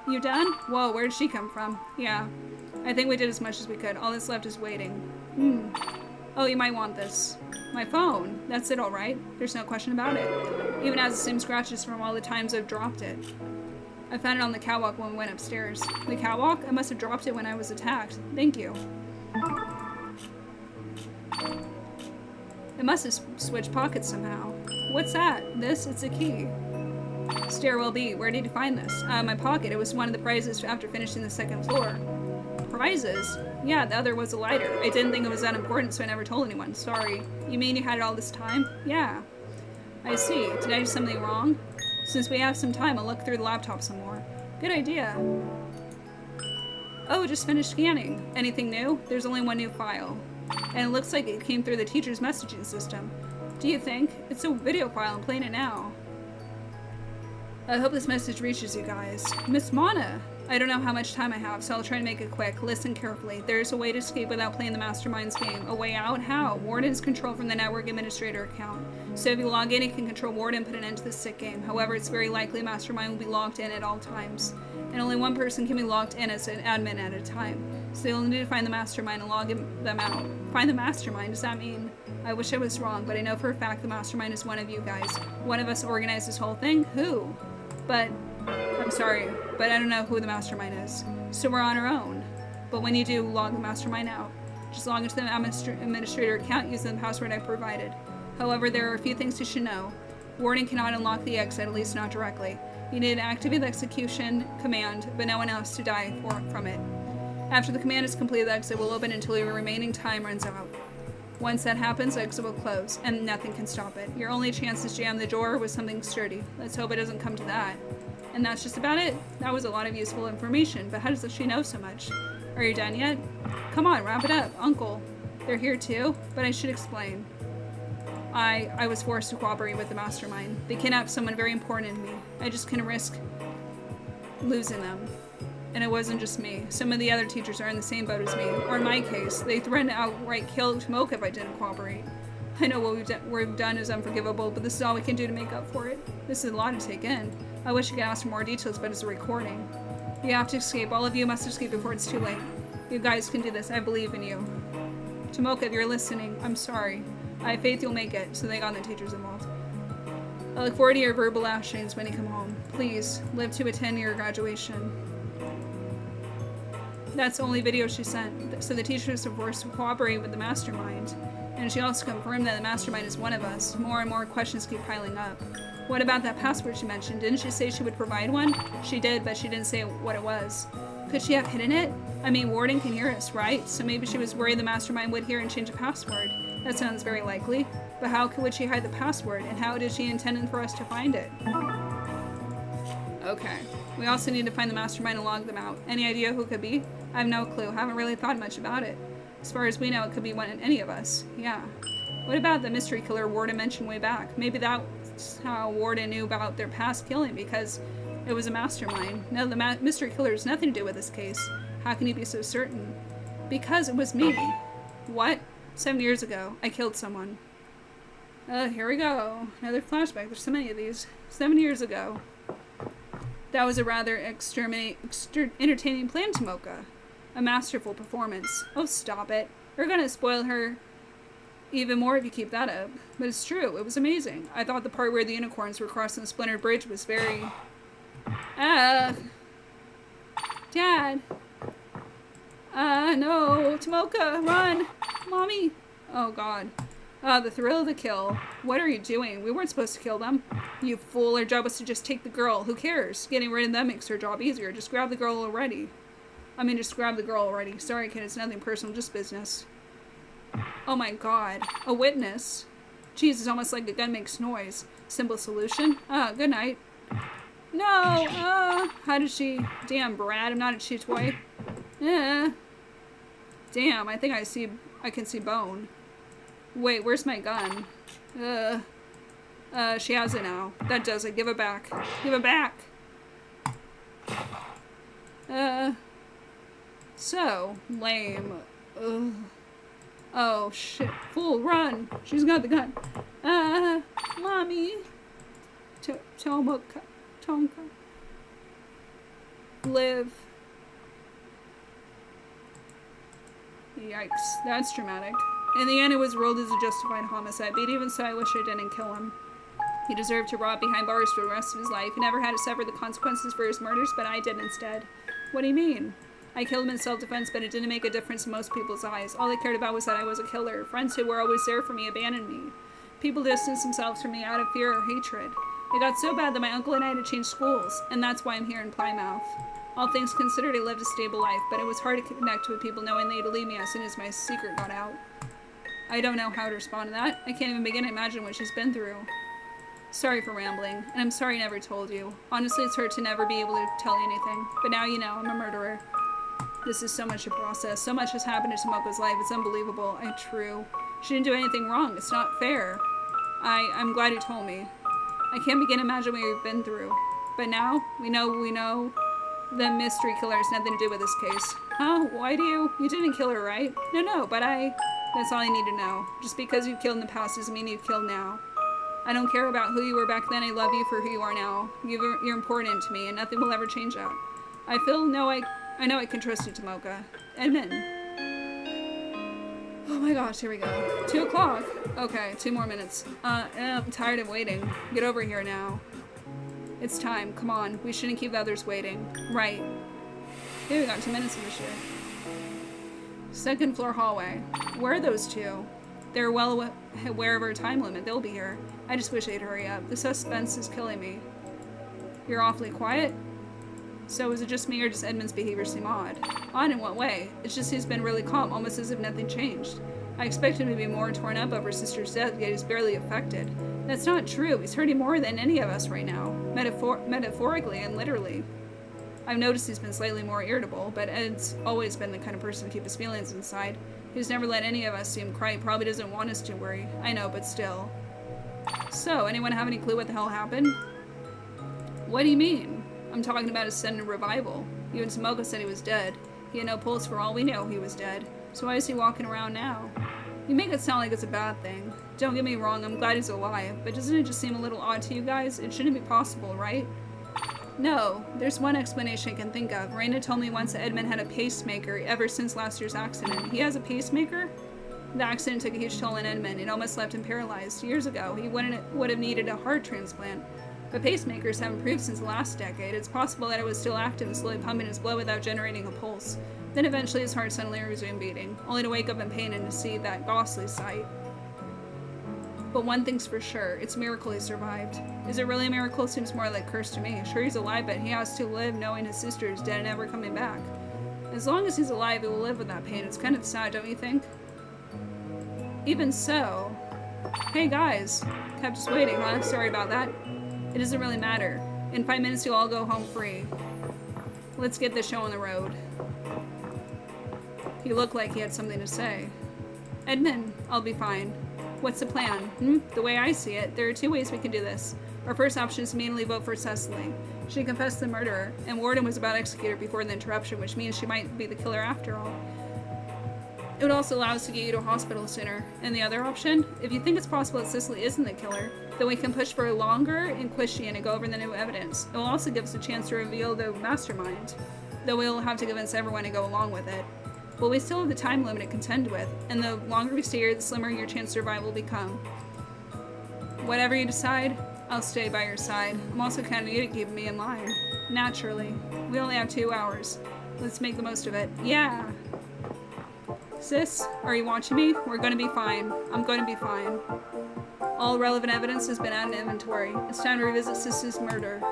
You done? Whoa, where did she come from? Yeah. I think we did as much as we could. All that's left is waiting. Oh, you might want this. My phone. That's it, alright? There's no question about it. Even has the same scratches from all the times I've dropped it. I found it on the catwalk when we went upstairs. The catwalk? I must have dropped it when I was attacked. Thank you. It must have switched pockets somehow. What's that? This? It's a key. Stairwell B. Where did you find this? My pocket. It was one of the prizes after finishing the 2nd floor. Prizes? Yeah, the other was a lighter. I didn't think it was that important, so I never told anyone. Sorry. You mean you had it all this time? Yeah. I see. Did I do something wrong? Since we have some time, I'll look through the laptop some more. Good idea. Oh, just finished scanning. Anything new? There's only one new file. And it looks like it came through the teacher's messaging system. Do you think? It's a video file. I'm playing it now. I hope this message reaches you guys. Miss Mana! I don't know how much time I have, so I'll try to make it quick. Listen carefully. There's a way to escape without playing the Mastermind's game. A way out? How? Warden's control from the network administrator account. So if you log in, you can control Warden and put an end to the sick game. However, it's very likely Mastermind will be logged in at all times. And only one person can be logged in as an admin at a time. So you'll need to find the Mastermind and log them out. Find the Mastermind? Does that mean? I wish I was wrong, but I know for a fact the Mastermind is one of you guys. One of us organized this whole thing? Who? But, I'm sorry, but I don't know who the Mastermind is. So we're on our own. But when you do, log the Mastermind out. Just log into the administrator account using the password I provided. However, there are a few things you should know. Warden cannot unlock the exit, at least not directly. You need to activate the execution command, but no one else to die from it. After the command is completed, the exit will open until your remaining time runs out. Once that happens, the exit will close, and nothing can stop it. Your only chance is to jam the door with something sturdy. Let's hope it doesn't come to that. And that's just about it. That was a lot of useful information, but how does she know so much? Are you done yet? Come on, wrap it up. Uncle. They're here too? But I should explain. I was forced to cooperate with the Mastermind. They kidnapped someone very important to me. I just couldn't risk losing them. And it wasn't just me. Some of the other teachers are in the same boat as me. Or in my case, they threatened to outright kill Tomoka if I didn't cooperate. I know what we've done is unforgivable, but this is all we can do to make up for it. This is a lot to take in. I wish I could ask for more details, but it's a recording. You have to escape. All of you must escape before it's too late. You guys can do this. I believe in you. Tomoka, if you're listening, I'm sorry. I have faith you'll make it, so they got the teachers involved. I look forward to your verbal lashings when you come home. Please, live to attend your graduation. That's the only video she sent, so the teachers are forced to cooperate with the Mastermind. And she also confirmed that the Mastermind is one of us. More and more questions keep piling up. What about that password she mentioned? Didn't she say she would provide one? She did, but she didn't say what it was. Could she have hidden it? I mean, Warden can hear us, right? So maybe she was worried the Mastermind would hear and change the password. That sounds very likely. But how would she hide the password? And how did she intend for us to find it? Okay. We also need to find the Mastermind and log them out. Any idea who it could be? I have no clue. Haven't really thought much about it. As far as we know, it could be any of us. Yeah. What about the mystery killer Warden mentioned way back? Maybe that's how Warden knew about their past killing, because it was a mastermind. No, the mystery killer has nothing to do with this case. How can you be so certain? Because it was me. What? 7 years ago, I killed someone. Here we go. Another flashback. There's so many of these. 7 years ago. That was a rather entertaining plan, Tomoka. A masterful performance. Oh, stop it. You're gonna spoil her even more if you keep that up. But it's true. It was amazing. I thought the part where the unicorns were crossing the splintered bridge was very... Dad. No. Tomoka, run. Mommy. Oh, God. The thrill of the kill. What are you doing? We weren't supposed to kill them. You fool. Our job was to just take the girl. Who cares? Getting rid of them makes her job easier. Just grab the girl already. Just grab the girl already. Sorry, kid. It's nothing personal. Just business. Oh, my God. A witness. Jeez, it's almost like the gun makes noise. Simple solution. Good night. No. How did she... Damn, Brad. I'm not a chew toy. Damn, I think I can see bone. Wait, where's my gun? She has it now. That does it. Give it back. Give it back! So, lame. Ugh. Oh, shit. Fool, run! She's got the gun. Mommy. Tomoka. Live. Yikes. That's dramatic. In the end, it was ruled as a justified homicide, but even so, I wish I didn't kill him. He deserved to rot behind bars for the rest of his life. He never had to suffer the consequences for his murders, but I did instead. What do you mean? I killed him in self-defense, but it didn't make a difference in most people's eyes. All they cared about was that I was a killer. Friends who were always there for me abandoned me. People distanced themselves from me out of fear or hatred. It got so bad that my uncle and I had to change schools, and that's why I'm here in Plymouth. All things considered, I lived a stable life, but it was hard to connect with people knowing they'd leave me as soon as my secret got out. I don't know how to respond to that. I can't even begin to imagine what she's been through. Sorry for rambling, and I'm sorry I never told you. Honestly, it's hurt to never be able to tell you anything, but now you know I'm a murderer. This is so much to process. So much has happened to Tomoko's life. It's unbelievable. True. She didn't do anything wrong. It's not fair. I'm glad you told me. I can't begin to imagine what you've been through. But now, we know the mystery killer has nothing to do with this case. Huh? Why do you didn't kill her, right? No, but that's all I need to know. Just because you killed in the past doesn't mean you've killed now. I don't care about who you were back then. I love you for who you are now. You're important to me, and nothing will ever change that. I know I can trust you, Tomoka. Edmund. Oh my gosh, here we go. 2 o'clock. Okay, 2 more minutes. I'm tired of waiting. Get over here now. It's time. Come on. We shouldn't keep the others waiting. Right. Here we got 2 minutes of this shit. 2nd floor hallway. Where are those two? They're well aware of our time limit. They'll be here. I just wish they'd hurry up. The suspense is killing me. You're awfully quiet? So is it just me or does Edmund's behavior seem odd? Odd in what way? It's just he's been really calm, almost as if nothing changed. I expect him to be more torn up over sister's death, yet he's barely affected. That's not true. He's hurting more than any of us right now. Metaphorically and literally. I've noticed he's been slightly more irritable, but Ed's always been the kind of person to keep his feelings inside. He's never let any of us see him cry. He probably doesn't want us to worry. I know, but still. So, anyone have any clue what the hell happened? What do you mean? I'm talking about his sudden revival. You and Tomoka said he was dead. He had no pulse. For all we know, he was dead. So why is he walking around now? You make it sound like it's a bad thing. Don't get me wrong, I'm glad he's alive, but doesn't it just seem a little odd to you guys? It shouldn't be possible, right? No, there's one explanation I can think of. Reina told me once that Edmund had a pacemaker ever since last year's accident. He has a pacemaker? The accident took a huge toll on Edmund. It almost left him paralyzed. Years ago, he would have needed a heart transplant. But pacemakers have improved since the last decade. It's possible that it was still active and slowly pumping his blood without generating a pulse. Then eventually his heart suddenly resumed beating, only to wake up in pain and to see that ghastly sight. But one thing's for sure, it's a miracle he survived. Is it really a miracle? Seems more like curse to me. Sure, he's alive, but he has to live knowing his sister is dead and never coming back. As long as he's alive, he will live with that pain. It's kind of sad, don't you think? Even so... Hey guys, kept us waiting, huh? Sorry about that. It doesn't really matter. In 5 minutes, you'll all go home free. Let's get this show on the road. He looked like he had something to say. Edmund, I'll be fine. What's the plan? The way I see it, there are 2 ways we can do this. Our first option is to immediately vote for Cecily. She confessed the murderer, and Warden was about to execute her before the interruption, which means she might be the killer after all. It would also allow us to get you to a hospital sooner. And the other option? If you think it's possible that Cecily isn't the killer, then we can push for a longer inquisition and go over the new evidence. It will also give us a chance to reveal the mastermind, though we'll have to convince everyone to go along with it. But we still have the time limit to contend with, and the longer we stay here, the slimmer your chance to survive will become. Whatever you decide, I'll stay by your side. I'm also counting you to keep me in line. Naturally. We only have 2 hours. Let's make the most of it. Yeah! Sis, are you watching me? We're gonna be fine. I'm gonna be fine. All relevant evidence has been added to inventory. It's time to revisit Sis's murder.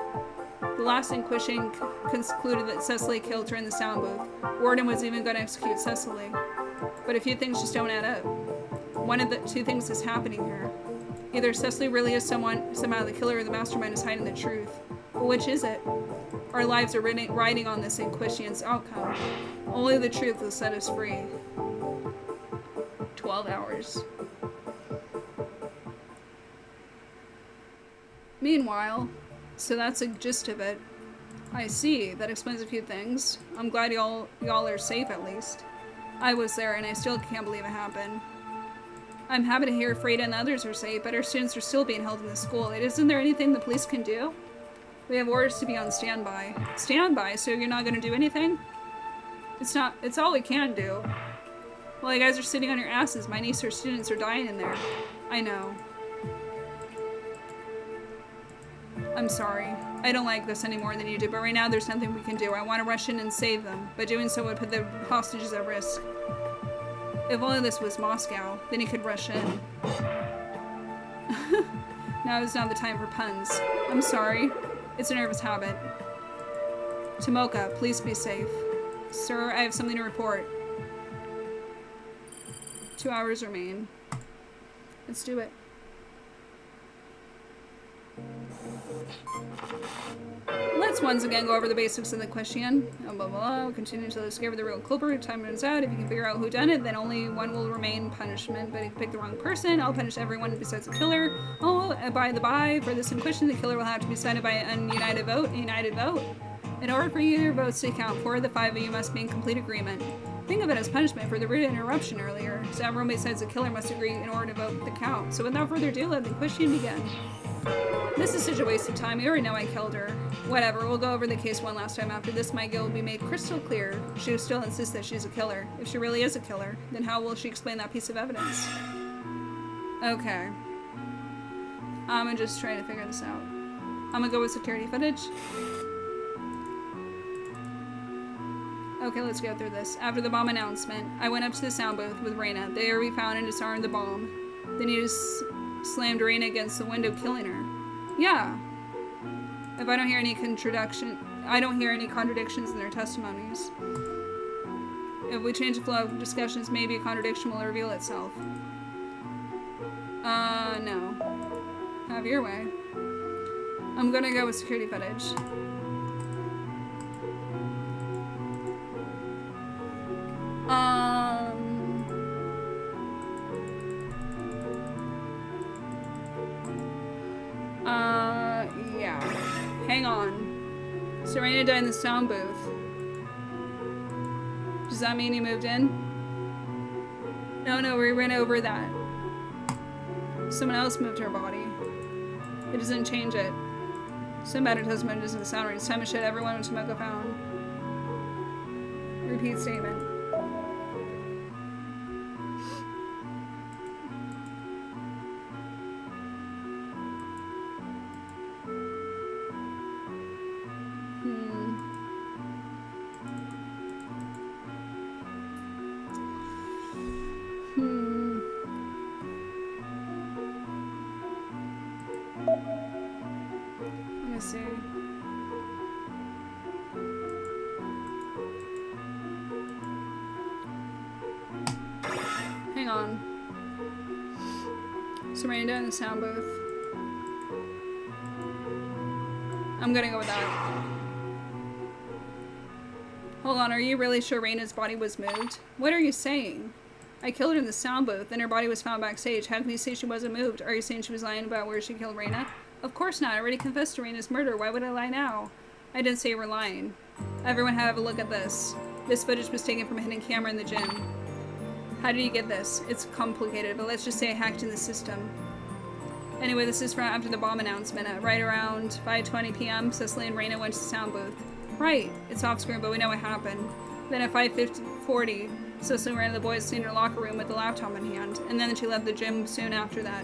The last inquisition concluded that Cecily killed her in the sound booth. Warden was even going to execute Cecily. But a few things just don't add up. One of the 2 things is happening here. Either Cecily really is somehow the killer or the mastermind is hiding the truth. But which is it? Our lives are riding on this inquisition's outcome. Only the truth will set us free. 12 hours. Meanwhile, so that's the gist of it. I see. That explains a few things. I'm glad y'all are safe at least. I was there and I still can't believe it happened. I'm happy to hear Freda and the others are safe, but our students are still being held in the school. Isn't there anything the police can do? We have orders to be on standby. Standby? So you're not going to do anything? It's all we can do. Well, you guys are sitting on your asses. My niece, her students are dying in there. I know. I'm sorry. I don't like this any more than you do, but right now there's nothing we can do. I want to rush in and save them, but doing so would put the hostages at risk. If only this was Moscow, then he could rush in. Now is not the time for puns. I'm sorry. It's a nervous habit. Tomoka, please be safe. Sir, I have something to report. 2 hours remain. Let's do it. Let's Let's once again go over the basics of the question. Blah, blah, blah. We'll continue to discover the real culprit. Time runs out. If you can figure out who done it, then only one will remain punishment. But if you pick the wrong person, I'll punish everyone besides the killer. Oh, by the by, for this in question, the killer will have to be decided by an united vote. A united vote. In order for your votes to count, 4 of the 5 of you must be in complete agreement. Think of it as punishment for the rude interruption earlier. So everyone besides the killer must agree in order to vote the count. So without further ado, let the question begin. This is such a waste of time. You already know I killed her. Whatever, we'll go over the case one last time. After this, my guilt will be made crystal clear. She will still insist that she's a killer. If she really is a killer, then how will she explain that piece of evidence? Okay. I'm gonna just try to figure this out. I'm gonna go with security footage. Okay, let's go through this. After the bomb announcement, I went up to the sound booth with Reina. There we found and disarmed the bomb. Then he just slammed Reina against the window, killing her. Yeah. If I don't hear any contradictions in their testimonies. If we change the flow of discussions, maybe a contradiction will reveal itself. No. Have your way. I'm gonna go with security footage. Yeah. Hang on. Serena died in the sound booth. Does that mean he moved in? No, we ran over that. Someone else moved her body. It doesn't change it. Some better testimony doesn't sound right. It's time to shut everyone what Tomoko found. Repeat statement. Let me see. Hang on. Serena in the sound booth. I'm gonna go with that. Hold on, are you really sure Reina's body was moved? What are you saying? I killed her in the sound booth, and her body was found backstage. How can you say she wasn't moved? Are you saying she was lying about where she killed Reina? Of course not. I already confessed to Reina's murder. Why would I lie now? I didn't say you were lying. Everyone have a look at this. This footage was taken from a hidden camera in the gym. How did you get this? It's complicated, but let's just say I hacked in the system. Anyway, this is from after the bomb announcement. At right around 5:20 p.m., Cecily and Reina went to the sound booth. Right. It's off screen, but we know what happened. Then at 5:40, Cecily ran to the boys' senior locker room with the laptop in hand, and then she left the gym soon after that.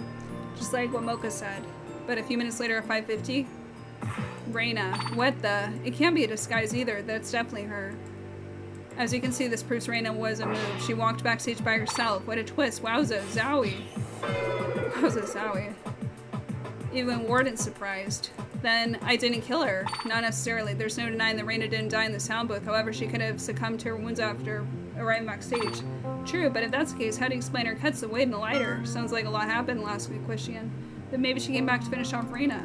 Just like what Mocha said. But a few minutes later at 5:50, Reina. What the? It can't be a disguise either. That's definitely her. As you can see, this proves Reina wasn't moved. She walked backstage by herself. What a twist. Wowza, Zowie. Wowza, Zowie. Even Warden's surprised. Then I didn't kill her. Not necessarily. There's no denying that Reina didn't die in the sound booth. However, she could have succumbed to her wounds after arriving backstage. True, but if that's the case, how do you explain her cuts, the weight, and the lighter? Sounds like a lot happened last week, Christian. Then maybe she came back to finish off Reina.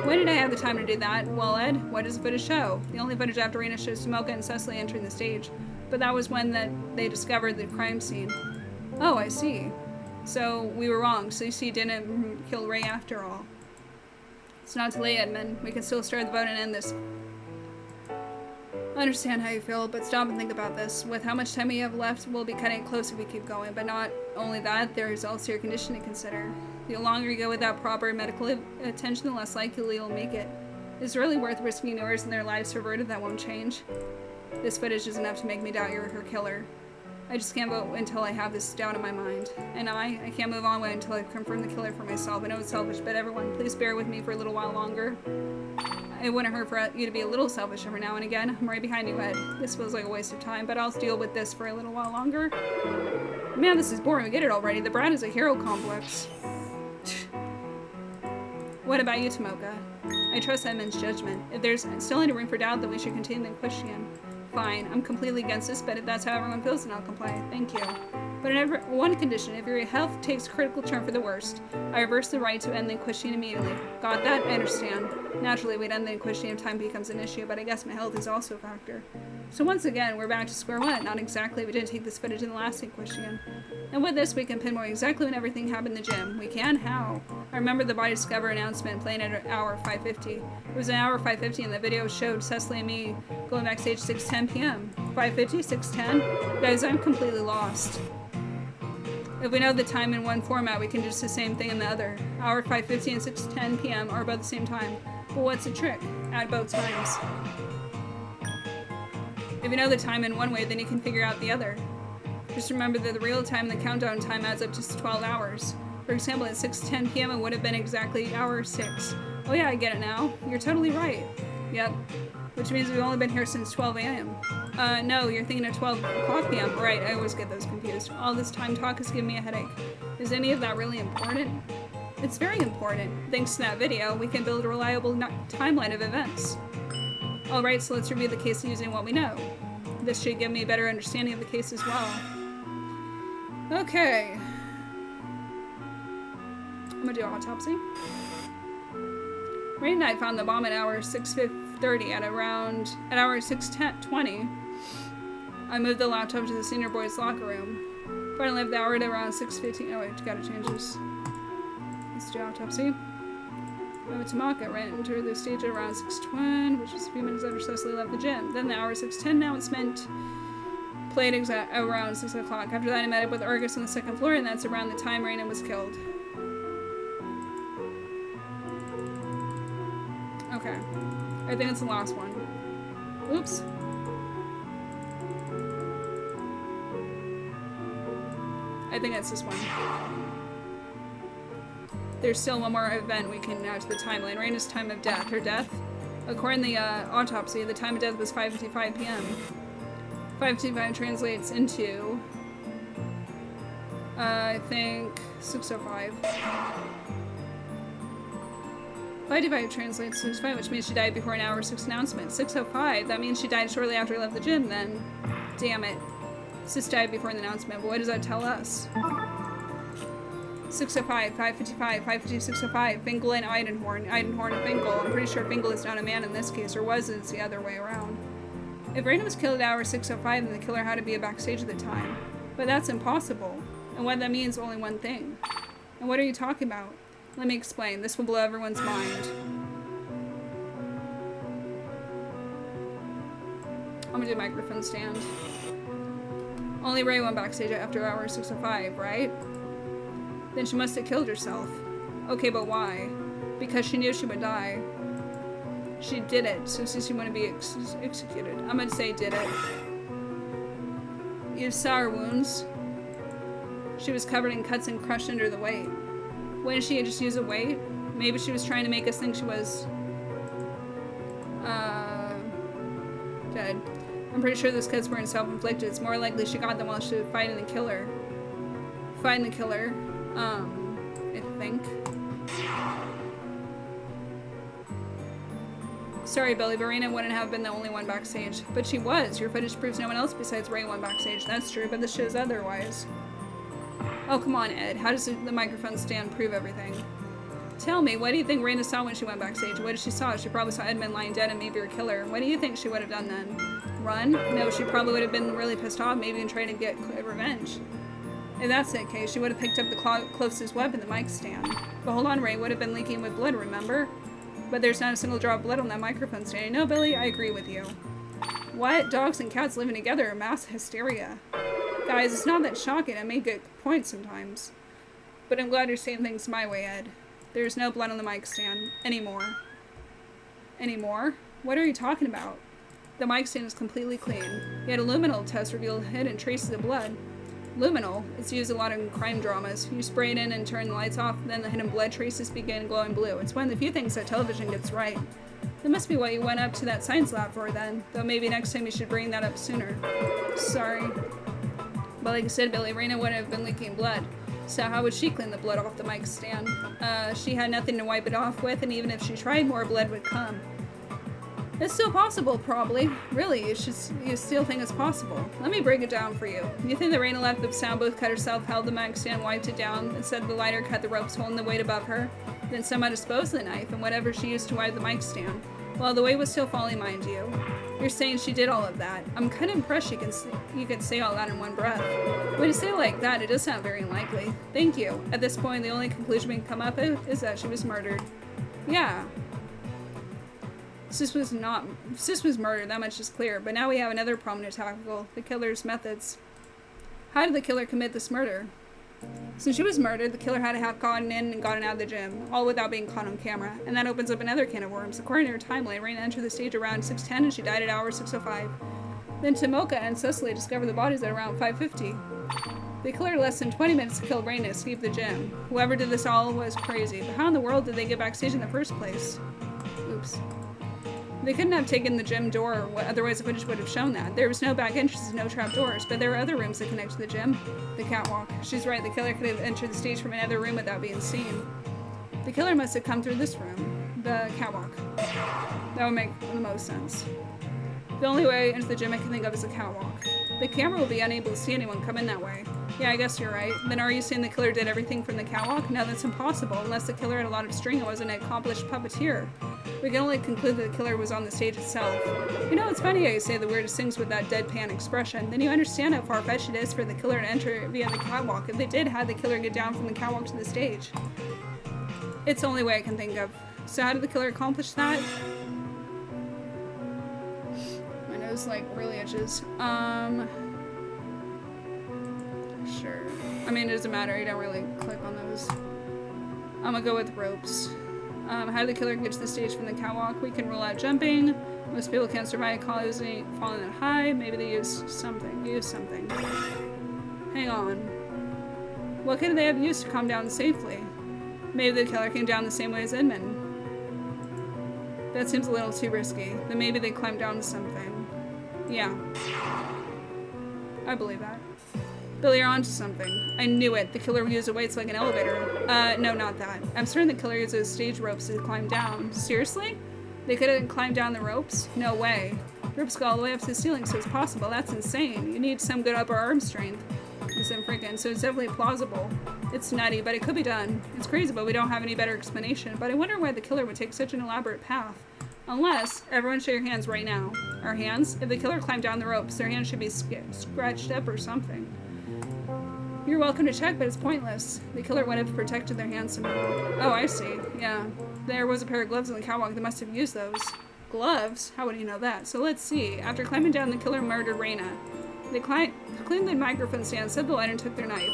When did I have the time to do that? Well, Ed, what does the footage show? The only footage after Reina shows Tomoka and Cecily entering the stage. But that was when they discovered the crime scene. Oh, I see. So we were wrong. So you see, didn't kill Ray after all. It's not too late, Edmund. We can still start the vote and end this. I understand how you feel, but stop and think about this. With how much time we have left, we'll be cutting it close if we keep going. But not only that, there is also your condition to consider. The longer you go without proper medical attention, the less likely you'll make it. It's really worth risking yours and their lives for a verdict that won't change. This footage is enough to make me doubt you're her killer. I just can't vote until I have this doubt in my mind. And I can't move on until I've confirmed the killer for myself. I know it's selfish, but everyone, please bear with me for a little while longer. It wouldn't hurt for you to be a little selfish every now and again. I'm right behind you, Ed. This feels like a waste of time, but I'll deal with this for a little while longer. Man, this is boring. We get it already. The Brad is a hero complex. What about you, Tomoka? I trust Edmund's judgment. If there's still any room for doubt, then we should continue the question. Fine, I'm completely against this, but if that's how everyone feels, then I'll comply. Thank you. But in one condition, if your health takes a critical turn for the worst, I reverse the right to end the question immediately. Got that? I understand. Naturally, we'd end the questioning if time becomes an issue, but I guess my health is also a factor. So once again, we're back to square one. Not exactly, we didn't take this footage in the last question. And with this, we can pinpoint exactly when everything happened in the gym. We can? How? I remember the Body Discover announcement playing at hour 5:50. It was an hour 5:50 and the video showed Cecily and me going backstage 6:10 p.m. 5:50? 6:10? Guys, I'm completely lost. If we know the time in one format, we can do the same thing in the other. Hour 5:50 and 6:10 p.m. are about the same time. But what's the trick? Add both times. If you know the time in one way, then you can figure out the other. Just remember that the real time and the countdown time adds up to 12 hours. For example, at 6:10 p.m. it would have been exactly hour 6. Oh yeah, I get it now. You're totally right. Yep. Which means we've only been here since 12 a.m. No, you're thinking of 12 o'clock p.m. Right, I always get those confused. All this time talk is giving me a headache. Is any of that really important? It's very important. Thanks to that video, we can build a reliable timeline of events. Alright, so let's review the case using what we know. This should give me a better understanding of the case as well. Okay. I'm gonna do an autopsy. Rain and I found the bomb at hour 6:30 at hour 6:20. I moved the laptop to the senior boys' locker room. Finally left the hour at around 6:15. Oh wait, gotta change this. Let's do autopsy. Moved to Maka, ran into the stage at around 6:20, which was a few minutes after Cecily left the gym. Then the hour 6:10 announcement played around 6 o'clock. After that, I met up with Argus on the second floor, and that's around the time Raina was killed. Okay. I think it's the last one. Oops. I think it's this one. There's still one more event we can add to the timeline. Raina's time of death. Her death? According to the autopsy, the time of death was 5:55 p.m. 5:55 translates into, I think, 6:05. 5:55 translates to 6:05, which means she died before an hour 6 announcement. 6:05, that means she died shortly after he left the gym then. Damn it. Sis died before the announcement, but what does that tell us? 6:05, 5:55, 5:50, 6:05, Fingal and Eidenhorn. Eidenhorn and Fingal. I'm pretty sure Fingal is not a man in this case, or was it's the other way around. If Raina was killed at hour 6:05, then the killer had to be backstage at the time. But that's impossible. And what that means is only one thing. And what are you talking about? Let me explain. This will blow everyone's mind. I'm gonna do a microphone stand. Only Ray went backstage after hour 6:05, right? Then she must have killed herself. Okay, but why? Because she knew she would die. She did it, so she wouldn't be executed. I'm gonna say did it. You saw her wounds. She was covered in cuts and crushed under the weight. Wouldn't she just use a weight? Maybe she was trying to make us think she was dead. I'm pretty sure those cuts weren't self-inflicted. It's more likely she got them while she was fighting the killer. I think. Sorry, Billy, but Raina wouldn't have been the only one backstage. But she was. Your footage proves no one else besides Ray went backstage. That's true, but this shows otherwise. Oh, come on, Ed. How does the microphone stand prove everything? Tell me, what do you think Raina saw when she went backstage? What did she saw? She probably saw Edmund lying dead and maybe her killer. What do you think she would have done then? Run? No, she probably would have been really pissed off, maybe and tried to get revenge. If that's the case, she would have picked up the closest weapon, the mic stand. But hold on, Ray would have been leaking with blood, remember? But there's not a single drop of blood on that microphone stand. No, Billy, I agree with you. What? Dogs and cats living together? Mass hysteria. Guys, it's not that shocking. I make good points sometimes. But I'm glad you're saying things my way, Ed. There's no blood on the mic stand. Anymore. Anymore? What are you talking about? The mic stand is completely clean. Yet a luminol test revealed hidden traces of blood. Luminol. It's used a lot in crime dramas. You spray it in and turn the lights off, then the hidden blood traces begin glowing blue. It's one of the few things that television gets right. That must be what you went up to that science lab for then. Though maybe next time you should bring that up sooner. Sorry. But like I said, Billy, Raina wouldn't have been leaking blood. So how would she clean the blood off the mic stand? She had nothing to wipe it off with, and even if she tried, more blood would come. It's still possible, probably. Really, you still think it's possible. Let me break it down for you. You think that Reina left the sound booth, cut herself, held the mic stand, wiped it down, and said the lighter cut the ropes holding the weight above her, then somehow disposed of the knife and whatever she used to wipe the mic stand, while the weight was still falling, mind you. You're saying she did all of that. I'm kind of impressed you could say all that in one breath. When you say it like that, it does sound very unlikely. Thank you. At this point, the only conclusion we can come up with is that she was murdered. Yeah. Sis was murdered, that much is clear, but now we have another problem to tackle, the killer's methods. How did the killer commit this murder? Since she was murdered, the killer had to have gotten in and gotten out of the gym, all without being caught on camera, and that opens up another can of worms. According to her timeline, Reina entered the stage around 6:10 and she died at hour 6:05. Then Tomoka and Cecily discovered the bodies at around 5:50. The killer, less than 20 minutes to kill Reina, escaped the gym. Whoever did this all was crazy, but how in the world did they get backstage in the first place? Oops. They couldn't have taken the gym door, otherwise the footage would have shown that. There was no back entrances, no trap doors, but there were other rooms that connect to the gym. The catwalk. She's right, the killer could have entered the stage from another room without being seen. The killer must have come through this room, the catwalk. That would make the most sense. The only way into the gym I can think of is the catwalk. The camera will be unable to see anyone come in that way. Yeah, I guess you're right. Then are you saying the killer did everything from the catwalk? No, that's impossible, unless the killer had a lot of string and was an accomplished puppeteer. We can only conclude that the killer was on the stage itself. You know, it's funny how you say the weirdest things with that deadpan expression. Then you understand how far-fetched it is for the killer to enter via the catwalk. If they did, had the killer get down from the catwalk to the stage. It's the only way I can think of. So how did the killer accomplish that? My nose, like, really itches. Sure. I mean, it doesn't matter. You don't really click on those. I'm gonna go with ropes. How did the killer get to the stage from the catwalk? We can rule out jumping. Most people can't survive falling that high. Maybe they used something. Hang on. What could they have used to calm down safely? Maybe the killer came down the same way as Edmund. That seems a little too risky. Then maybe they climbed down to something. Yeah. I believe that. Billy, you're onto something. I knew it. The killer would use weights like an elevator. No, not that. I'm certain the killer uses stage ropes to climb down. Seriously? They could have climbed down the ropes? No way. Ropes go all the way up to the ceiling, so it's possible. That's insane. You need some good upper arm strength. So it's definitely plausible. It's nutty, but it could be done. It's crazy, but we don't have any better explanation. But I wonder why the killer would take such an elaborate path. Unless, everyone show your hands right now. Our hands? If the killer climbed down the ropes, their hands should be scratched up or something. You're welcome to check, but it's pointless. The killer would have protected their hands somehow. Oh, I see. Yeah. There was a pair of gloves on the catwalk. They must have used those. Gloves? How would you know that? So let's see. After climbing down, the killer murdered Reina. They cleaned the microphone stand, set the light, and took their knife.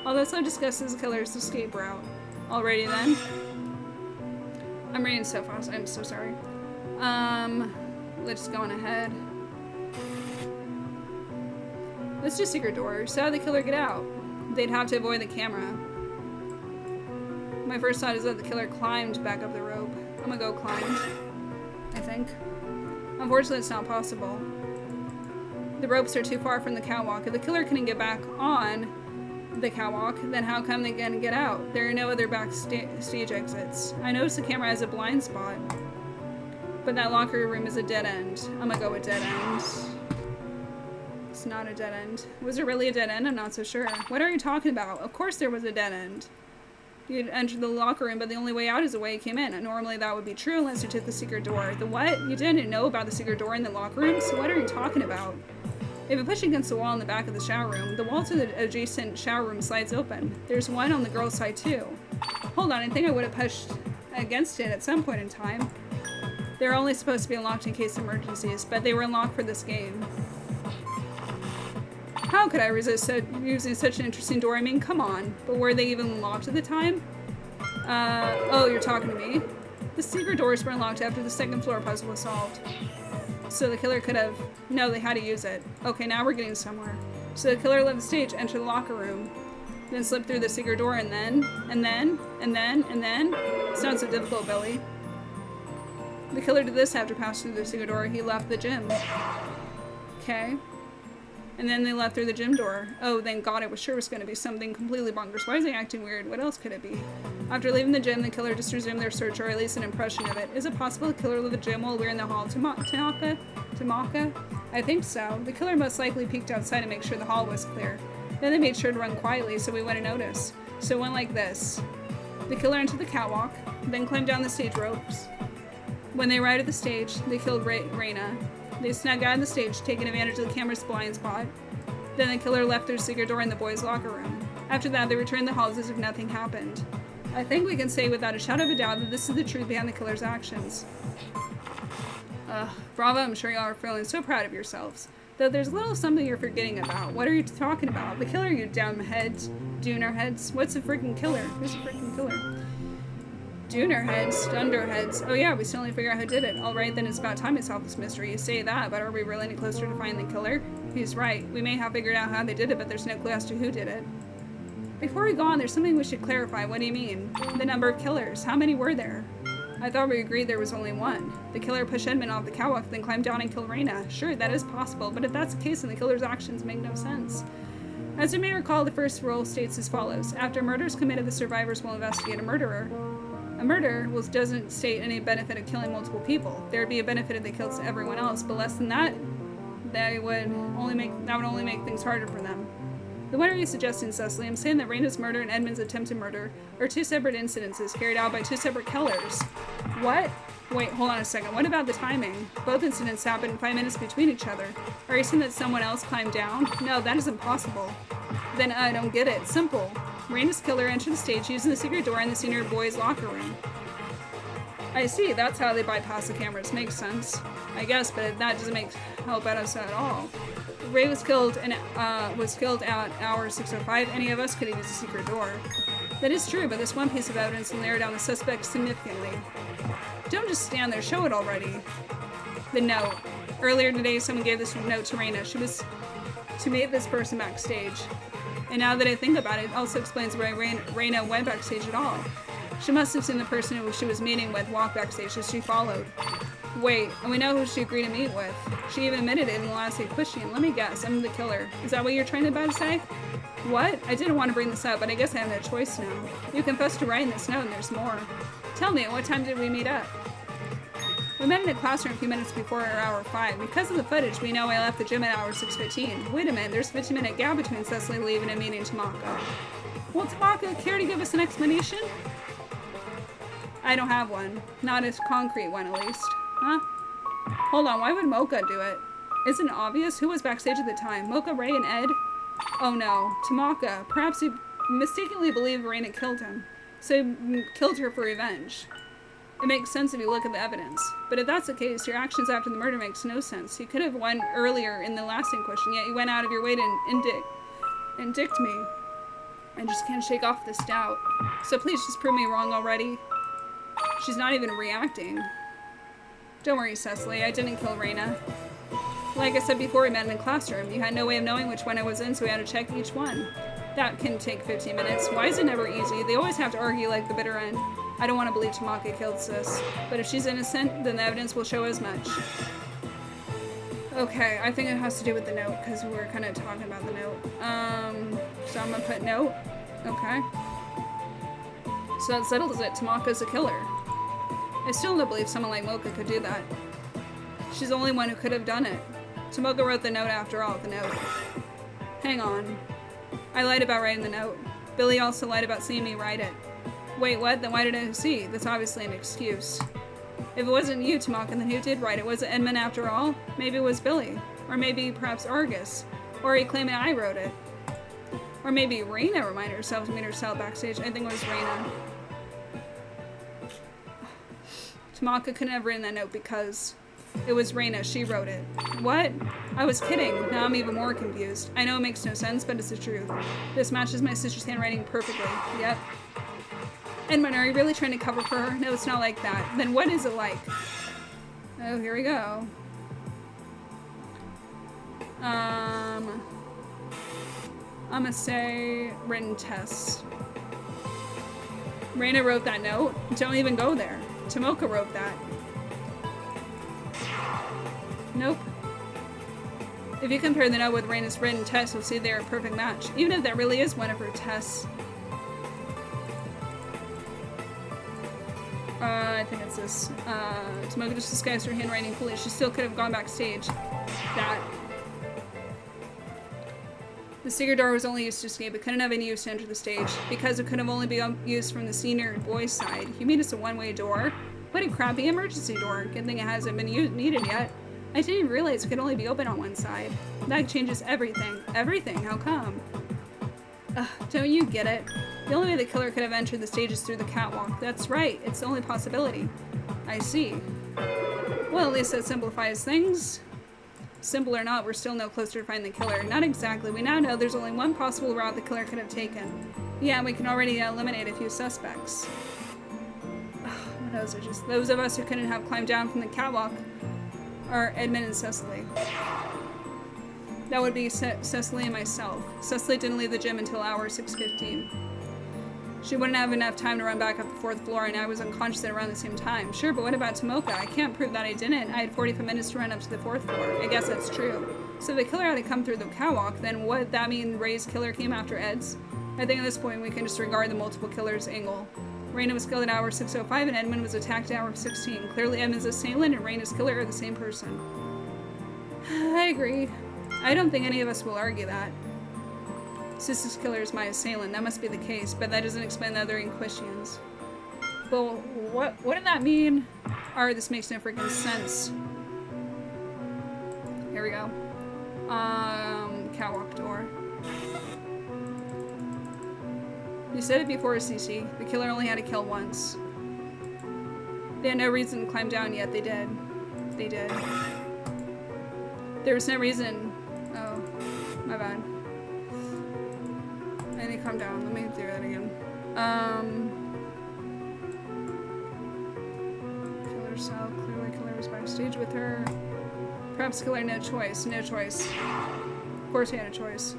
All this so discusses the killer's escape route. Alrighty then. I'm reading so fast. I'm so sorry. Let's go on ahead. Let's do secret doors. So how did the killer get out? They'd have to avoid the camera. My first thought is that the killer climbed back up the rope. I'm gonna go climbed, I think. Unfortunately, it's not possible. The ropes are too far from the catwalk. If the killer couldn't get back on the catwalk, then how come they can get out? There are no other backstage exits. I noticed the camera has a blind spot. But that locker room is a dead end. I'm gonna go with dead end. It's not a dead end. Was it really a dead end? I'm not so sure. What are you talking about? Of course there was a dead end. You'd entered the locker room, but the only way out is the way you came in. And normally that would be true unless you took the secret door. The what? You didn't know about the secret door in the locker room? So what are you talking about? If you push against the wall in the back of the shower room, the wall to the adjacent shower room slides open. There's one on the girl's side too. Hold on, I think I would have pushed against it at some point in time. They're only supposed to be unlocked in case of emergencies, but they were unlocked for this game. How could I resist using such an interesting door? I mean, come on. But were they even unlocked at the time? Oh, you're talking to me? The secret doors were unlocked after the second floor puzzle was solved. So the killer could have... No, they had to use it. Okay, now we're getting somewhere. So the killer left the stage, entered the locker room, then slipped through the secret door, and then... Sounds so difficult, Billy. The killer did this after passing through the secret door. He left the gym. Okay. And then they left through the gym door. Oh, thank God, it was sure was going to be something completely bonkers. Why is he acting weird? What else could it be? After leaving the gym, the killer just resumed their search, or at least an impression of it. Is it possible the killer left the gym while we were in the hall? Tamaka? I think so. The killer most likely peeked outside to make sure the hall was clear. Then they made sure to run quietly so we wouldn't notice. So it went like this. The killer entered the catwalk, then climbed down the stage ropes. When they arrived at the stage, they killed Reina. They snuck out of the stage, taking advantage of the camera's blind spot. Then the killer left their secret door in the boys' locker room. After that, they returned to the halls as if nothing happened. I think we can say without a shadow of a doubt that this is the truth behind the killer's actions. Bravo, I'm sure y'all are feeling so proud of yourselves. Though there's a little something you're forgetting about. What are you talking about? The killer, you dumb heads? Dunderheads? What's a freaking killer? Who's a freaking killer? Dunderheads. Oh yeah, we still need to figure out who did it. Alright, then it's about time we solve this mystery. You say that, but are we really any closer to finding the killer? He's right. We may have figured out how they did it, but there's no clue as to who did it. Before we go on, there's something we should clarify. What do you mean? The number of killers. How many were there? I thought we agreed there was only one. The killer pushed Edmund off the catwalk, then climbed down and killed Reina. Sure, that is possible, but if that's the case, then the killer's actions make no sense. As you may recall, the first rule states as follows. After murder is committed, the survivors will investigate a murderer. A murder doesn't state any benefit of killing multiple people. There would be a benefit if they killed everyone else, but less than that, that would only make things harder for them. Then what are you suggesting, Cecily? I'm saying that Reina's murder and Edmund's attempted murder are two separate incidences carried out by two separate killers. What? Wait, hold on a second. What about the timing? Both incidents happened 5 minutes between each other. Are you saying that someone else climbed down? No, that isn't possible. Then I don't get it. Simple. Reina's killer entered the stage using the secret door in the senior boys' locker room. I see, that's how they bypass the cameras. Makes sense. I guess, but that doesn't help us at all. Ray was killed at hour 6:05. Any of us could have used the secret door. That is true, but this one piece of evidence will narrow down the suspect significantly. Don't just stand there, show it already. The note. Earlier today, someone gave this note to Reina. She was to meet this person backstage. And now that I think about it, it also explains why Reina went backstage at all. She must have seen the person who she was meeting with walk backstage as she followed. Wait, and we know who she agreed to meet with. She even admitted it in the last question. Let me guess, I'm the killer. Is that what you're trying to say? What? I didn't want to bring this up, but I guess I have no choice now. You confessed to writing this note and there's more. Tell me, at what time did we meet up? We met in the classroom a few minutes before hour 5. Because of the footage, we know I left the gym at hour 6:15. Wait a minute, there's a 15-minute gap between Cecily leaving and meeting Tamaka. Will Tamaka care to give us an explanation? I don't have one. Not a concrete one, at least. Huh? Hold on, why would Mocha do it? Isn't it obvious? Who was backstage at the time? Mocha, Ray, and Ed? Oh no, Tamaka. Perhaps he mistakenly believed Reina killed him. So he killed her for revenge. It makes sense if you look at the evidence. But if that's the case, your actions after the murder makes no sense. You could have won earlier in the last question, yet you went out of your way to indict me. I just can't shake off this doubt. So please just prove me wrong already. She's not even reacting. Don't worry, Cecily. I didn't kill Reina. Like I said before, we met in the classroom. You had no way of knowing which one I was in, so we had to check each one. That can take 15 minutes. Why is it never easy? They always have to argue like the bitter end. I don't want to believe Tamaka killed Sis, but if she's innocent, then the evidence will show as much. Okay, I think it has to do with the note, because we were kind of talking about the note. So I'm gonna put note. Okay. So that settles it. Tamaka's a killer. I still don't believe someone like Mocha could do that. She's the only one who could have done it. Tamaka wrote the note after all, the note. Hang on. I lied about writing the note. Billy also lied about seeing me write it. Wait, what? Then why did I see? That's obviously an excuse. If it wasn't you, Tamaka, then who did write it? Was it Edmund after all? Maybe it was Billy. Or maybe perhaps Argus. Or he claiming I wrote it. Or maybe Reina reminded herself to meet herself backstage. I think it was Reina. Tamaka couldn't have written that note because it was Reina. She wrote it. What? I was kidding. Now I'm even more confused. I know it makes no sense, but it's the truth. This matches my sister's handwriting perfectly. Yep. Edmund, are you really trying to cover for her? No, it's not like that. Then what is it like? Oh, here we go. I'm gonna say written tests. Reina wrote that note. Don't even go there. Tamaka wrote that. Nope. If you compare the note with Raina's written text, you'll see they're a perfect match. Even if that really is one of her tests. I think it's this. Tomoka just disguised her handwriting fully. She still could have gone backstage. That. The secret door was only used to escape. It couldn't have any use to enter the stage, because it could have only been used from the senior boys' side. You mean it's a one-way door? What a crappy emergency door. Good thing it hasn't been needed yet. I didn't even realize it could only be open on one side. That changes everything. Everything? How come? Don't you get it? The only way the killer could have entered the stage is through the catwalk. That's right. It's the only possibility. I see. Well, at least that simplifies things. Simple or not, we're still no closer to finding the killer. Not exactly. We now know there's only one possible route the killer could have taken. Yeah, we can already eliminate a few suspects. Those are just those of us who couldn't have climbed down from the catwalk are Edmund and Cecily. That would be Cecily and myself. Cecily didn't leave the gym until hour 6:15. She wouldn't have enough time to run back up the 4th floor, and I was unconscious at around the same time. Sure, but what about Tomoka? I can't prove that I didn't. I had 45 minutes to run up to the 4th floor. I guess that's true. So if the killer had to come through the catwalk, then would that mean Ray's killer came after Ed's? I think at this point we can disregard the multiple killers angle. Raina was killed at hour 6:05 and Edmund was attacked at hour 16. Clearly Edmund's assailant and Raina's killer are the same person. I agree. I don't think any of us will argue that. Sis's killer is my assailant. That must be the case, but that doesn't explain the other questions. But what did that mean? Alright, this makes no freaking sense. Here we go. Catwalk door. You said it before, Cece. The killer only had to kill once. They had no reason to climb down yet. They did. They did. There was no reason. Oh, my bad. I need to calm down. Let me do that again. Killer cell. Clearly killer was backstage with her. Perhaps killer no choice. No choice. Of course he had a choice.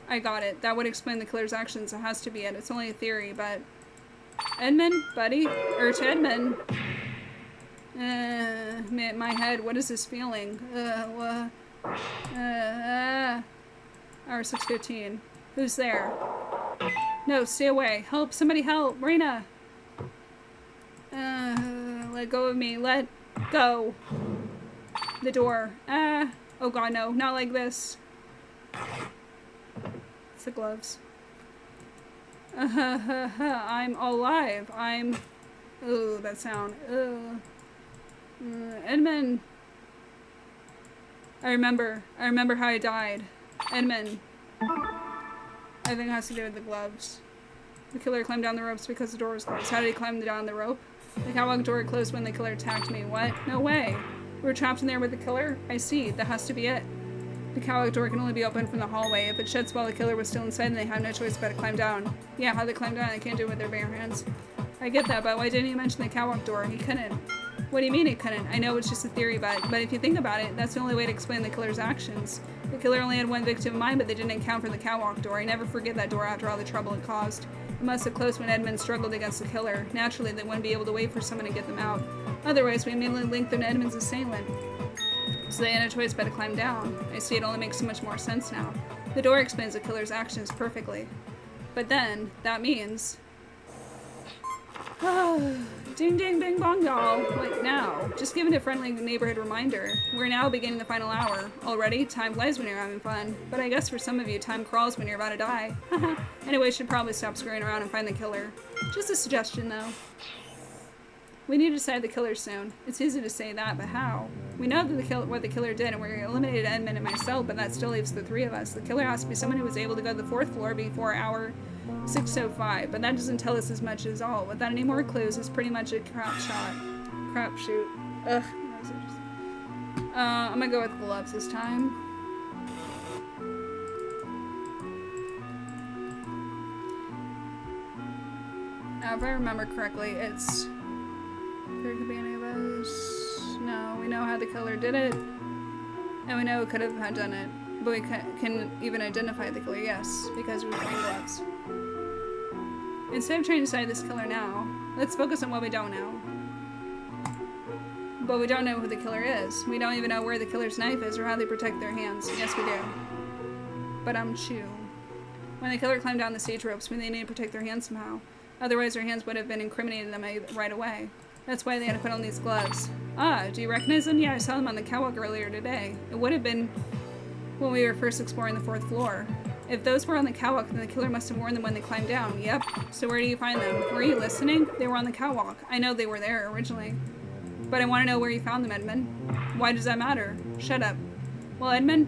I got it. That would explain the killer's actions. It has to be it. It's only a theory, but... Edmund, buddy? Or to Edmund. My head, what is this feeling? Hour 6:15. Who's there? No, stay away. Help, somebody help. Raina. Let go of me. Let go. The door. Oh god, no. Not like this. It's the gloves. I'm alive. I'm... Ooh, that sound. Edmund. I remember how I died. Edmund. I think it has to do with the gloves. The killer climbed down the ropes because the door was closed. How did he climb down the rope? The catwalk door closed when the killer attacked me. What? No way. We were trapped in there with the killer? I see. That has to be it. The catwalk door can only be opened from the hallway. If it shuts while the killer was still inside, then they have no choice but to climb down. Yeah, how they climb down? They can't do it with their bare hands. I get that, but why didn't he mention the catwalk door? He couldn't. What do you mean he couldn't? I know it's just a theory, but if you think about it, that's the only way to explain the killer's actions. The killer only had one victim in mind, but they didn't account for the catwalk door. I never forget that door after all the trouble it caused. It must have closed when Edmund struggled against the killer. Naturally, they wouldn't be able to wait for someone to get them out. Otherwise, we immediately linked them to Edmund's assailant. So they had no choice but to climb down. I see, it only makes so much more sense now. The door explains the killer's actions perfectly. But then, that means... Ding ding bing bong doll. What now? Just giving a friendly neighborhood reminder. We're now beginning the final hour. Already? Time flies when you're having fun. But I guess for some of you, time crawls when you're about to die. Anyway, should probably stop scurrying around and find the killer. Just a suggestion, though. We need to decide the killer soon. It's easy to say that, but how? We know that what the killer did, and we eliminated Edmund and myself, but that still leaves the three of us. The killer has to be someone who was able to go to the 4th floor before hour 6:05, but that doesn't tell us as much as all. Without any more clues, it's pretty much a crapshoot. Ugh. I'm gonna go with gloves this time. Now, if I remember correctly, it's... There could be any of us. No, we know how the killer did it, and we know who could have done it. But we can even identify the killer, yes, because we're wearing gloves. Instead of trying to decide this killer now, let's focus on what we don't know. But we don't know who the killer is. We don't even know where the killer's knife is or how they protect their hands. Yes, we do. But chew. When the killer climbed down the stage ropes, they needed to protect their hands somehow. Otherwise, their hands would have been incriminating them right away. That's why they had to put on these gloves. Ah, do you recognize them? Yeah, I saw them on the catwalk earlier today. It would have been when we were first exploring the 4th floor. If those were on the catwalk, then the killer must have worn them when they climbed down. Yep. So where do you find them? Were you listening? They were on the catwalk. I know they were there originally. But I want to know where you found them, Edmund. Why does that matter? Shut up. Well, Edmund?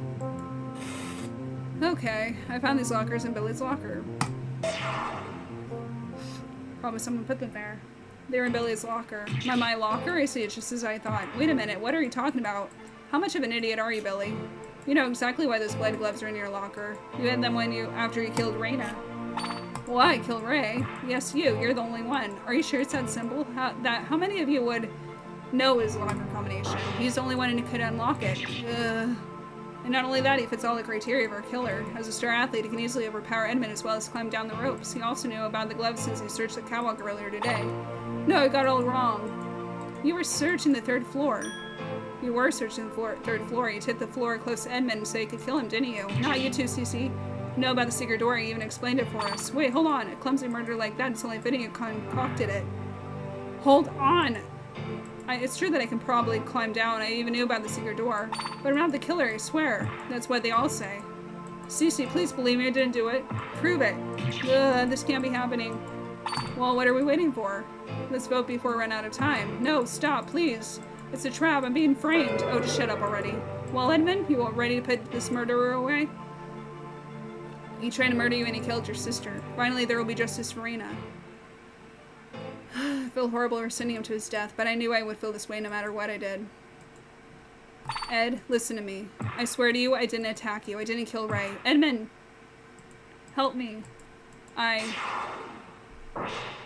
Okay, I found these lockers in Billy's locker. Probably someone put them there. They were in Billy's locker. My locker? I see, it's just as I thought. Wait a minute, what are you talking about? How much of an idiot are you, Billy? You know exactly why those blood gloves are in your locker. You had them after you killed Raina. Well, I killed Ray. Yes, you're the only one. Are you sure it's that simple? How many of you would know his locker combination? He's the only one who could unlock it. Ugh. And not only that, he fits all the criteria of our killer. As a star athlete, he can easily overpower Edmund as well as climb down the ropes. He also knew about the gloves since he searched the catwalk earlier today. No, I got it all wrong. You were searching the 3rd floor. You were searching the 3rd floor. You hit the floor close to Edmund so you could kill him, didn't you? Not you too, Cece. You know about the secret door. You even explained it for us. Wait, hold on. A clumsy murder like that, it's only fitting you concocted it. Hold on. It's true that I can probably climb down. I even knew about the secret door. But I'm not the killer, I swear. That's what they all say. Cece, please believe me, I didn't do it. Prove it. Ugh, this can't be happening. Well, what are we waiting for? Let's vote before we run out of time. No, stop, please. It's a trap. I'm being framed. Oh, just shut up already. Well, Edmund, you all ready to put this murderer away? He tried to murder you and he killed your sister. Finally, there will be justice for Raina. I feel horrible for sending him to his death, but I knew I would feel this way no matter what I did. Ed, listen to me. I swear to you, I didn't attack you. I didn't kill Ray. Edmund! Help me.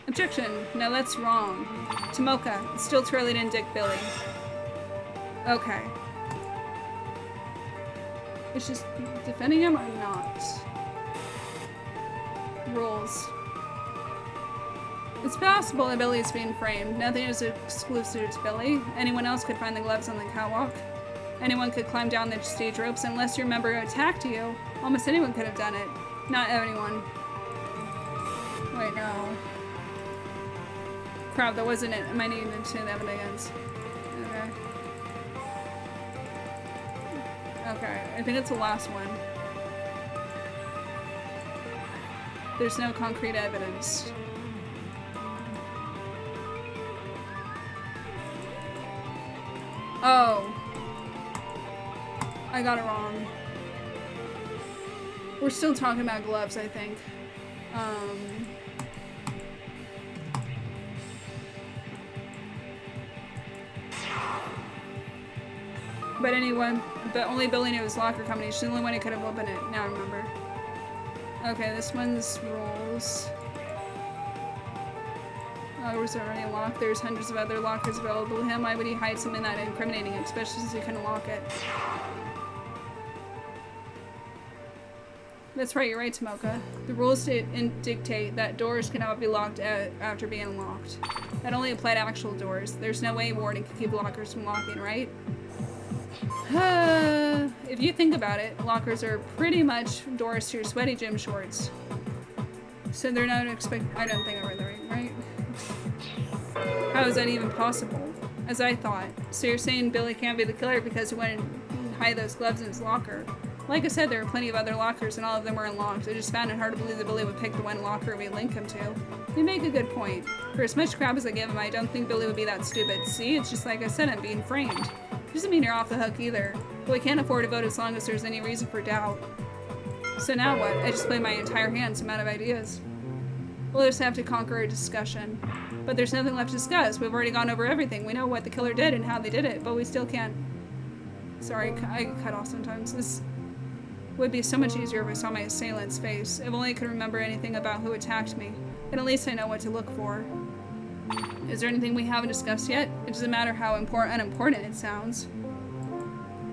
Objection. No, that's wrong. Tomoka, it's still too early to indict Billy. Okay. It's just defending him or not? Rules. It's possible that Billy is being framed. Nothing is exclusive to Billy. Anyone else could find the gloves on the catwalk. Anyone could climb down the stage ropes unless your member attacked you. Almost anyone could have done it. Not anyone. Wait, no. Crap, that wasn't it. I might need to have it again. Okay, I think it's the last one. There's no concrete evidence. Oh. I got it wrong. We're still talking about gloves, I think. But only Billy knew his locker combination. The only one who could have opened it. Now I remember. Okay, this one's rules. Was already locked. There's hundreds of other lockers available to him. Why would he hide something that incriminating, especially since he couldn't lock it? That's right, you're right, Tomoka. The rules dictate that doors cannot be locked after being unlocked. That only apply to actual doors. There's no way Warden can keep lockers from locking, right? If you think about it, lockers are pretty much doors to your sweaty gym shorts. So they're not I don't think I read that right? How is that even possible? As I thought. So you're saying Billy can't be the killer because he went and hide those gloves in his locker. Like I said, there were plenty of other lockers and all of them were unlocked. I just found it hard to believe that Billy would pick the one locker we link him to. You make a good point. For as much crap as I give him, I don't think Billy would be that stupid. See, it's just like I said, I'm being framed. Doesn't mean you're off the hook either. But we can't afford to vote as long as there's any reason for doubt. So now what? I just play my entire hand, so I'm out of ideas. We'll just have to conquer a discussion. But there's nothing left to discuss. We've already gone over everything. We know what the killer did and how they did it, but we still can't. Sorry, I cut off sometimes. This would be so much easier if I saw my assailant's face. If only I could remember anything about who attacked me. And at least I know what to look for. Is there anything we haven't discussed yet? It doesn't matter how unimportant it sounds.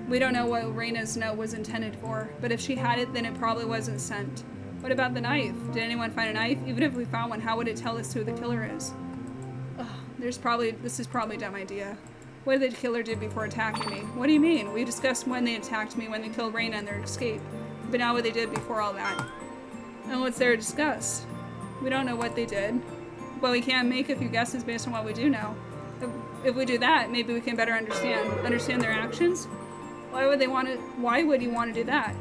We don't know what Raina's note was intended for, but if she had it, then it probably wasn't sent. What about the knife? Did anyone find a knife? Even if we found one, how would it tell us who the killer is? Ugh, this is probably a dumb idea. What did the killer do before attacking me? What do you mean? We discussed when they attacked me, when they killed Reina and their escape. But not what they did before all that. And what's there to discuss? We don't know what they did. But we can make a few guesses based on what we do know. If we do that, maybe we can better understand their actions. Why would you want to do that?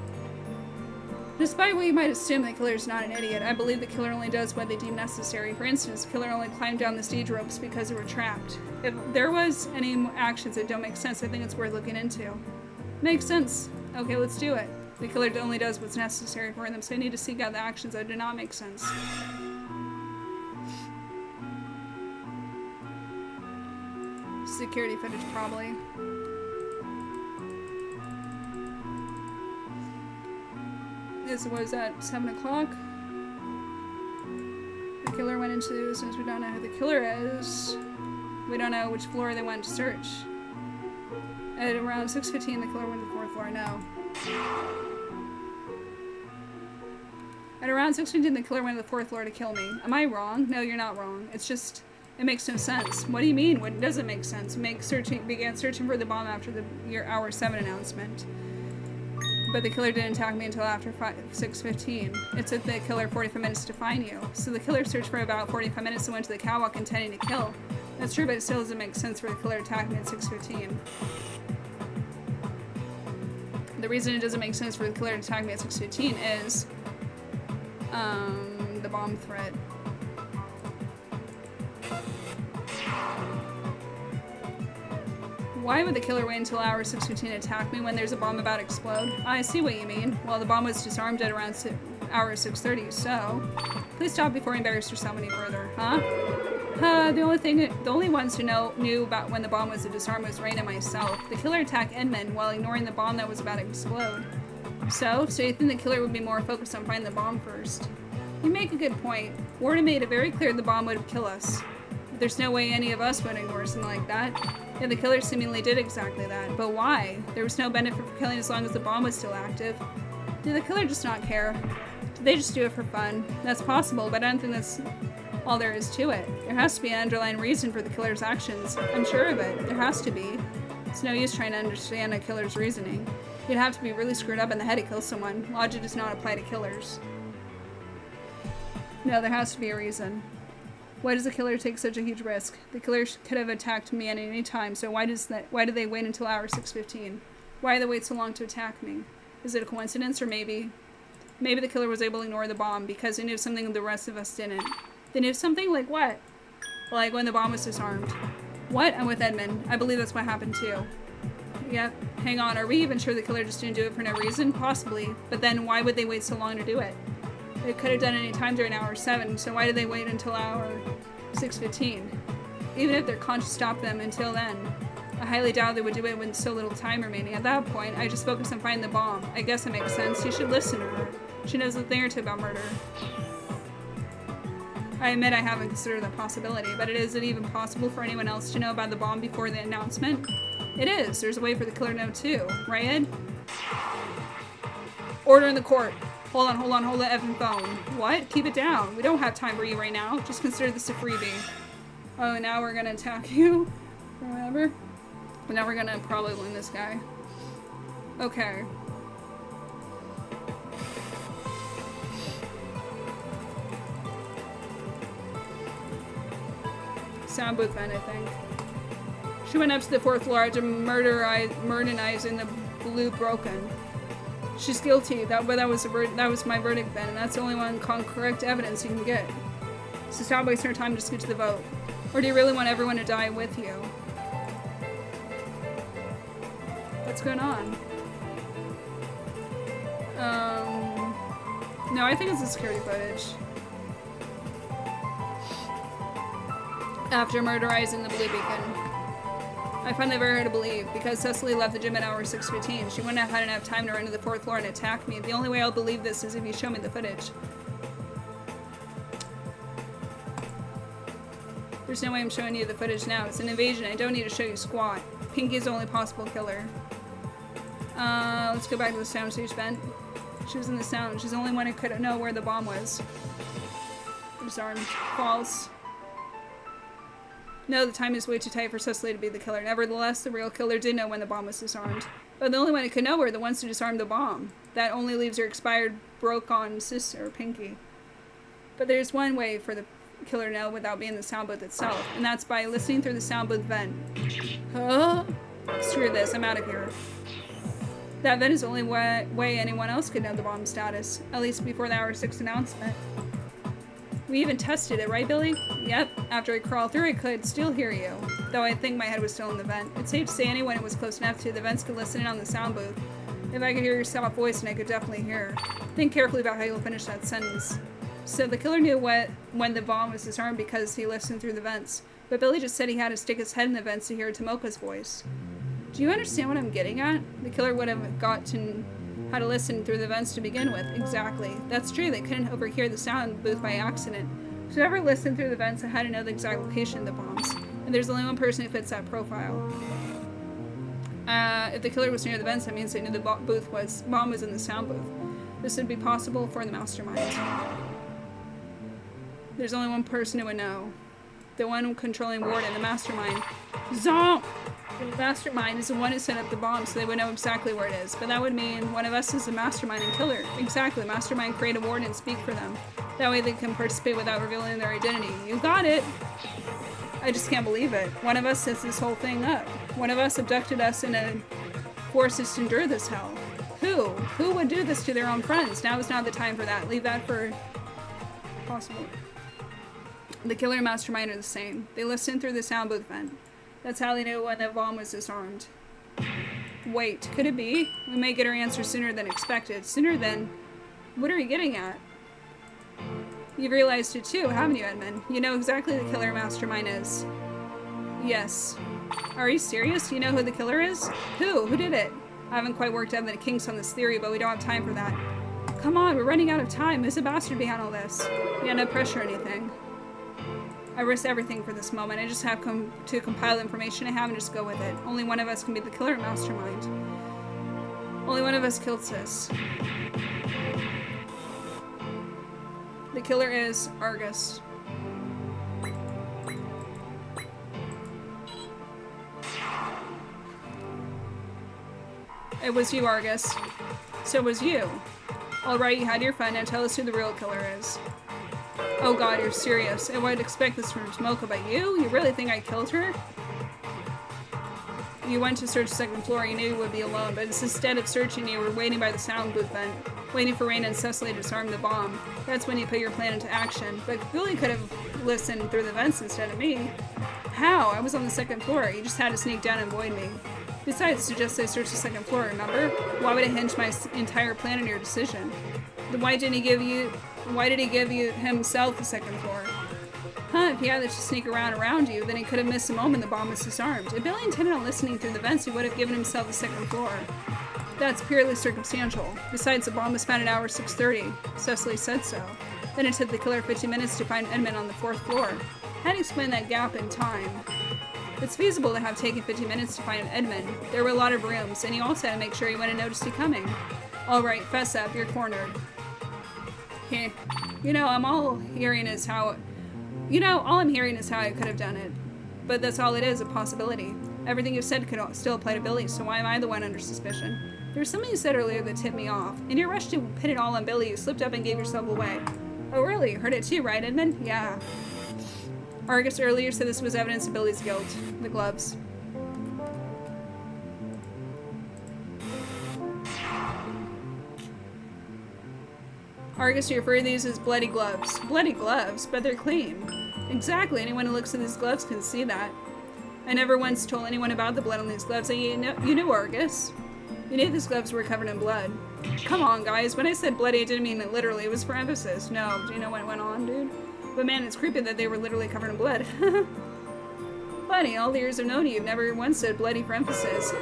Despite what you might assume, the killer is not an idiot. I believe the killer only does what they deem necessary. For instance, the killer only climbed down the stage ropes because they were trapped. If there was any actions that don't make sense, I think it's worth looking into. Makes sense. Okay, let's do it. The killer only does what's necessary for them, so I need to seek out the actions that do not make sense. Security footage, probably. This was at 7 o'clock. The killer went into, since we don't know who the killer is, we don't know which floor they went to search. At around 6:15, the killer went to the 4th floor. No. At around 6:15, the killer went to the 4th floor to kill me. Am I wrong? No, you're not wrong. It's just, it makes no sense. What do you mean? What doesn't make sense? Began searching for the bomb after your hour 7 announcement. But the killer didn't attack me until after 6:15. It took the killer 45 minutes to find you. So the killer searched for about 45 minutes and went to the catwalk intending to kill. That's true, but it still doesn't make sense for the killer to attack me at 6:15. The reason it doesn't make sense for the killer to attack me at 6:15 is the bomb threat. Why would the killer wait until hour 6:15 to attack me when there's a bomb about to explode? I see what you mean. Well, the bomb was disarmed at around hour 6:30, so please stop before you embarrass yourself any further, huh? The only ones who knew about when the bomb was disarmed was Reina and myself. The killer attacked Edmund while ignoring the bomb that was about to explode. So you think the killer would be more focused on finding the bomb first? You make a good point. Warden made it very clear the bomb would kill us. There's no way any of us would ignore something like that. Yeah, the killer seemingly did exactly that. But why? There was no benefit for killing as long as the bomb was still active. Did the killer just not care? Did they just do it for fun? That's possible, but I don't think that's all there is to it. There has to be an underlying reason for the killer's actions. I'm sure of it. There has to be. It's no use trying to understand a killer's reasoning. You'd have to be really screwed up in the head to kill someone. Logic does not apply to killers. No, there has to be a reason. Why does the killer take such a huge risk? The killer could have attacked me at any time, so why do they wait until hour 6:15? Why do they wait so long to attack me? Is it a coincidence, or maybe the killer was able to ignore the bomb because they knew something the rest of us didn't? They knew something? Like what? Like when the bomb was disarmed. What? I'm with Edmund. I believe that's what happened too. Yep. Hang on, are we even sure the killer just didn't do it for no reason? Possibly. But then why would they wait so long to do it? They could have done it any time during hour 7, so why did they wait until hour 6:15? Even if their conscience stopped them until then, I highly doubt they would do it with so little time remaining. At that point, I just focused on finding the bomb. I guess it makes sense. You should listen to her. She knows a thing or two about murder. I admit I haven't considered that possibility, but is it even possible for anyone else to know about the bomb before the announcement? It is. There's a way for the killer to know too. Right, Ed? Order in the court. Hold on the effing phone. What? Keep it down. We don't have time for you right now. Just consider this a freebie. Oh, now we're gonna attack you? Or whatever? But now we're gonna probably win this guy. Okay. Sound booth vent, I think. She went up to the 4th floor to murderize in the blue broken. She's guilty. That was my verdict then, and that's the only one correct evidence you can get. So stop wasting your time and just get to the vote. Or do you really want everyone to die with you? What's going on? No, I think it's the security footage. After murderizing the blue beacon. I find that very hard to believe, because Cecily left the gym at hour 6:15. She wouldn't have had enough time to run to the 4th floor and attack me. The only way I'll believe this is if you show me the footage. There's no way I'm showing you the footage now. It's an invasion. I don't need to show you squat. Pinky's the only possible killer. Let's go back to the soundstage vent. She was in the sound. She's the only one who could know where the bomb was. Disarmed. False. No, the time is way too tight for Cecily to be the killer. Nevertheless, the real killer did know when the bomb was disarmed. But the only one who could know were the ones who disarmed the bomb. That only leaves her expired, broke-on sister, Pinky. But there's one way for the killer to know without being the sound booth itself, and that's by listening through the sound booth vent. Huh? Screw this, I'm out of here. That vent is the only way anyone else could know the bomb status, at least before the hour 6 announcement. We even tested it, right, Billy? Yep. After I crawled through, I could still hear you. Though I think my head was still in the vent. It's safe to say anyone who was close enough to the vents could listen in on the sound booth. If I could hear your soft voice, and I could definitely hear. Think carefully about how you'll finish that sentence. So the killer knew when the bomb was disarmed because he listened through the vents. But Billy just said he had to stick his head in the vents to hear Tomoka's voice. Do you understand what I'm getting at? The killer would have got to how to listen through the vents to begin with. Exactly. That's true. They couldn't overhear the sound booth by accident. So whoever listened through the vents had to know the exact location of the bombs. And there's only one person who fits that profile. If the killer was near the vents, that means they knew the bomb was in the sound booth. This would be possible for the mastermind. There's only one person who would know. The one controlling Warden, the mastermind. Zonk! The mastermind is the one who set up the bomb, so they would know exactly where it is. But that would mean one of us is the mastermind and killer. Exactly. Mastermind create a warden and speak for them. That way they can participate without revealing their identity. You got it! I just can't believe it. One of us sets this whole thing up. One of us abducted us and forced us to endure this hell. Who? Who would do this to their own friends? Now is not the time for that. Leave that for possible. The killer and mastermind are the same. They listened through the sound booth vent. That's how they knew when the bomb was disarmed. Wait, could it be? We may get our answer sooner than expected. Sooner than... What are you getting at? You've realized it too, haven't you, Edmund? You know exactly who the killer mastermind is. Yes. Are you serious? Do you know who the killer is? Who? Who did it? I haven't quite worked out the kinks on this theory, but we don't have time for that. Come on, we're running out of time. Who's the bastard behind all this? Yeah, no pressure or anything. I risk everything for this moment. I just have to compile the information I have and just go with it. Only one of us can be the killer mastermind. Only one of us killed Sis. The killer is Argus. It was you, Argus. So it was you. Alright, you had your fun. Now tell us who the real killer is. Oh god, you're serious. I would expect this from Tomoka, but you? You really think I killed her? You went to search the second floor. You knew you would be alone, but instead of searching, you were waiting by the sound booth vent, waiting for Raina and Cecily to disarm the bomb. That's when you put your plan into action. But Billy could have listened through the vents instead of me. How? I was on the second floor. You just had to sneak down and avoid me. Besides, suggest I search the second floor, remember? Why would I hinge my entire plan on your decision? Then why did he give you himself the second floor? Huh, if he had to sneak around you, then he could have missed the moment the bomb was disarmed. If Billy intended on listening through the vents, he would have given himself the second floor. That's purely circumstantial. Besides, the bomb was found at hour 6:30. Cecily said so. Then it took the killer 15 minutes to find Edmund on the 4th floor. How do you explain that gap in time? It's feasible to have taken 15 minutes to find Edmund. There were a lot of rooms, and he also had to make sure he wouldn't notice you coming. Alright, fess up, you're cornered. Heh. All I'm hearing is how I could have done it. But that's all it is, a possibility. Everything you said could still apply to Billy, so why am I the one under suspicion? There was something you said earlier that tipped me off. In your rush to pin it all on Billy, you slipped up and gave yourself away. Oh really? Heard it too, right, Edmund? Yeah. Argus earlier said this was evidence of Billy's guilt. The gloves. Argus, you refer to these as bloody gloves. Bloody gloves? But they're clean. Exactly. Anyone who looks at these gloves can see that. I never once told anyone about the blood on these gloves. You knew, Argus. You knew these gloves were covered in blood. Come on, guys. When I said bloody, I didn't mean it literally. It was for emphasis. No. Do you know what went on, dude? But man, it's creepy that they were literally covered in blood. Funny, all the years I've known you, you've never once said bloody for emphasis.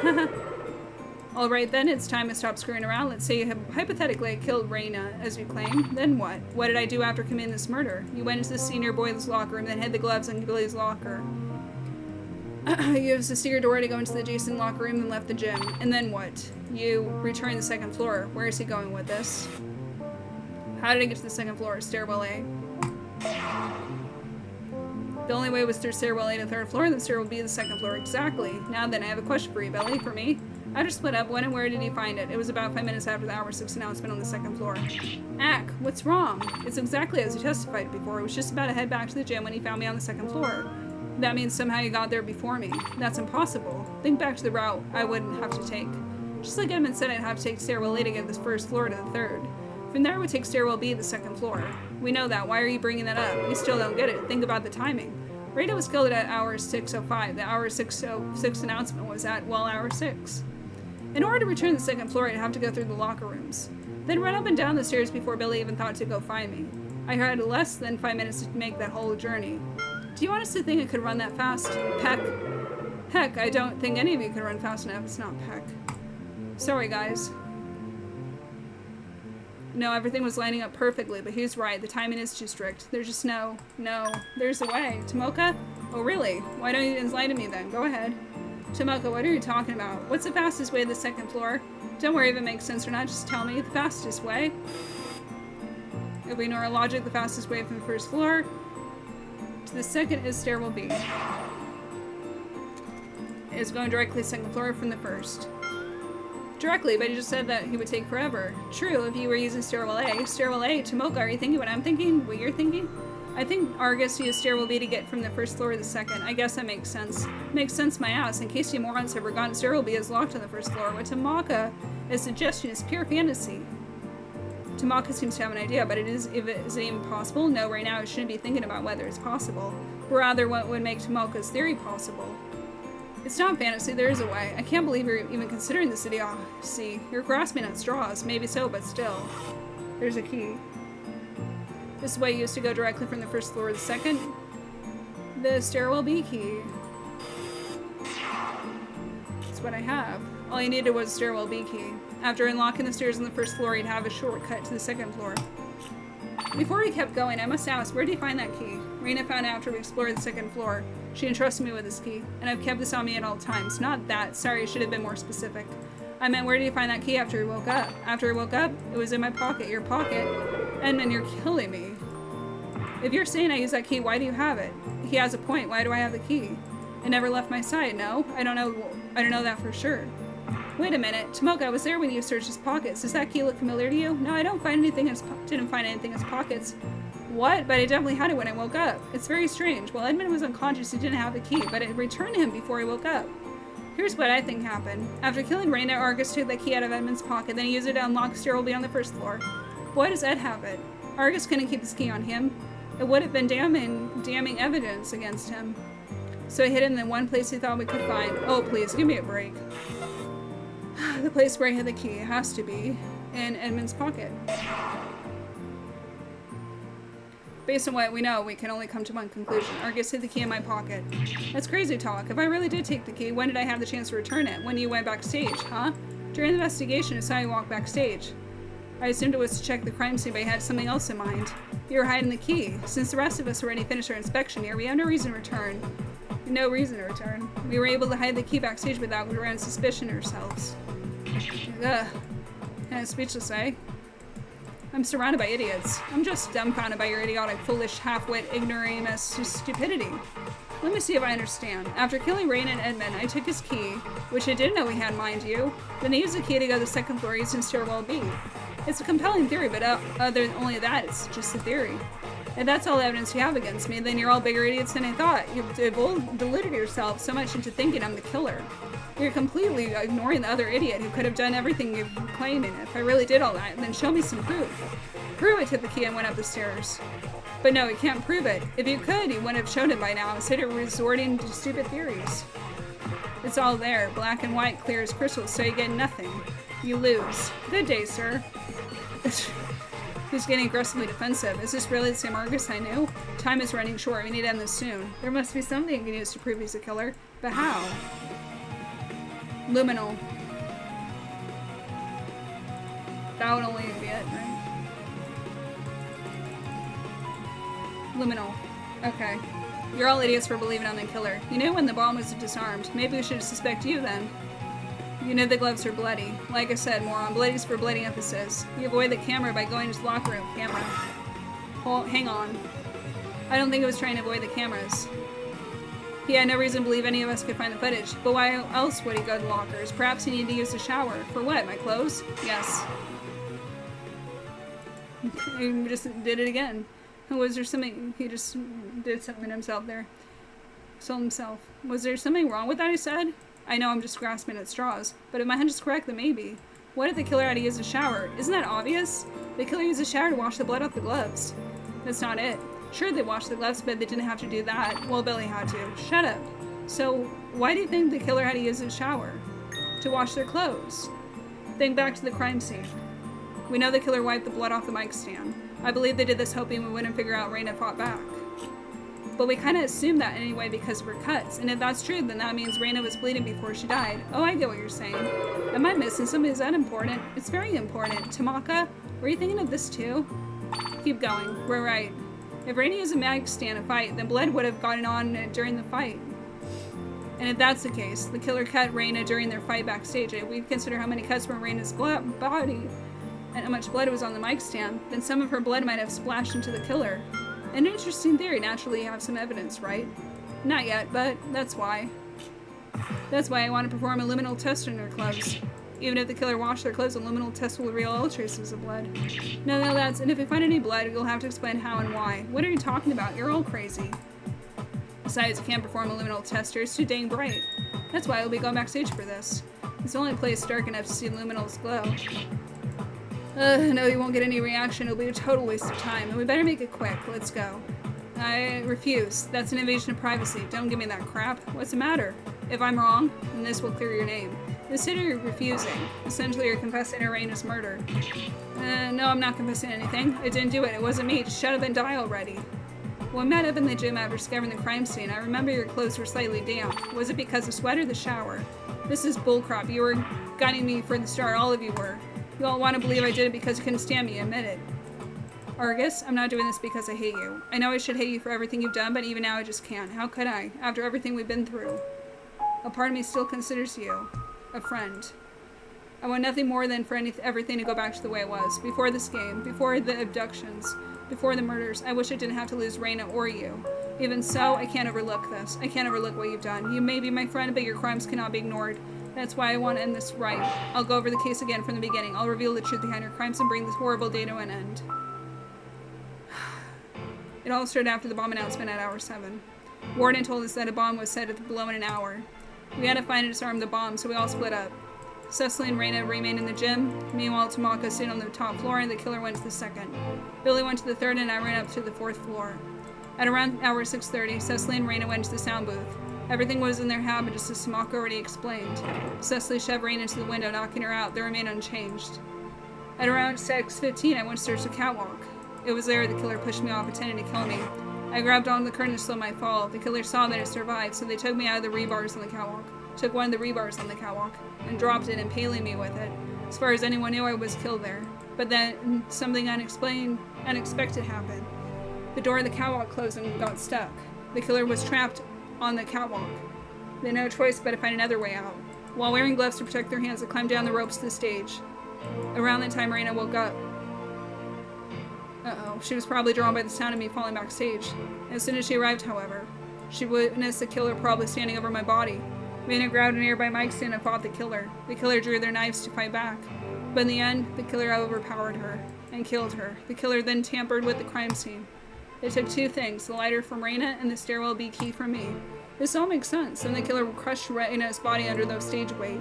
Alright then, it's time to stop screwing around. Let's say you hypothetically killed Raina, as you claim. Then what? What did I do after committing this murder? You went into the senior boys' locker room, then hid the gloves in Billy's locker. You used the secret door to go into the Jason locker room and left the gym. And then what? You returned to the second floor. Where is he going with this? How did I get to the second floor? Stairwell A. The only way was through stairwell A to the 3rd floor, and the stairwell B to the 2nd floor. Exactly. Now then, I have a question for you, Billy. For me. After split up, when and where did he find it? It was about 5 minutes after the hour 6 announcement on the 2nd floor. Ack, what's wrong? It's exactly as he testified before. It was just about to head back to the gym when he found me on the 2nd floor. That means somehow you got there before me. That's impossible. Think back to the route I wouldn't have to take. Just like Edmund said, I'd have to take stairwell A to get the 1st floor to the 3rd. From there, I would take stairwell B to the 2nd floor. We know that. Why are you bringing that up? You still don't get it. Think about the timing. Rita was killed at hour 6:05. The hour 6:06 announcement was at, well, hour 6. In order to return to the 2nd floor, I'd have to go through the locker rooms. Then run up and down the stairs before Billy even thought to go find me. I had less than 5 minutes to make that whole journey. Do you honestly think I could run that fast? Peck. Heck, I don't think any of you could run fast enough. It's not Peck. Sorry, guys. No, everything was lining up perfectly, but he's right. The timing is too strict. There's just no, there's a way. Tomoka? Oh, really? Why don't you enlighten me then? Go ahead. Tomoka, what are you talking about? What's the fastest way to the 2nd floor? Don't worry if it makes sense or not, just tell me. The fastest way? If we know our logic, the fastest way from the 1st floor to the 2nd is stairwell B. Is going directly to the 2nd floor from the 1st. Directly, but he just said that he would take forever. True, if you were using stairwell A. Stairwell A, Tomoka, are you thinking what I'm thinking? What you're thinking? I think Argus used stairwell B to get from the 1st floor to the 2nd. I guess that makes sense. Makes sense my ass. In case you morons have forgotten, stairwell B is locked on the 1st floor. What Tomoka is suggestion is pure fantasy. Tomoka seems to have an idea, but is it even possible? No, right now I shouldn't be thinking about whether it's possible. But rather what would make Tomoka's theory possible. It's not fantasy, there is a way. I can't believe you're even considering this idiocy. You're grasping at straws. Maybe so, but still. There's a key. This way you used to go directly from the 1st floor to the 2nd. The stairwell B key. That's what I have. All you needed was a stairwell B key. After unlocking the stairs on the 1st floor, you'd have a shortcut to the 2nd floor. Before we kept going, I must ask, where did you find that key? Rena found it after we explored the 2nd floor. She entrusted me with this key, and I've kept this on me at all times. Not that. Sorry, I should have been more specific. I meant, where did you find that key after we woke up? After we woke up, it was in my pocket. Your pocket? Edmund, you're killing me. If you're saying I use that key, why do you have it? He has a point. Why do I have the key? It never left my side. No, I don't know that for sure. Wait a minute. Tomoka, I was there when you searched his pockets. Does that key look familiar to you? No, I didn't find anything in his pockets. What? But I definitely had it when I woke up. It's very strange. Well, Edmund was unconscious, he didn't have the key, but it returned to him before he woke up. Here's what I think happened. After killing Rena, Argus took the key out of Edmund's pocket, then he used it to unlock stairwell B on the 1st floor. Why does Ed have it? Argus couldn't keep his key on him. It would have been damning evidence against him. So he hid it in the one place he thought we could find. Oh, please, give me a break. The place where he had the key has to be in Edmund's pocket. Based on what we know, we can only come to one conclusion. Argus hid the key in my pocket. That's crazy talk. If I really did take the key, when did I have the chance to return it? When you went backstage, huh? During the investigation, I saw you walk backstage. I assumed it was to check the crime scene, but I had something else in mind. You were hiding the key. Since the rest of us already finished our inspection here, we have no reason to return. No reason to return. We were able to hide the key backstage without ground suspicion ourselves. Ugh. Kind of speechless, eh? I'm surrounded by idiots. I'm just dumbfounded by your idiotic, foolish, half-wit, ignoramus stupidity. Let me see if I understand. After killing Rain and Edmund, I took his key, which I didn't know he had, mind you. Then I used the key to go to the 2nd floor using stairwell B. It's a compelling theory, but other than only that, it's just a theory. If that's all the evidence you have against me, then you're all bigger idiots than I thought. You've deluded yourself so much into thinking I'm the killer. You're completely ignoring the other idiot who could have done everything you're claiming. If I really did all that, then show me some proof. Prove I took the key and went up the stairs. But no, you can't prove it. If you could, you wouldn't have shown it by now instead of resorting to stupid theories. It's all there, black and white, clear as crystal, so you get nothing. You lose. Good day, sir. Who's getting aggressively defensive? Is this really the same Argus I knew? Time is running short. We need to end this soon. There must be something you can use to prove he's a killer. But how? Luminal. That would only be it, right? Luminal. Okay. You're all idiots for believing I'm the killer. You knew when the bomb was disarmed. Maybe we should suspect you then. You know the gloves are bloody. Like I said, moron, bloody's for bloody emphasis. You avoid the camera by going into the locker room. Camera. Hold, hang on. I don't think it was trying to avoid the cameras. He had no reason to believe any of us could find the footage, but why else would he go to the lockers? Perhaps he needed to use the shower. For what, my clothes? Yes. He just did it again. Was there something, he just did something himself there. Sold himself. Was there something wrong with that, I said? I know I'm just grasping at straws, but if my hunch is correct, then maybe. What if the killer had to use a shower? Isn't that obvious? The killer used a shower to wash the blood off the gloves. That's not it. Sure, they washed the gloves, but they didn't have to do that. Well, Billy had to. Shut up. So, why do you think the killer had to use a shower? To wash their clothes. Think back to the crime scene. We know the killer wiped the blood off the mic stand. I believe they did this hoping we wouldn't figure out Raina fought back. But we kind of assumed that anyway because of her cuts. And if that's true, then that means Raina was bleeding before she died. Oh, I get what you're saying. Am I missing something? Is that important? It's very important. Tamaka, were you thinking of this too? Keep going. We're right. If Raina used a mag stand to fight, then blood would have gotten on during the fight. And if that's the case, the killer cut Raina during their fight backstage. If we consider how many cuts were in Raina's body and how much blood was on the mic stand, then some of her blood might have splashed into the killer. An interesting theory. Naturally, you have some evidence, right? Not yet, but that's why. That's why I want to perform a luminal test on her clothes. Even if the killer washed their clothes, a luminal test will reveal all traces of blood. No, that's... And if we find any blood, you'll have to explain how and why. What are you talking about? You're all crazy. Besides, you can't perform a luminal test here. It's too dang bright. That's why we'll be going backstage for this. It's the only place dark enough to see luminals glow. No, you won't get any reaction. It'll be a total waste of time. And we better make it quick. Let's go. I refuse. That's an invasion of privacy. Don't give me that crap. What's the matter? If I'm wrong, then this will clear your name. Consider refusing. Essentially, you're confessing to Raina's murder. No, I'm not confessing anything. I didn't do it. It wasn't me. Just shut up and die already. When we met up in the gym after discovering the crime scene, I remember your clothes were slightly damp. Was it because of sweat or the shower? This is bullcrap. You were gunning me for the start. All of you were. You all want to believe I did it because you couldn't stand me. Admit it. Argus, I'm not doing this because I hate you. I know I should hate you for everything you've done, but even now I just can't. How could I? After everything we've been through. A part of me still considers you a friend. I want nothing more than for everything to go back to the way it was. Before this game, before the abductions, before the murders. I wish I didn't have to lose Raina or you. Even so, I can't overlook this. I can't overlook what you've done. You may be my friend, but your crimes cannot be ignored. That's why I want to end this right. I'll go over the case again from the beginning. I'll reveal the truth behind your crimes and bring this horrible day to an end. It all started after the bomb announcement at hour 7. Warden told us that a bomb was set at below in an hour. We had to find and disarm the bomb, so we all split up. Cecily and Raina remained in the gym. Meanwhile, Tamaka stayed on the top floor and the killer went to the second. Billy went to the third and I ran up to the 4th floor. At around hour 6:30, Cecily and Raina went to the sound booth. Everything was in their habit, just as Tamaka already explained. Cecily shoved Raina into the window, knocking her out. They remained unchanged. At around 6:15, I went to search the catwalk. It was there. The killer pushed me off, intending to kill me. I grabbed onto the curtain to slow my fall. The killer saw that I survived, so they took me out of the rebars on the catwalk. Took one of the rebars on the catwalk and dropped it, impaling me with it. As far as anyone knew, I was killed there. But then something unexpected happened. The door of the catwalk closed and got stuck. The killer was trapped on the catwalk. They had no choice but to find another way out. While wearing gloves to protect their hands, they climbed down the ropes to the stage. Around that time, Raina woke up. Uh-oh, she was probably drawn by the sound of me falling backstage. As soon as she arrived, however, she witnessed the killer probably standing over my body. Raina grabbed a nearby mic stand and fought the killer. The killer drew their knives to fight back. But in the end, the killer overpowered her and killed her. The killer then tampered with the crime scene. They took two things, the lighter from Raina and the stairwell B key from me. This all makes sense. Then the killer crushed Raina's body under the stage weight.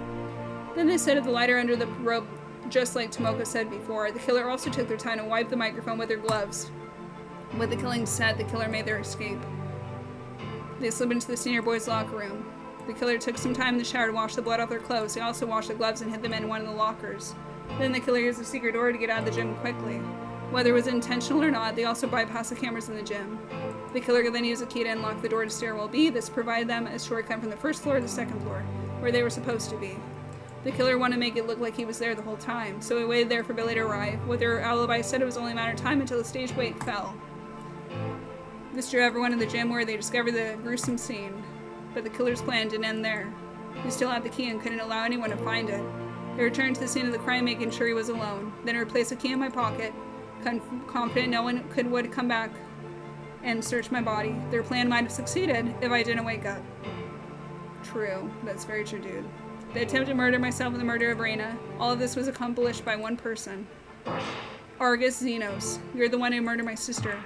Then they set up the lighter under the rope, just like Tomoko said before. The killer also took their time to wipe the microphone with their gloves. With the killing set, the killer made their escape. They slipped into the senior boys' locker room. The killer took some time in the shower to wash the blood off their clothes. He also washed the gloves and hid them in one of the lockers. Then the killer used the secret door to get out of the gym quickly. Whether it was intentional or not, they also bypassed the cameras in the gym. The killer then used a key to unlock the door to stairwell B. This provided them a shortcut from the first floor to the second floor, where they were supposed to be. The killer wanted to make it look like he was there the whole time, so he waited there for Billy to arrive. With their alibi said it was only a matter of time until the stage weight fell. This drew everyone in the gym where they discovered the gruesome scene. But the killer's plan didn't end there. He still had the key and couldn't allow anyone to find it. He returned to the scene of the crime, making sure he was alone. Then he replaced the key in my pocket, confident no one would come back and search my body. Their plan might have succeeded if I didn't wake up. True. That's very true, dude. They attempted to murder myself and the murder of Reina. All of this was accomplished by one person. Argus Xenos. You're the one who murdered my sister.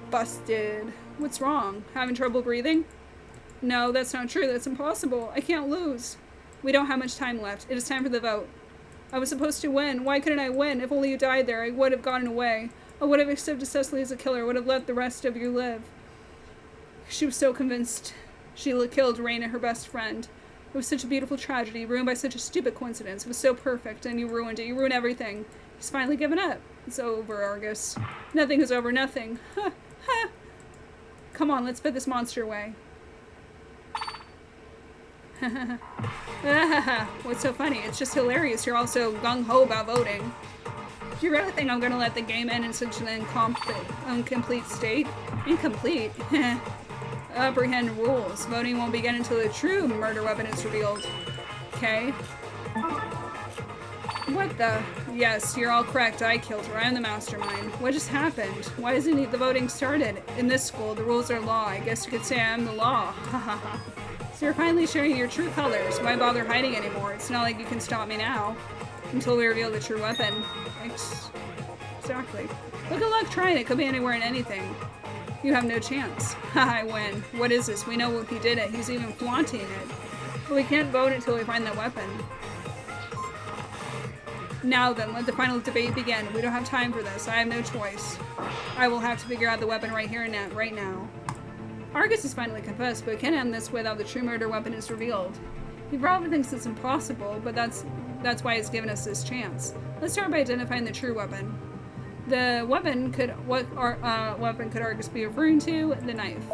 Busted. What's wrong? Having trouble breathing? No, that's not true. That's impossible. I can't lose. We don't have much time left. It is time for the vote. I was supposed to win. Why couldn't I win? If only you died there, I would have gotten away. I would have accepted Cecily as a killer. Would have let the rest of you live. She was so convinced she killed Reina, her best friend. It was such a beautiful tragedy, ruined by such a stupid coincidence. It was so perfect, and you ruined it. You ruined everything. He's finally given up. It's over, Argus. Nothing is over, nothing. Ha! Ha! Come on, let's put this monster away. What's so funny? It's just hilarious. You're also gung-ho about voting. Do you really think I'm gonna let the game end in such an incomplete state? Incomplete? Apprehend rules. Voting won't begin until the true murder weapon is revealed. Okay. What the? Yes, you're all correct. I killed her. I'm the mastermind. What just happened? Why isn't the voting started? In this school, the rules are law. I guess you could say I'm the law. Hahaha. So you're finally showing your true colors. Why bother hiding anymore? It's not like you can stop me now. Until we reveal the true weapon. Exactly. But good luck trying. It could be anywhere and anything. You have no chance. Haha, I win. What is this? We know what he did it. He's even flaunting it. But we can't vote until we find that weapon. Now then, let the final debate begin. We don't have time for this. I have no choice. I will have to figure out the weapon right here and now, right now. Argus is finally confessed, but can't end this without the true murder weapon is revealed. He probably thinks it's impossible, but that's why he's given us this chance. Let's start by identifying the true weapon. The weapon could weapon could Argus be referring to? The knife.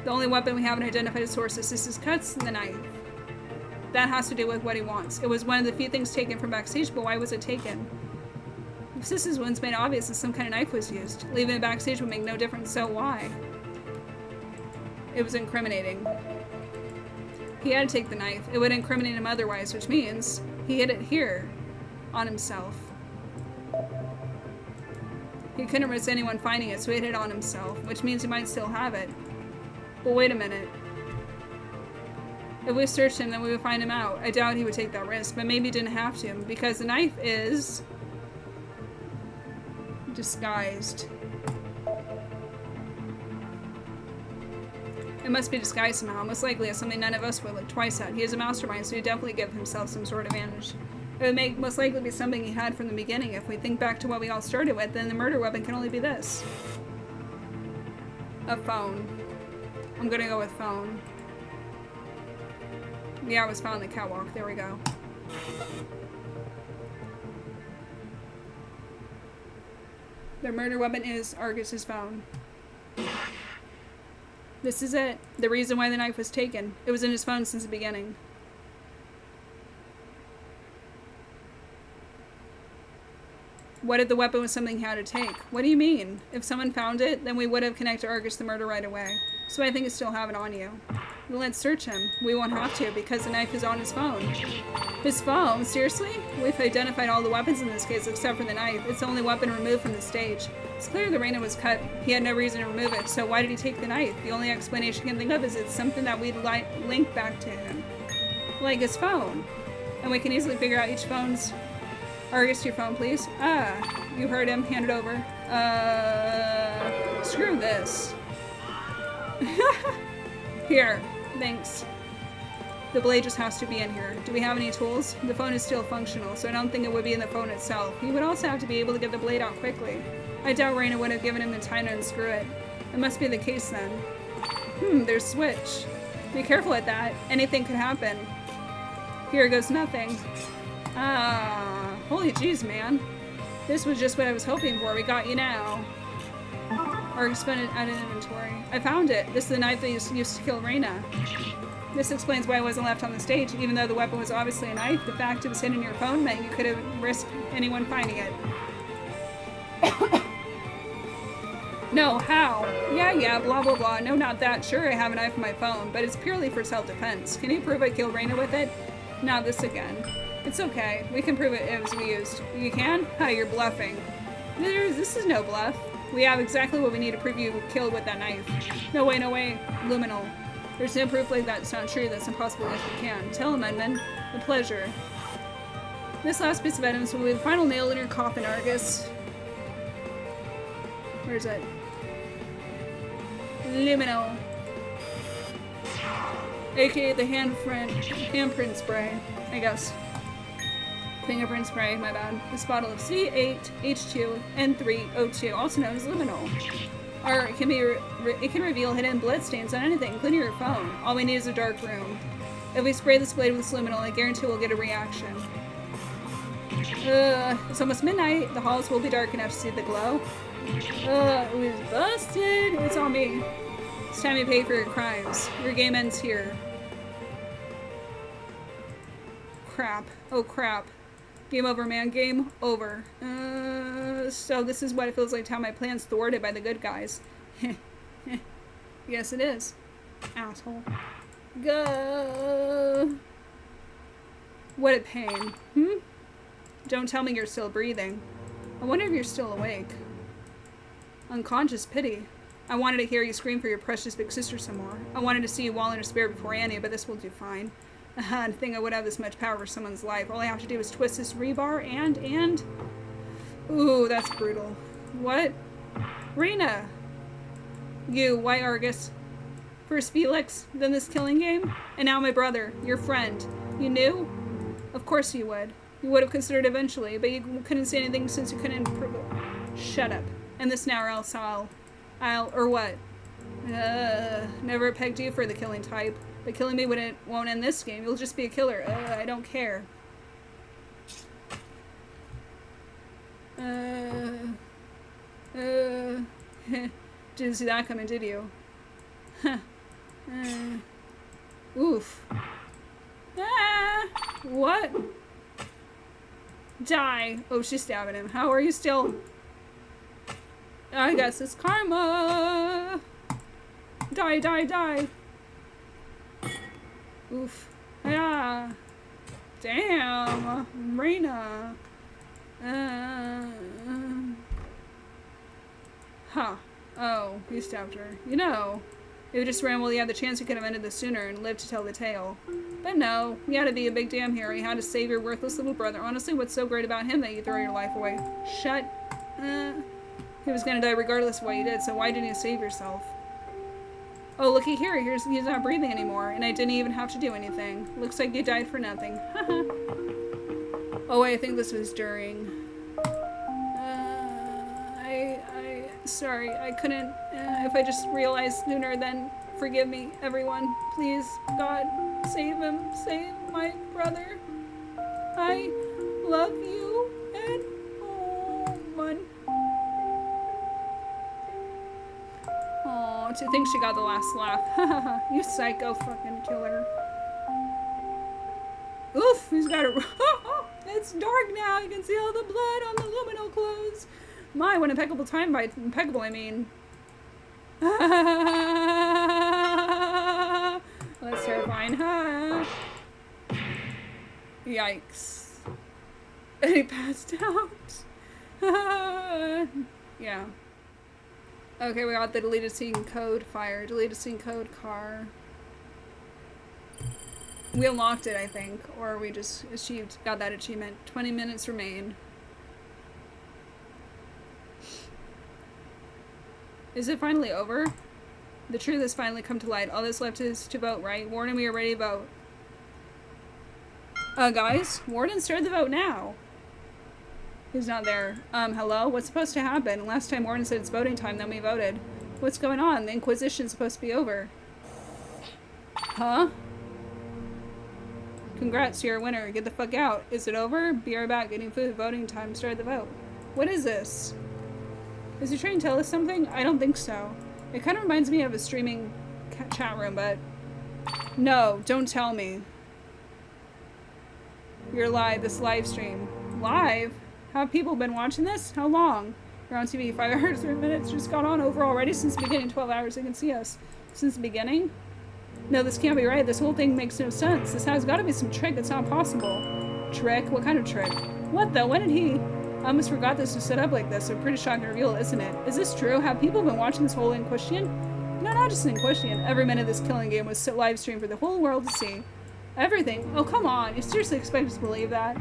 The only weapon we haven't identified as source is Sis's cuts, the knife. That has to do with what he wants. It was one of the few things taken from backstage, but why was it taken? If Sis's wounds made obvious that some kind of knife was used, leaving it backstage would make no difference, so why? It was incriminating. He had to take the knife. It would incriminate him otherwise, which means he hid it here, on himself. He couldn't risk anyone finding it, so he hid it on himself, which means he might still have it. But wait a minute. If we searched him, then we would find him out. I doubt he would take that risk, but maybe he didn't have to, because the knife is disguised. It must be disguised somehow, most likely as something none of us would look twice at. He is a mastermind, so he'd definitely give himself some sort of advantage. It would most likely be something he had from the beginning. If we think back to what we all started with, then the murder weapon can only be this. A phone. I'm gonna go with phone. Yeah, it was found on the catwalk. There we go. The murder weapon is Argus's phone. This is it. The reason why the knife was taken. It was in his phone since the beginning. What if the weapon was something he had to take? What do you mean? If someone found it, then we would have connected Argus to the murder right away. So I think you still have it on you. Then let's search him. We won't have to because the knife is on his phone. His phone? Seriously? We've identified all the weapons in this case except for the knife. It's the only weapon removed from the stage. It's clear the Reina was cut. He had no reason to remove it, so why did he take the knife? The only explanation I can think of is it's something that we'd link back to him. Like his phone. And we can easily figure out each phone's... Argus, your phone, please. Ah, you heard him. Hand it over. Screw this. Here. Thanks. The blade just has to be in here. Do we have any tools? The phone is still functional, so I don't think it would be in the phone itself. He would also have to be able to get the blade out quickly. I doubt Reina would have given him the time to unscrew it. It must be the case then. There's switch. Be careful at that. Anything could happen. Here goes nothing. Ah, holy jeez, man. This was just what I was hoping for. We got you now. Argus spent it at an inventory. I found it. This is the knife they used to kill Reina. This explains why it wasn't left on the stage. Even though the weapon was obviously a knife, the fact it was hidden in your phone meant you could have risked anyone finding it. No, how? Yeah, blah, blah, blah. No, not that. Sure, I have a knife on my phone, but it's purely for self-defense. Can you prove I killed Reina with it? Not this again. It's okay. We can prove it was used. You can? Ha, you're bluffing. This is no bluff. We have exactly what we need to prove you were killed with that knife. No way, no way. Luminal. There's no proof like that. It's not true. That's impossible. Yes, we can. Tell him, Edmund. A pleasure. This last piece of evidence will be the final nail in your coffin, Argus. Where's it? Luminal. AKA the handprint spray, I guess. Fingerprint spray, my bad. This bottle of C8H2N3O2, also known as luminol. Or it can reveal hidden blood stains on anything, including your phone. All we need is a dark room. If we spray this blade with luminol, I guarantee we'll get a reaction. It's almost midnight. The halls will be dark enough to see the glow. It was busted. It's on me. It's time you pay for your crimes. Your game ends here. Crap. Oh crap. Game over, man. Game over. So this is what it feels like to have my plans thwarted by the good guys. Yes, it is. Asshole. Go. What a pain. Don't tell me you're still breathing. I wonder if you're still awake. Unconscious pity. I wanted to hear you scream for your precious big sister some more. I wanted to see you wall in despair before Annie, but this will do fine. To think I would have this much power over someone's life. All I have to do is twist this rebar and... Ooh, that's brutal. What? Rena! You, White Argus. First Felix, then this killing game, and now my brother, your friend. You knew? Of course you would. You would have considered eventually, but you couldn't say anything since you couldn't prove it. Shut up. End this now or else or what? Never pegged you for the killing type. But killing me won't end this game. You'll just be a killer. I don't care. Didn't see that coming, did you? Oof. What? Die. Oh, she's stabbing him. How are you still? I guess it's karma. Die, die, die. Oof. Yeah. Damn. Rena. Huh. Oh, he stabbed her. You know, if you just ran while you had the chance, you could have ended this sooner and lived to tell the tale. But no, you had to be a big damn hero. You had to save your worthless little brother. Honestly, what's so great about him that you throw your life away? Shut. He was gonna die regardless of what you did, so why didn't you save yourself? Oh, looky here. He's not breathing anymore, and I didn't even have to do anything. Looks like you died for nothing. Oh, I think this was during. Sorry, I couldn't. If I just realized sooner, then forgive me, everyone. Please, God, save him. Save my brother. I love you, and one. Aw, to think she got the last laugh. You psycho fucking killer. Oof, he's got a... It's dark now. You can see all the blood on the luminal clothes. My, what impeccable time. By impeccable, I mean... That's terrifying. Yikes. And he passed out. Yeah. Okay, we got the deleted scene code fire. Deleted scene code car. We unlocked it, I think. Or we just got that achievement. 20 minutes remain. Is it finally over? The truth has finally come to light. All that's left is to vote, right? Warden, we are ready to vote. Guys? Warden, start the vote now. He's not there. Hello? What's supposed to happen? Last time Warden said it's voting time, then we voted. What's going on? The Inquisition's supposed to be over. Huh? Congrats, you're a winner. Get the fuck out. Is it over? Be right back. Getting food. Voting time. Start the vote. What is this? Is he trying to tell us something? I don't think so. It kind of reminds me of a streaming chat room, but... No, don't tell me. You're live. This live stream. Live? Have people been watching this? How long? You're on TV. 5 hours, 3 minutes. Just got on over already since the beginning. 12 hours. They can see us. Since the beginning? No, this can't be right. This whole thing makes no sense. This has got to be some trick. It's not possible. Trick? What kind of trick? What the? When did he? I almost forgot this was set up like this. A pretty shocking reveal, isn't it? Is this true? Have people been watching this whole Inquisition? No, not just Inquisition. Every minute of this killing game was live streamed for the whole world to see. Everything? Oh, come on. You seriously expect us to believe that?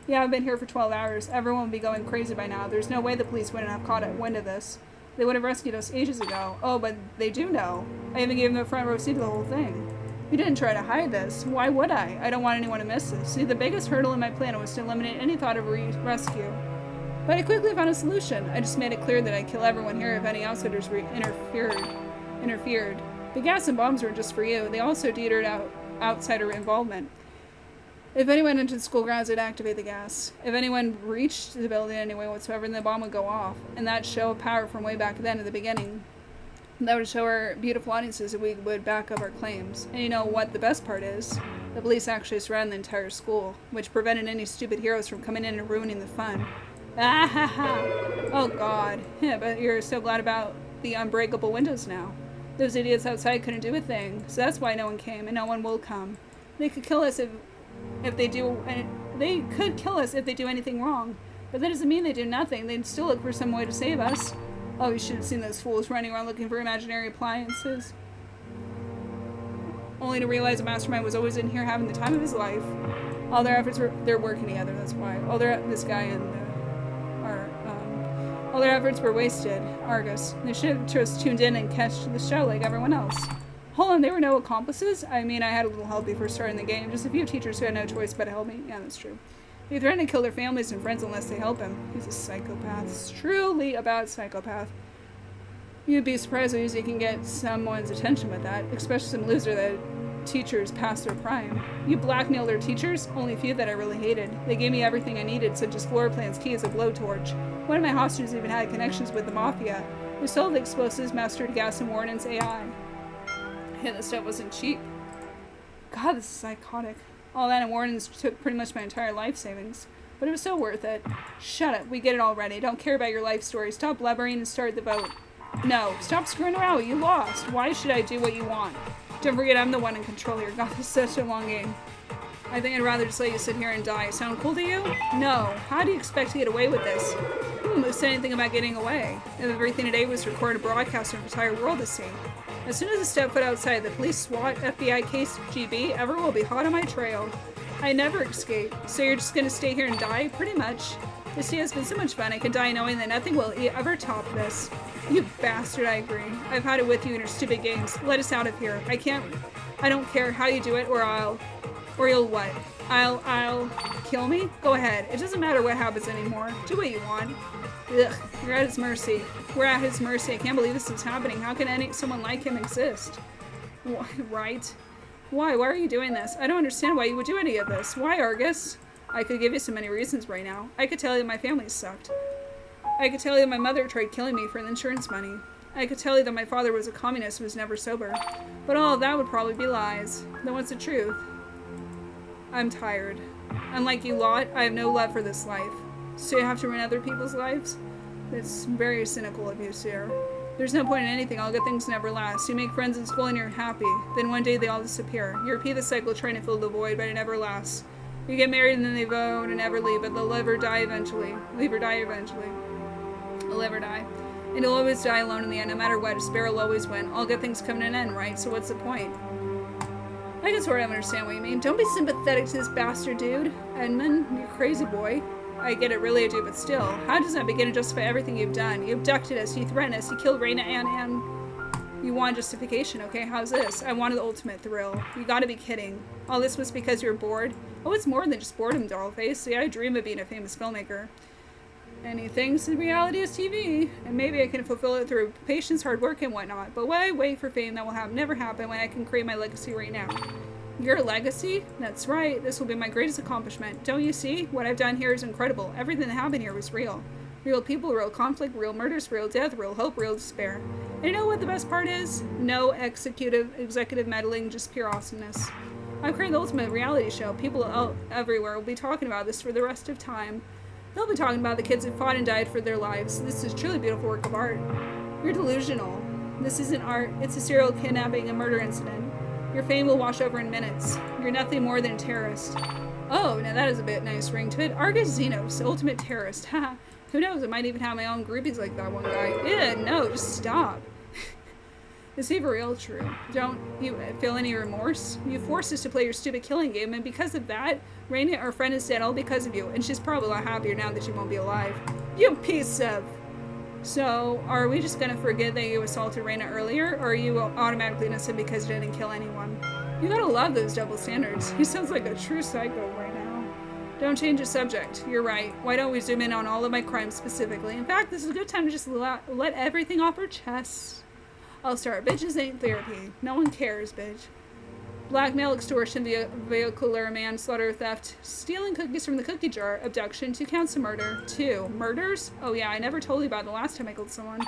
Yeah, I've been here for 12 hours. Everyone would be going crazy by now. There's no way the police wouldn't have caught wind of this. They would have rescued us ages ago. Oh, but they do know. I even gave them a front row seat to the whole thing. You didn't try to hide this. Why would I? I don't want anyone to miss this. See, the biggest hurdle in my plan was to eliminate any thought of rescue. But I quickly found a solution. I just made it clear that I'd kill everyone here if any outsiders interfered. The gas and bombs weren't just for you. They also deterred out outsider involvement. If anyone entered the school grounds, I'd activate the gas. If anyone reached the building anyway whatsoever, then the bomb would go off. And that'd show power from way back then at the beginning. That would show our beautiful audiences that we would back up our claims. And you know what the best part is? The police actually surrounded the entire school, which prevented any stupid heroes from coming in and ruining the fun. Ah ha ha! Oh god. Yeah, but you're so glad about the unbreakable windows now. Those idiots outside couldn't do a thing, so that's why no one came, and no one will come. They could kill us if they do, they could kill us if they do anything wrong. But that doesn't mean they do nothing. They'd still look for some way to save us. Oh, you should have seen those fools running around looking for imaginary appliances. Only to realize a mastermind was always in here having the time of his life. All their efforts they're working together, that's why. This guy and all their efforts were wasted. Argus. They should have just tuned in and catched the show like everyone else. Hold on, they were no accomplices? I mean, I had a little help before starting the game. Just a few teachers who had no choice but to help me. Yeah, that's true. He threatened to kill their families and friends unless they help him. He's a psychopath. It's truly a bad psychopath. You'd be surprised how easy you can get someone's attention with that, especially some loser that teachers past their prime. You blackmailed their teachers? Only a few that I really hated. They gave me everything I needed, such as floor plans, keys, a blowtorch. One of my hostages even had connections with the Mafia. We sold the explosives, mastered gas, and Warden's AI. Yeah, this stuff wasn't cheap. God, this is psychotic. All that and Warden's took pretty much my entire life savings. But it was so worth it. Shut up, we get it already. Don't care about your life story. Stop blubbering and start the vote. No, stop screwing around. You lost. Why should I do what you want? Don't forget I'm the one in control here. God, this is such a long game. I think I'd rather just let you sit here and die. Sound cool to you? No. How do you expect to get away with this? Who said anything about getting away? If everything today was recorded broadcast for the entire world to see. As soon as I step foot outside, the police, SWAT, FBI, case, GB, everyone will be hot on my trail. I never escape. So you're just gonna stay here and die? Pretty much. This day has been so much fun. I can die knowing that nothing will ever top this. You bastard, I agree. I've had it with you in your stupid games. Let us out of here. I don't care how you do it, or you'll what? I'll kill me? Go ahead. It doesn't matter what happens anymore. Do what you want. Ugh, you're at his mercy. We're at his mercy. I can't believe this is happening. How can someone like him exist? Right? Why? Why are you doing this? I don't understand why you would do any of this. Why, Argus? I could give you so many reasons right now. I could tell you my family sucked. I could tell you my mother tried killing me for the insurance money. I could tell you that my father was a communist who was never sober. But all of that would probably be lies. Then what's the truth? I'm tired. Unlike you lot, I have no love for this life. So you have to ruin other people's lives? It's very cynical of you, sir. There's no point in anything. All good things never last. You make friends in school and you're happy. Then one day they all disappear. You repeat the cycle trying to fill the void, but it never lasts. You get married and then they vote and never leave, but they'll live or die eventually. Leave or die eventually. They'll live or die. And you'll always die alone in the end, no matter what. A sparrow will always win. All good things come to an end, right? So what's the point? I can sort of understand what you mean. Don't be sympathetic to this bastard dude. Edmund, you crazy boy. I get it, really I do, but still. How does that begin to justify everything you've done? You abducted us, you threatened us, you killed Reina and you want justification, okay? How's this? I wanted the ultimate thrill. You gotta be kidding. All this was because you're bored? Oh, it's more than just boredom, dollface. See, I dream of being a famous filmmaker. Anything's in reality is TV, and maybe I can fulfill it through patience, hard work, and whatnot. But why wait for fame that will never happen when I can create my legacy right now? Your legacy? That's right. This will be my greatest accomplishment. Don't you see? What I've done here is incredible. Everything that happened here was real. Real people, real conflict, real murders, real death, real hope, real despair. And you know what the best part is? No executive meddling, just pure awesomeness. I've created the ultimate reality show. People everywhere will be talking about this for the rest of time. They'll be talking about the kids who fought and died for their lives. This is truly a beautiful work of art. You're delusional. This isn't art. It's a serial kidnapping and murder incident. Your fame will wash over in minutes. You're nothing more than a terrorist. Oh, now that is a bit nice ring to it. Argus Xenos, ultimate terrorist. Haha. Who knows, I might even have my own groupies like that one guy. Yeah, no, just stop. Is he for real true? Don't you feel any remorse? You forced us to play your stupid killing game, and because of that, Raina, our friend, is dead all because of you, and she's probably a lot happier now that you won't be alive. You piece of... So, are we just gonna forget that you assaulted Raina earlier, or are you automatically innocent because you didn't kill anyone? You gotta love those double standards. He sounds like a true psycho right now. Don't change the subject. You're right. Why don't we zoom in on all of my crimes specifically? In fact, this is a good time to just let everything off our chest. I'll start. Bitches ain't therapy. No one cares, bitch. Blackmail, extortion, vehicular manslaughter, theft, stealing cookies from the cookie jar, abduction, 2 counts of murder. 2 murders? Oh yeah, I never told you about the last time I killed someone.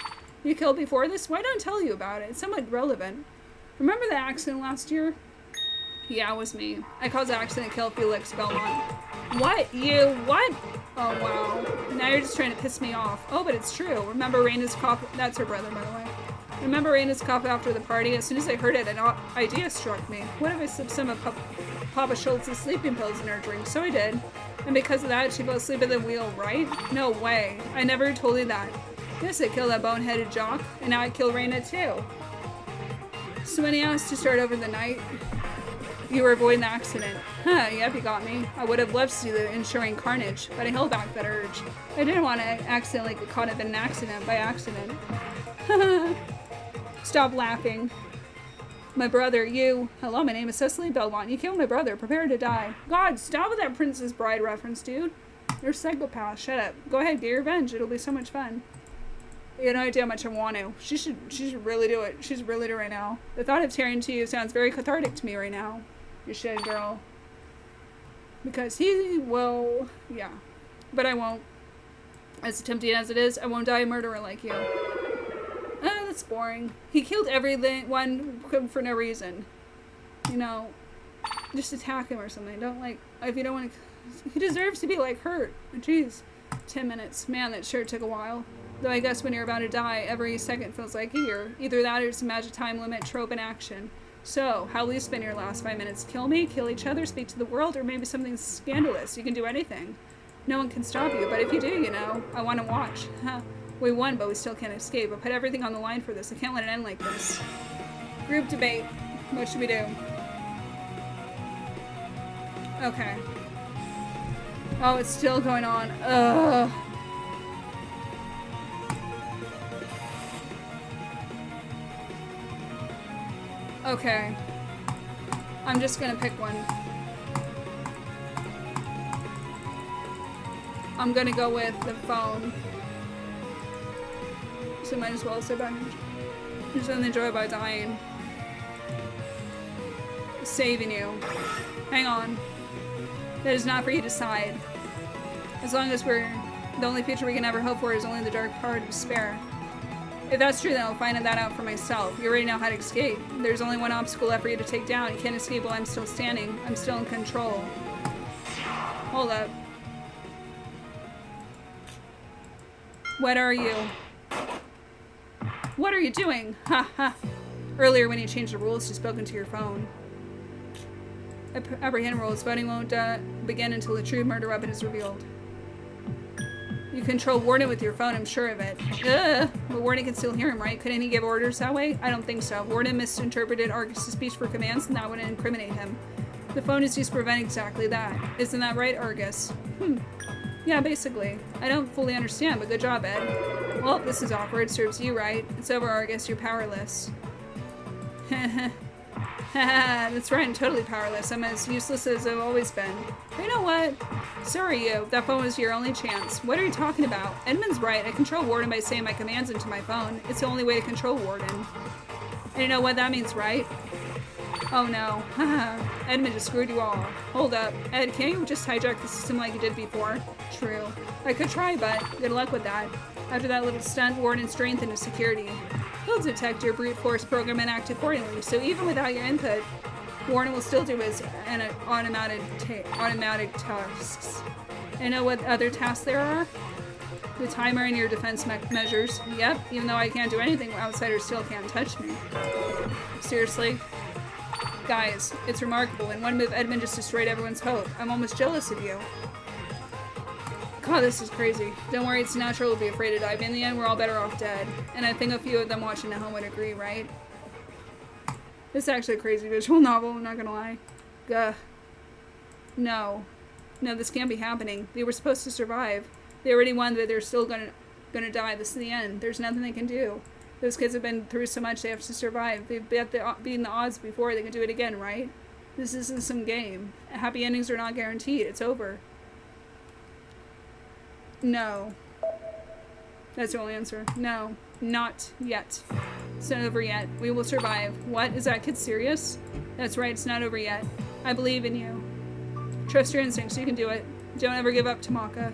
You killed before this? Why don't I tell you about it? It's somewhat relevant. Remember the accident last year? Yeah, it was me. I caused the accident to kill Felix Belmont. What? You? What? Oh wow. Now you're just trying to piss me off. Oh, but it's true. Remember Raina's cop? That's her brother, by the way. Remember Raina's cough after the party? As soon as I heard it, an idea struck me. What if I slipped some of Papa Schultz's sleeping pills in her drink? So I did. And because of that, she fell asleep at the wheel, right? No way. I never told you that. Yes, I killed that boneheaded jock, and now I killed Raina too. So when he asked to start over the night, you were avoiding the accident. Huh, yep, you got me. I would have loved to see the ensuring carnage, but I held back that urge. I didn't want to accidentally get caught up in an accident by accident. Stop laughing. My brother, you. Hello, my name is Cecily Belmont. You killed my brother. Prepare to die. God, stop with that Princess Bride reference, dude. You're a psychopath. Shut up. Go ahead, get your revenge. It'll be so much fun. You have no idea how much I want to. She should really do it. She's really do it right now. The thought of tearing to you sounds very cathartic to me right now. You should, girl. Because he will... Yeah. But I won't. As tempting as it is, I won't die a murderer like you. That's boring. He killed everyone for no reason. You know, just attack him or something. Don't like, if you don't want to, he deserves to be like hurt. Jeez. 10 minutes. Man, that sure took a while. Though I guess when you're about to die, every second feels like a year. Either that or it's a magic time limit trope in action. So, how will you spend your last 5 minutes? Kill me, kill each other, speak to the world, or maybe something scandalous? You can do anything. No one can stop you, but if you do, you know, I want to watch. Huh. We won, but we still can't escape. I put everything on the line for this. I can't let it end like this. Group debate. What should we do? Okay. Oh, it's still going on. Ugh. Okay. I'm just gonna pick one. I'm gonna go with the phone. So might as well say bye. Just enjoy by dying. Saving you. Hang on. That is not for you to decide. As long as we're... The only future we can ever hope for is only the dark part of despair. If that's true, then I'll find that out for myself. You already know how to escape. There's only one obstacle left for you to take down. You can't escape while I'm still standing. I'm still in control. Hold up. What are you? What are you doing? Ha ha. Earlier when you changed the rules, you spoke into your phone. Apprehend rules. Voting won't begin until the true murder weapon is revealed. You control Warden with your phone, I'm sure of it. Ugh. But Warden can still hear him, right? Couldn't he give orders that way? I don't think so. Warden misinterpreted Argus' speech for commands, and that wouldn't incriminate him. The phone is used to prevent exactly that. Isn't that right, Argus? Yeah, basically. I don't fully understand, but good job, Ed. Well, this is awkward. Serves you right. It's over, Argus. You're powerless. That's right, I'm totally powerless. I'm as useless as I've always been. But you know what? So are you. That phone was your only chance. What are you talking about? Edmund's right. I control Warden by saying my commands into my phone. It's the only way to control Warden. And you know what that means, right? Oh no. Edmund just screwed you all. Hold up. Ed, can't you just hijack the system like you did before? True. I could try, but good luck with that. After that little stunt, Warden strengthened his security. He'll detect your brute force program and act accordingly, so even without your input, Warden will still do his automatic tasks. And know what other tasks there are? The timer and your defense measures. Yep, even though I can't do anything, outsiders still can't touch me. Seriously? Guys, it's remarkable. In one move, Edmund just destroyed everyone's hope. I'm almost jealous of you. God, this is crazy. Don't worry, it's natural to be afraid to die, but in the end, we're all better off dead. And I think a few of them watching at home would agree, right? This is actually a crazy visual novel, I'm not gonna lie. Gah. No. No, this can't be happening. They were supposed to survive. They already won, but they're still gonna die. This is the end. There's nothing they can do. Those kids have been through so much, they have to survive. They've beaten the odds before, they can do it again, right? This isn't some game. Happy endings are not guaranteed. It's over. No. That's the only answer. No. Not yet. It's not over yet. We will survive. What? Is that kid serious? That's right, it's not over yet. I believe in you. Trust your instincts, you can do it. Don't ever give up, Tamaka.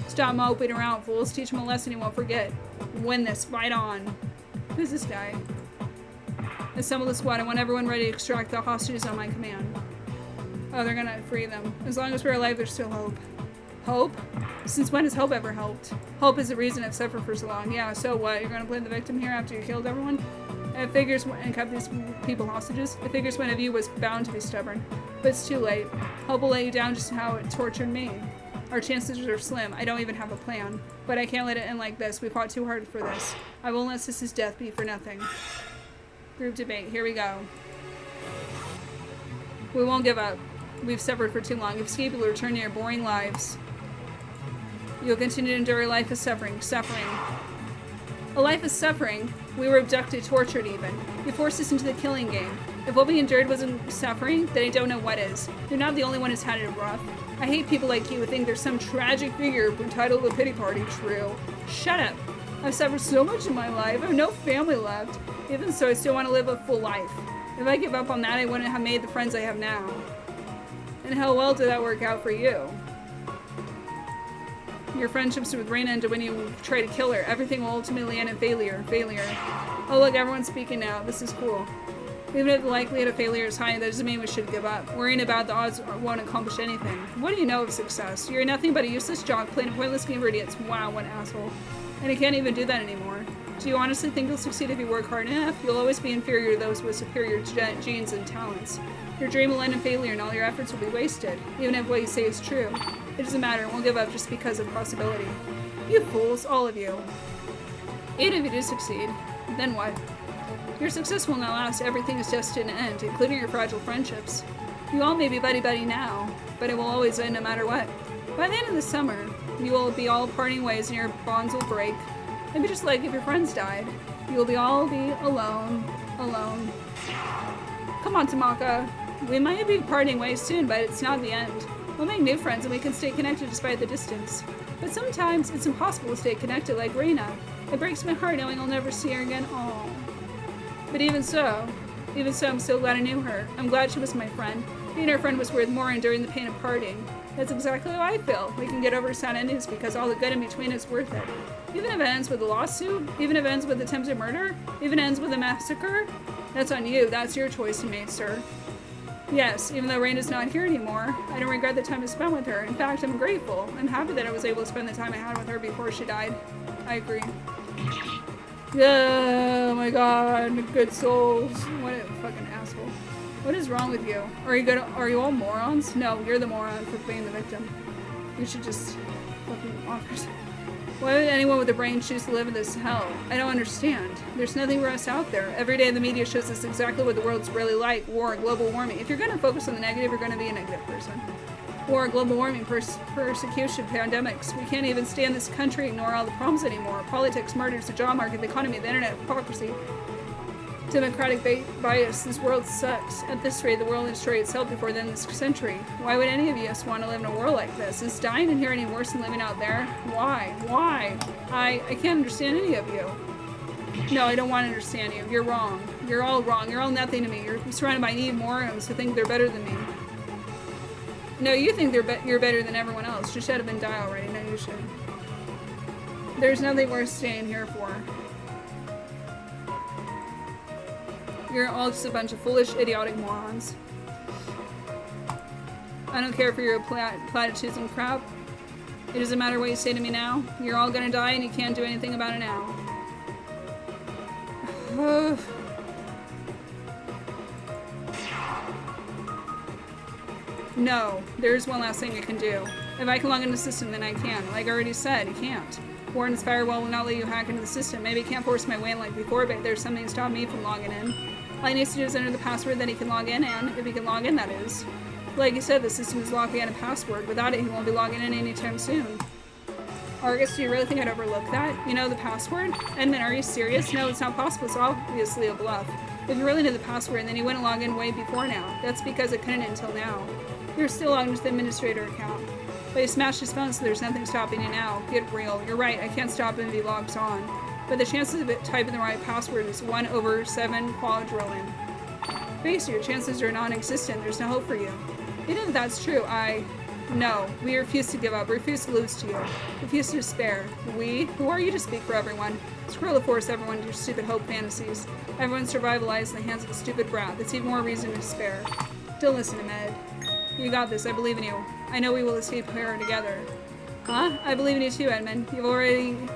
Stop moping around, fools. Teach him a lesson he won't forget. Win this. Fight on. Who's this guy? Assemble the squad. I want everyone ready to extract the hostages on my command. Oh, they're gonna free them. As long as we're alive, there's still hope. Hope? Since when has hope ever helped? Hope is the reason I've suffered for so long. Yeah, so what? You're gonna blame the victim here after you killed everyone? It figures and kept these people hostages. It figures one of you was bound to be stubborn. But it's too late. Hope will let you down just how it tortured me. Our chances are slim. I don't even have a plan. But I can't let it end like this. We fought too hard for this. I won't let Sis's death be for nothing. Group debate. Here we go. We won't give up. We've suffered for too long. If escape will return to your boring lives. You'll continue to endure a life of suffering. A life of suffering? We were abducted, tortured even. You forced us into the killing game. If what we endured wasn't suffering, then I don't know what is. You're not the only one who's had it rough. I hate people like you who think there's some tragic figure entitled to a pity party. True. Shut up. I've suffered so much in my life. I have no family left. Even so, I still want to live a full life. If I give up on that, I wouldn't have made the friends I have now. And how well did that work out for you? Your friendships with Reina ended when you try to kill her. Everything will ultimately end in failure. Oh look, everyone's speaking now. This is cool. Even if the likelihood of failure is high, that doesn't mean we should give up. Worrying about the odds won't accomplish anything. What do you know of success? You're nothing but a useless jock playing a pointless game for idiots. Wow, what an asshole. And you can't even do that anymore. Do you honestly think you'll succeed if you work hard enough? You'll always be inferior to those with superior genes and talents. Your dream will end in failure and all your efforts will be wasted, even if what you say is true. It doesn't matter, it won't give up just because of possibility. You fools, all of you. Even if you do succeed, then what? Your success will not last, everything is destined to end, including your fragile friendships. You all may be buddy-buddy now, but it will always end no matter what. By the end of the summer, you will be all parting ways and your bonds will break. Maybe just like if your friends died. You will all be alone. Come on, Tamaka. We might be parting ways soon, but it's not the end. We'll make new friends and we can stay connected despite the distance. But sometimes it's impossible to stay connected like Reina. It breaks my heart knowing I'll never see her again. Aww. But even so, I'm still glad I knew her. I'm glad she was my friend. Being her friend was worth more enduring the pain of parting. That's exactly how I feel. We can get over sad endings because all the good in between is worth it. Even if it ends with a lawsuit, even if it ends with attempted murder, even if it ends with a massacre, that's on you. That's your choice you made, sir. Yes, even though Reina's not here anymore, I don't regret the time I spent with her. In fact, I'm grateful. I'm happy that I was able to spend the time I had with her before she died. I agree. Oh my god, good souls. What a fucking asshole. What is wrong with you? Are you all morons? No, you're the moron for being the victim. You should just fucking offer. Why would anyone with a brain choose to live in this hell? I don't understand. There's nothing for us out there. Every day the media shows us exactly what the world's really like. War, global warming. If you're going to focus on the negative, you're going to be a negative person. War, global warming, persecution, pandemics. We can't even stay in this country, ignore all the problems anymore. Politics, murders, the job market, the economy, the internet, hypocrisy. Democratic bias. This world sucks. At this rate, the world will destroy itself before the end of this century. Why would any of us want to live in a world like this? Is dying in here any worse than living out there? Why? I can't understand any of you. No, I don't want to understand you. You're wrong. You're all wrong. You're all nothing to me. You're surrounded by needy morons who think they're better than me. No, you think you're better than everyone else. Just shut up and die already. No, you should. There's nothing worth staying here for. You're all just a bunch of foolish, idiotic morons. I don't care for your platitudes and crap. It doesn't matter what you say to me now. You're all gonna die and you can't do anything about it now. No, there's one last thing I can do. If I can log into the system, then I can. Like I already said, you can't. Warden's firewall will not let you hack into the system. Maybe it can't force my way in like before, but there's something to stop me from logging in. All he needs to do is enter the password that he can log in, and if he can log in, that is. Like you said, the system is locked behind a password. Without it, he won't be logging in anytime soon. Argus, do you really think I'd overlook that? You know the password? Edmund, are you serious? No, it's not possible. It's obviously a bluff. If you really knew the password, then you wouldn't log in way before now. That's because it couldn't until now. You're still logged into the administrator account. But you smashed his phone, so there's nothing stopping you now. Get real. You're right, I can't stop him if he logs on. But the chances of it typing the right password is 1/7 quadrillion. Face your chances are non-existent. There's no hope for you. Even if that's true, No, we refuse to give up. Refuse to lose to you. Refuse to despair. We? Who are you to speak for everyone? Screw the force everyone to your stupid hope fantasies. Everyone's survival lies in the hands of a stupid brat. That's even more reason to despair. Don't listen to Med. You got this. I believe in you. I know we will escape here together. Huh? I believe in you too, Edmund. You've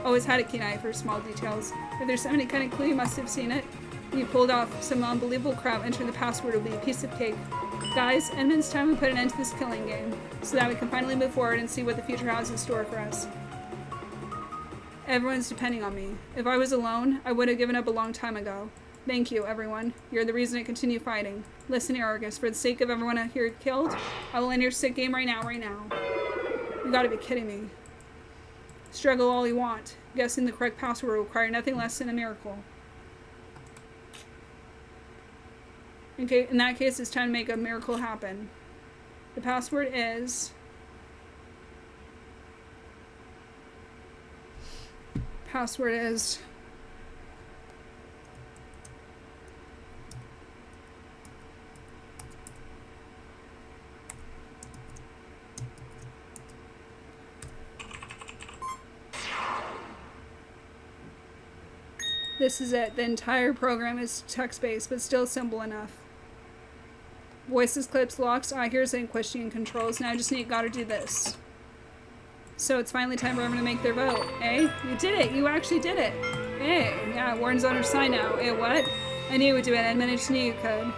always had a keen eye for small details. If there's any kind of clue, you must have seen it. You pulled off some unbelievable crap. Entering the password will be a piece of cake. Guys, Edmund's time we put an end to this killing game, so that we can finally move forward and see what the future has in store for us. Everyone's depending on me. If I was alone, I would have given up a long time ago. Thank you, everyone. You're the reason I continue fighting. Listen here, Argus. For the sake of everyone out here killed, I will end your sick game right now. You gotta be kidding me. Struggle all you want. Guessing the correct password will require nothing less than a miracle. Okay, in that case, it's time to make a miracle happen. The password is... This is it. The entire program is text-based, but still simple enough. Voices, clips, locks, here's and questioning controls. Now I just gotta do this. So it's finally time for everyone to make their vote. Eh? You did it! You actually did it! Hey, yeah, Warden's on her side now. Eh, what? I knew you would do it, Edmund. I just knew you could.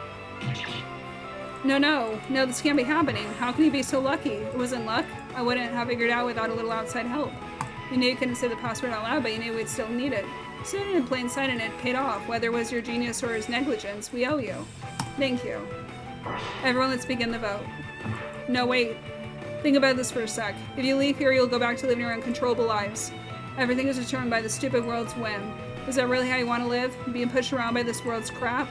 No, this can't be happening. How can you be so lucky? It wasn't luck. I wouldn't have figured it out without a little outside help. You knew you couldn't say the password out loud, but you knew we'd still need it. Sitting in plain sight and it paid off. Whether it was your genius or his negligence, we owe you. Thank you. Everyone, let's begin the vote. No, wait. Think about this for a sec. If you leave here, you'll go back to living your uncontrollable lives. Everything is determined by the stupid world's whim. Is that really how you want to live? Being pushed around by this world's crap?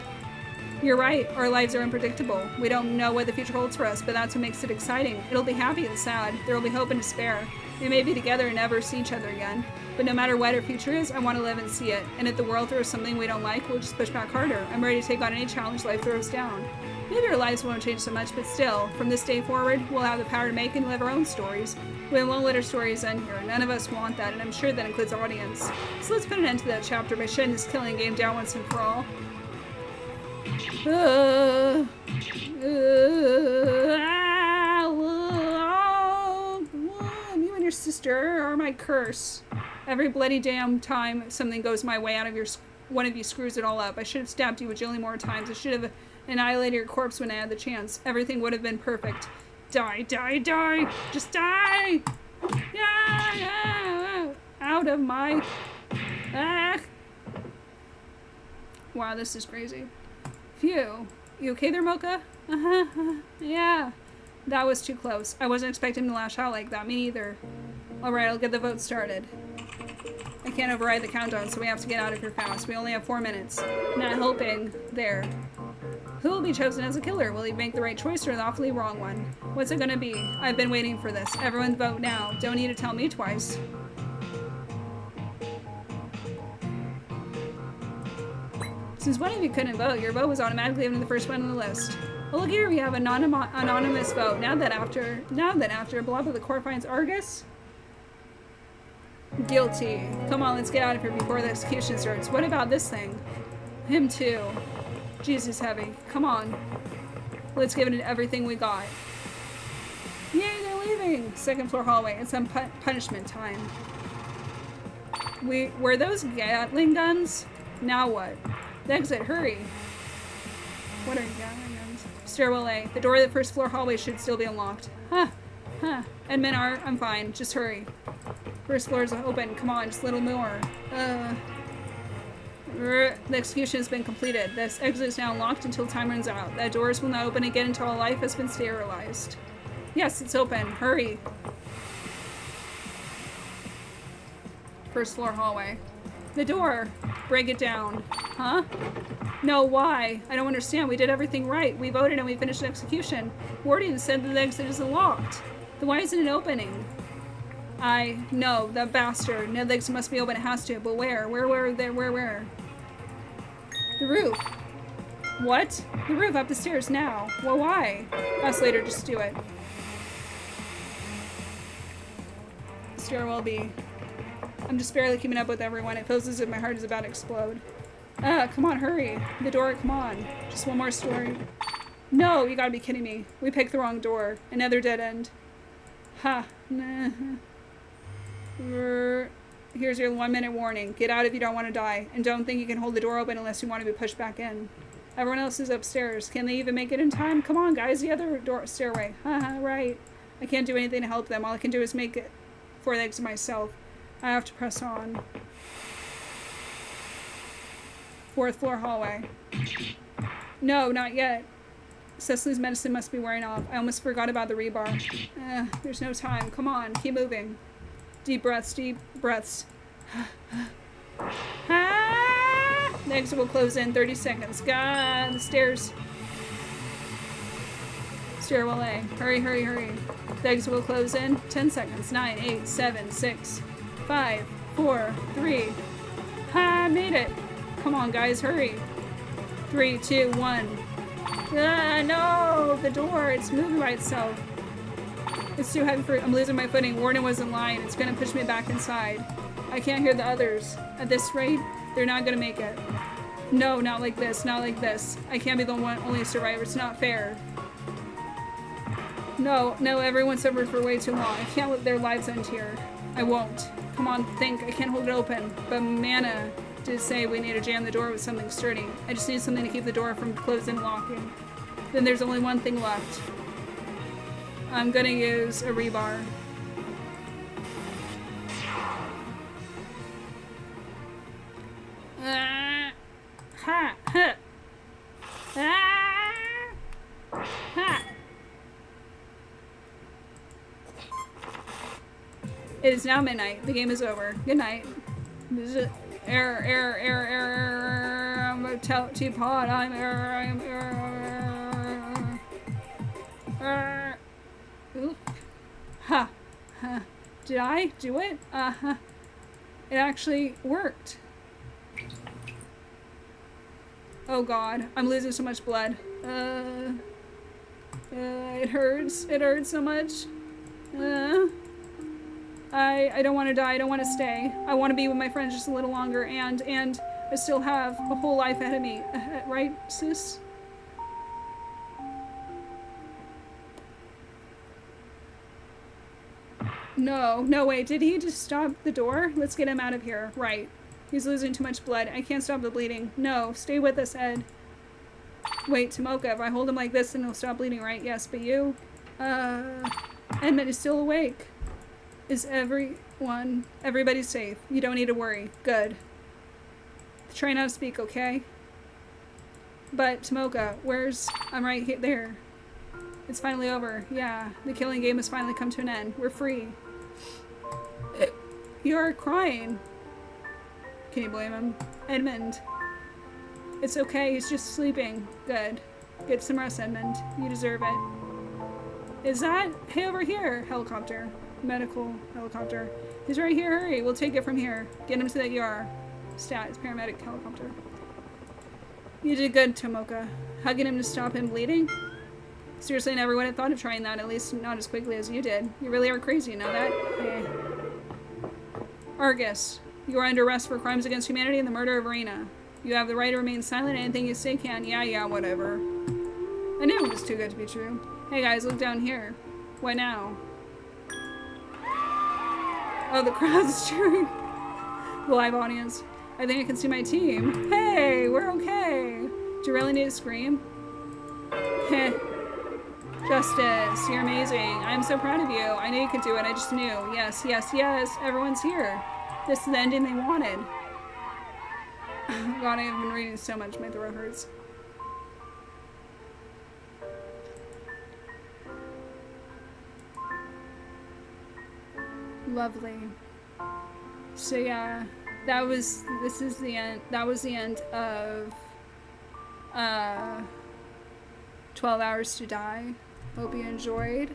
You're right. Our lives are unpredictable. We don't know what the future holds for us, but that's what makes it exciting. It'll be happy and sad. There will be hope and despair. We may be together and never see each other again. But no matter what our future is, I want to live and see it. And if the world throws something we don't like, we'll just push back harder. I'm ready to take on any challenge life throws down. Maybe our lives won't change so much, but still, from this day forward, we'll have the power to make and live our own stories. We won't let our stories end here. None of us want that, and I'm sure that includes our audience. So let's put an end to that chapter by shutting this killing game down once and for all. You and your sister are my curse. Every bloody damn time something goes my way, one of you screws it all up. I should have stabbed you a jillion more times. I should have annihilated your corpse when I had the chance. Everything would have been perfect. Die, die, die! Just die! Yeah! Out of my... Ah! Wow, this is crazy. Phew. You okay there, Mocha? Yeah. That was too close. I wasn't expecting him to lash out like that. Me neither. Alright, I'll get the vote started. I can't override the countdown, so we have to get out of here fast. We only have 4 minutes. Not helping. There. Who will be chosen as a killer? Will he make the right choice or the awfully wrong one? What's it gonna be? I've been waiting for this. Everyone vote now. Don't need to tell me twice. Since one of you couldn't vote, your vote was automatically given to the first one on the list. Well, look here, we have an anonymous vote. Now that after blah blah the court finds Argus guilty. Come on, let's get out of here before the execution starts. What about this thing? Him too. Jesus, heavy. Come on. Let's give it everything we got. Yay, they're leaving! Second floor hallway. It's some punishment time. Were those Gatling guns? Now what? The exit, hurry. What are Gatling guns? Stairwell A. The door to the first floor hallway should still be unlocked. Huh. Edmund R. I'm fine. Just hurry. First floor is open. Come on, just a little more. The execution has been completed. This exit is now locked until time runs out. The doors will not open again until all life has been sterilized. Yes, it's open. Hurry. First floor hallway. The door. Break it down. Huh? No, why? I don't understand. We did everything right. We voted and we finished the execution. Warden said that the exit is locked. Then why isn't it opening? No, that bastard. No, the exit must be open. It has to. But where? Where? The roof. What? The roof up the stairs now. Well, why? Us later, just do it. Stairwell B. I'm just barely keeping up with everyone. It feels as if my heart is about to explode. Come on, hurry. The door, come on. Just one more story. No, you gotta be kidding me. We picked the wrong door. Another dead end. Ha. Nah. Here's your 1-minute warning. Get out if you don't want to die. And don't think you can hold the door open unless you want to be pushed back in. Everyone else is upstairs. Can they even make it in time? Come on, guys. The other door stairway. Haha, right. I can't do anything to help them. All I can do is make it for the exit myself. I have to press on. 4th floor hallway. No, not yet. Cecily's medicine must be wearing off. I almost forgot about the rebar. There's no time. Come on, keep moving. Deep breaths, deep breaths. The exit will close in 30 seconds. God, the stairs. Stairwell A. Hurry, hurry, hurry. The exit will close in 10 seconds. 9, 8, 7, 6, 5, 4, 3. I made it. Come on, guys, hurry. 3, 2, 1. No, the door, it's moving by itself. It's too heavy for, I'm losing my footing. Warden wasn't lying. It's gonna push me back inside. I can't hear the others. At this rate, they're not gonna make it. No, not like this, not like this. I can't be the only survivor. It's not fair. No, everyone suffered for way too long. I can't let their lives end here. I won't. Come on, think. I can't hold it open. But Mana did say we need to jam the door with something sturdy. I just need something to keep the door from closing and locking. Then there's only one thing left. I'm gonna use a rebar. It is now midnight. The game is over. Good night. Error. I'm a teapot. I'm error. Oop. Ha. Did I do it? It actually worked. Oh god, I'm losing so much blood. It hurts. It hurts so much. I don't want to die. I don't want to stay. I want to be with my friends just a little longer, and I still have a whole life ahead of me. Right, sis? No, wait. Did he just stop the door? Let's get him out of here. Right. He's losing too much blood. I can't stop the bleeding. No, stay with us, Ed. Wait, Tomoka, if I hold him like this, then he'll stop bleeding, right? Yes, but you? Edmund is still awake. Is everybody's safe? You don't need to worry. Good. Try not to speak, okay? But, Tomoka, I'm right here, there. It's finally over. Yeah, the killing game has finally come to an end. We're free. You're crying. Can you blame him? Edmund. It's okay, he's just sleeping. Good. Get some rest, Edmund. You deserve it. Is that? Hey, over here! Helicopter. Medical helicopter. He's right here, hurry. We'll take it from here. Get him to the ER. Stat, it's paramedic helicopter. You did good, Tomoka. Hugging him to stop him bleeding? Seriously, never would have thought of trying that, at least not as quickly as you did. You really are crazy, you know that? Hey. Argus. You are under arrest for crimes against humanity and the murder of Arena. You have the right to remain silent. Anything you say can. Yeah, whatever. I knew it was too good to be true. Hey guys, look down here. What now? Oh, the crowd's cheering. The live audience. I think I can see my team. Hey, we're okay. Do you really need to scream? Heh. Justice, you're amazing. I'm so proud of you. I knew you could do it. I just knew. Yes, yes, yes. Everyone's here. This is the ending they wanted. God, I have been reading so much. My throat hurts. Lovely. So yeah, this is the end. That was the end of 12 Hours to Die. Hope you enjoyed.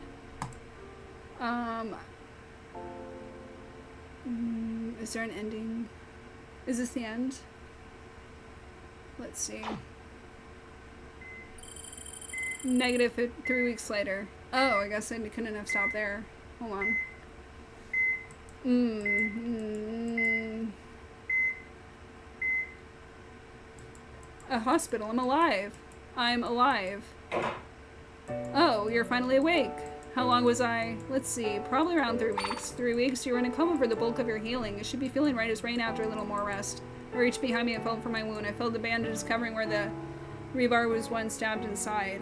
Is there an ending? Is this the end? Let's see. Negative 3 weeks later. Oh, I guess I couldn't have stopped there. Hold on. A hospital. I'm alive. I'm alive. Oh, you're finally awake. How long was I? Let's see, probably around 3 weeks. 3 weeks? You were in a coma for the bulk of your healing. You should be feeling right as rain after a little more rest. I reached behind me and felt for my wound. I felt the bandages covering where the rebar was once stabbed inside.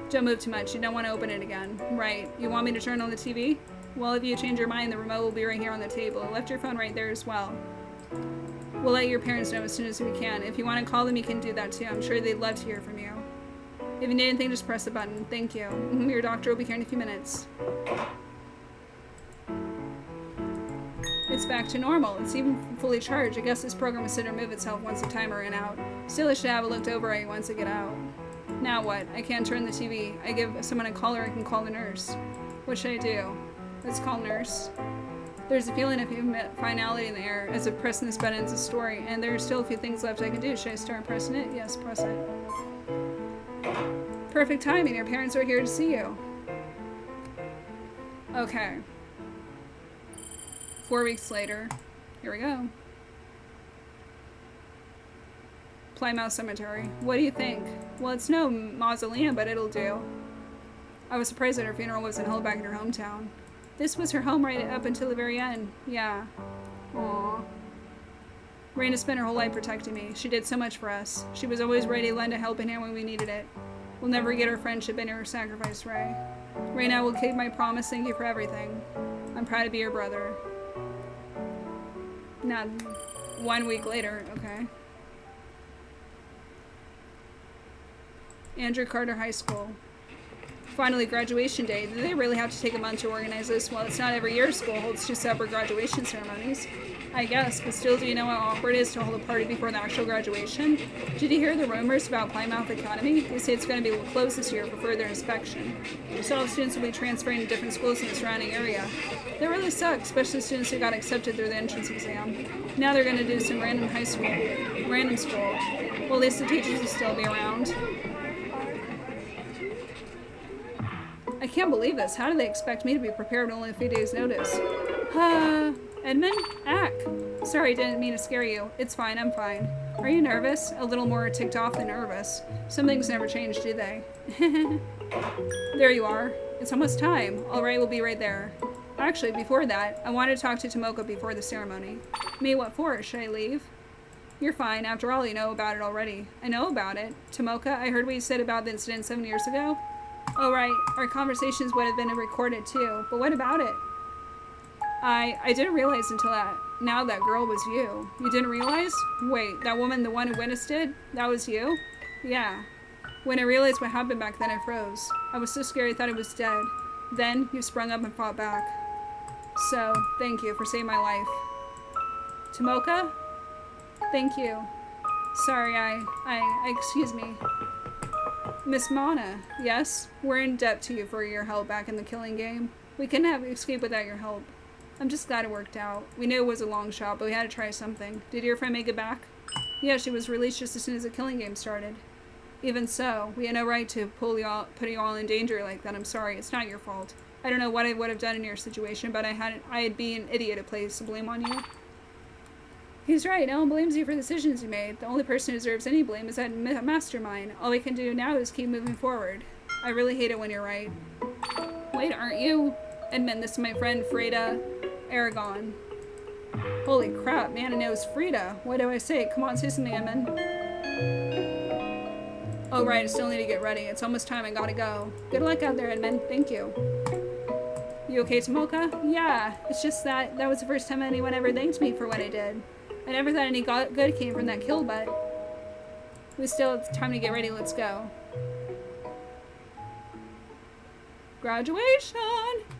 Don't move too much. You don't want to open it again. Right. You want me to turn on the TV? Well, if you change your mind, the remote will be right here on the table. I left your phone right there as well. We'll let your parents know as soon as we can. If you want to call them, you can do that too. I'm sure they'd love to hear from you. If you need anything, just press the button. Thank you. Your doctor will be here in a few minutes. It's back to normal. It's even fully charged. I guess this program will sit and remove itself once the timer ran out. Still, I should have it looked over at once I get out. Now what? I can't turn the TV. I give someone a call or I can call the nurse. What should I do? Let's call nurse. There's a feeling of finality in the air as if pressing this button is a story, and there are still a few things left I can do. Should I start pressing it? Yes, press it. Perfect timing. Your parents are here to see you. Okay. 4 weeks later. Here we go. Plymouth Cemetery. What do you think? Well, it's no mausoleum, but it'll do. I was surprised that her funeral wasn't held back in her hometown. This was her home right up until the very end. Yeah. Aww. Raina spent her whole life protecting me. She did so much for us. She was always ready to lend a helping hand when we needed it. We'll never get her friendship and her sacrifice, Ray. Raina, I will keep my promise. Thank you for everything. I'm proud to be your brother. Now, 1 week later. Okay. Andrew Carter High School. Finally, graduation day. Did they really have to take a month to organize this? Well, it's not every year school holds 2 separate graduation ceremonies. I guess, but still, do you know how awkward it is to hold a party before the actual graduation? Did you hear the rumors about Plymouth Academy? They say it's going to be closed this year for further inspection. So all students will be transferring to different schools in the surrounding area. That really sucks, especially students who got accepted through the entrance exam. Now they're going to do some random school. Well, at least the teachers will still be around. I can't believe this. How do they expect me to be prepared with only a few days' notice? Edmund? Ack. Sorry, didn't mean to scare you. It's fine, I'm fine. Are you nervous? A little more ticked off than nervous. Some things never change, do they? There you are. It's almost time. Alright, we'll be right there. Actually, before that, I wanted to talk to Tomoka before the ceremony. Me, what for? Should I leave? You're fine. After all, you know about it already. I know about it. Tomoka, I heard what you said about the incident 7 years ago. Oh, right. Our conversations would have been recorded, too. But what about it? I didn't realize until now that girl was you. You didn't realize? Wait, that woman, the one who witnessed it? That was you? Yeah. When I realized what happened back then, I froze. I was so scared I thought I was dead. Then, you sprung up and fought back. So, thank you for saving my life. Tomoka? Thank you. Sorry, excuse me. Miss Mana, yes? We're in debt to you for your help back in the killing game. We couldn't have escaped without your help. I'm just glad it worked out. We knew it was a long shot, but we had to try something. Did your friend make it back? Yeah, she was released just as soon as the killing game started. Even so, we had no right to put you all in danger like that. I'm sorry, it's not your fault. I don't know what I would have done in your situation, but I'd be an idiot to place the blame on you. He's right. No one blames you for the decisions you made. The only person who deserves any blame is that mastermind. All we can do now is keep moving forward. I really hate it when you're right. Wait, aren't you? Edmund, this is my friend Freda Aragon. Holy crap, man, and it was Frida. What do I say? Come on, say something, Edmund. Oh, right, I still need to get ready. It's almost time, I gotta go. Good luck out there, Edmund. Thank you. You okay, Tomoka? Yeah, it's just that was the first time anyone ever thanked me for what I did. I never thought any good came from that kill butt. We still have time to get ready, let's go. Graduation!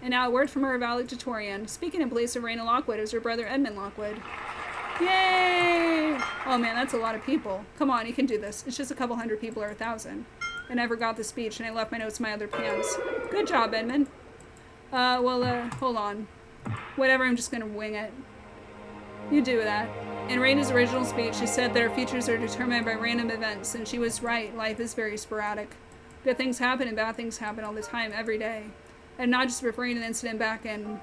And now a word from our valedictorian. Speaking in place of Raina Lockwood is her brother Edmund Lockwood. Yay! Oh man, that's a lot of people. Come on, you can do this. It's just a couple hundred people or 1,000. I never got the speech and I left my notes in my other pants. Good job, Edmund. Hold on. Whatever, I'm just gonna wing it. You do that. In Raina's original speech, she said that our futures are determined by random events, and she was right. Life is very sporadic. Good things happen and bad things happen all the time, every day. And not just referring to an incident back in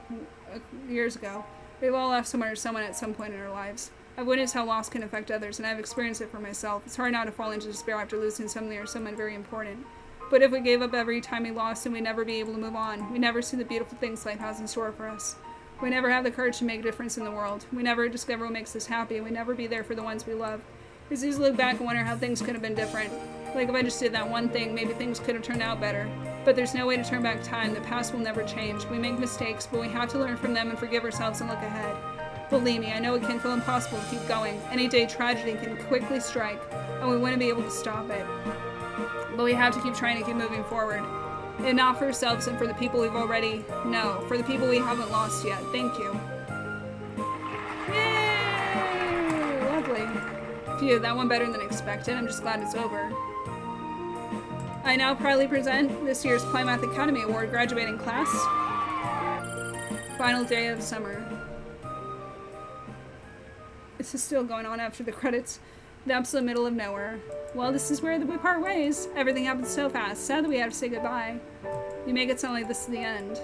years ago. We've all lost someone or someone at some point in our lives. I've witnessed how loss can affect others, and I've experienced it for myself. It's hard not to fall into despair after losing something or someone very important. But if we gave up every time we lost, then we'd never be able to move on. We never see the beautiful things life has in store for us. We never have the courage to make a difference in the world. We never discover what makes us happy, and we never be there for the ones we love. It's easy to look back and wonder how things could have been different. Like if I just did that one thing, maybe things could have turned out better. But there's no way to turn back time. The past will never change. We make mistakes, but we have to learn from them and forgive ourselves and look ahead. Believe me, I know it can feel impossible to keep going. Any day tragedy can quickly strike, and we wouldn't be able to stop it. But we have to keep trying to keep moving forward. And not for ourselves and for the people we've already know. For the people we haven't lost yet. Thank you. Yay! Lovely. Phew, that went better than expected. I'm just glad it's over. I now proudly present this year's Plymouth Academy Award graduating class. Final day of summer. This is still going on after the credits. The absolute middle of nowhere. Well, this is where we part ways. Everything happens so fast. Sad that we have to say goodbye. You make it sound like this is the end.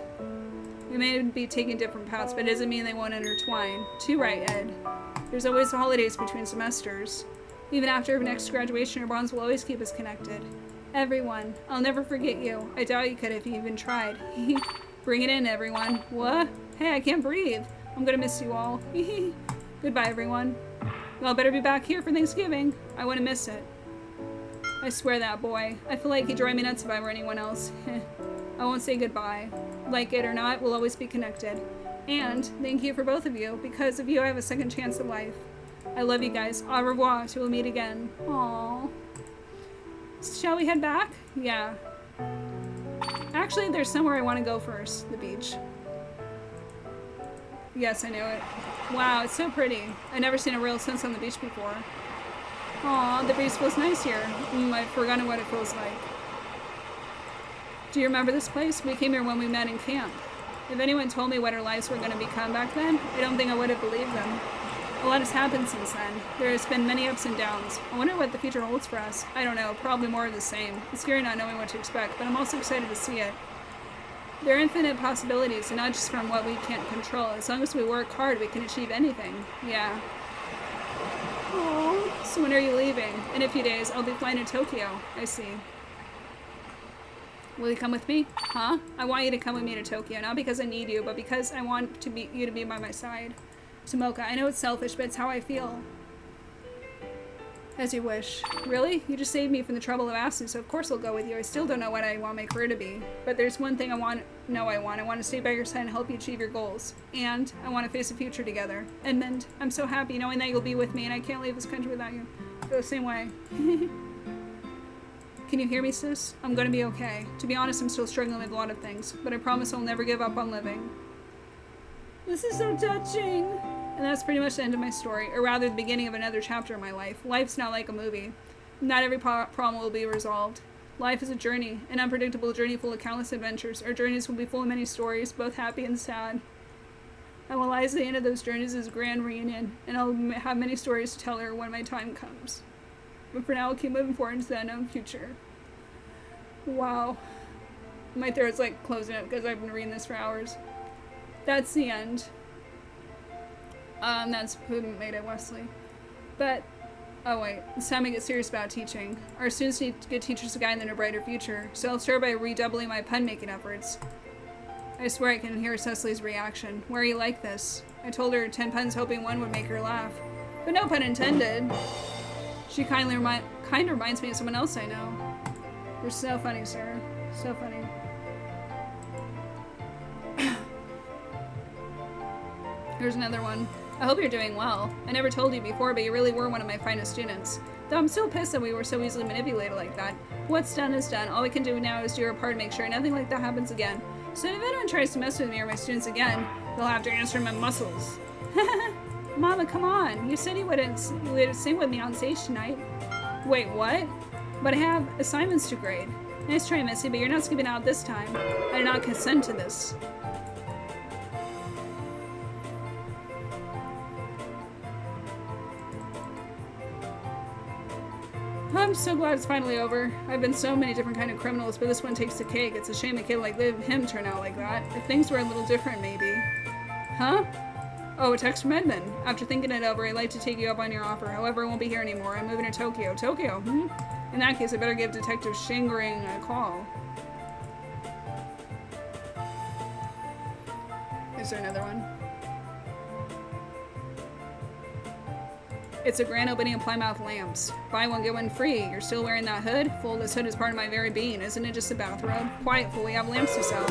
We may be taking different paths, but it doesn't mean they won't intertwine. Too right, Ed. There's always the holidays between semesters. Even after our next graduation, our bonds will always keep us connected. Everyone, I'll never forget you. I doubt you could if you even tried. Bring it in, everyone. What? Hey, I can't breathe. I'm gonna miss you all. Goodbye, everyone. Y'all better be back here for Thanksgiving. I wouldn't miss it. I swear that boy. I feel like he'd drive me nuts if I were anyone else. I won't say goodbye. Like it or not, we'll always be connected. And thank you for both of you. Because of you, I have a second chance at life. I love you guys. Au revoir till we meet again. Aww. Shall we head back? Yeah. Actually, there's somewhere I want to go first. The beach. Yes, I knew it. Wow, it's so pretty. I've never seen a real sunset on the beach before. Aw, the breeze feels nice here. I've forgotten what it feels like. Do you remember this place? We came here when we met in camp. If anyone told me what our lives were going to become back then, I don't think I would have believed them. A lot has happened since then. There has been many ups and downs. I wonder what the future holds for us. I don't know, probably more of the same. It's scary not knowing what to expect, but I'm also excited to see it. There are infinite possibilities, and not just from what we can't control. As long as we work hard, we can achieve anything. Yeah. Oh, so when are you leaving? In a few days, I'll be flying to Tokyo. I see. Will you come with me? Huh? I want you to come with me to Tokyo, not because I need you, but because I want you to be by my side. Tomoka, I know it's selfish, but it's how I feel. As you wish. Really? You just saved me from the trouble of asking, so of course I'll go with you. I still don't know what I want my career to be. But there's one thing I want to stay by your side and help you achieve your goals. And I want to face the future together. Edmund, I'm so happy knowing that you'll be with me, and I can't leave this country without you. I feel the same way. Can you hear me, sis? I'm gonna be okay. To be honest, I'm still struggling with a lot of things, but I promise I'll never give up on living. This is so touching! And that's pretty much the end of my story, or rather the beginning of another chapter in my life. Life's not like a movie. Not every problem will be resolved. Life is a journey, an unpredictable journey full of countless adventures. Our journeys will be full of many stories, both happy and sad. And what lies at the end of those journeys is a grand reunion, and I'll have many stories to tell her when my time comes. But for now, I'll keep moving forward into the unknown future. Wow. My throat's like closing up because I've been reading this for hours. That's the end. That's who made it, Wesley. But, oh wait, it's time to get serious about teaching. Our students need good teachers to guide them in a brighter future, so I'll start by redoubling my pun-making efforts. I swear I can hear Cecily's reaction. Why are you like this? I told her 10 puns hoping one would make her laugh. But no pun intended. She kind of reminds me of someone else I know. You're so funny, sir. So funny. Here's another one. I hope you're doing well. I never told you before, but you really were one of my finest students. Though I'm still pissed that we were so easily manipulated like that. What's done is done. All we can do now is do our part to make sure nothing like that happens again. So if anyone tries to mess with me or my students again, they'll have to answer my muscles. Mama, come on. You said you would sing with me on stage tonight. Wait, what? But I have assignments to grade. Nice try, Missy, but you're not skipping out this time. I do not consent to this. I'm so glad it's finally over. I've been so many different kind of criminals, but this one takes the cake. It's a shame a kid like him turned out like that. If things were a little different, maybe. Huh? Oh, a text from Edmund. After thinking it over, I'd like to take you up on your offer. However, I won't be here anymore. I'm moving to Tokyo. Tokyo? In that case, I better give Detective Shingering a call. Is there another one? It's a grand opening of Plymouth lamps. Buy one, get one free. You're still wearing that hood? Fool, this hood is part of my very being. Isn't it just a bathrobe? Quiet, fool, we have lamps to sell.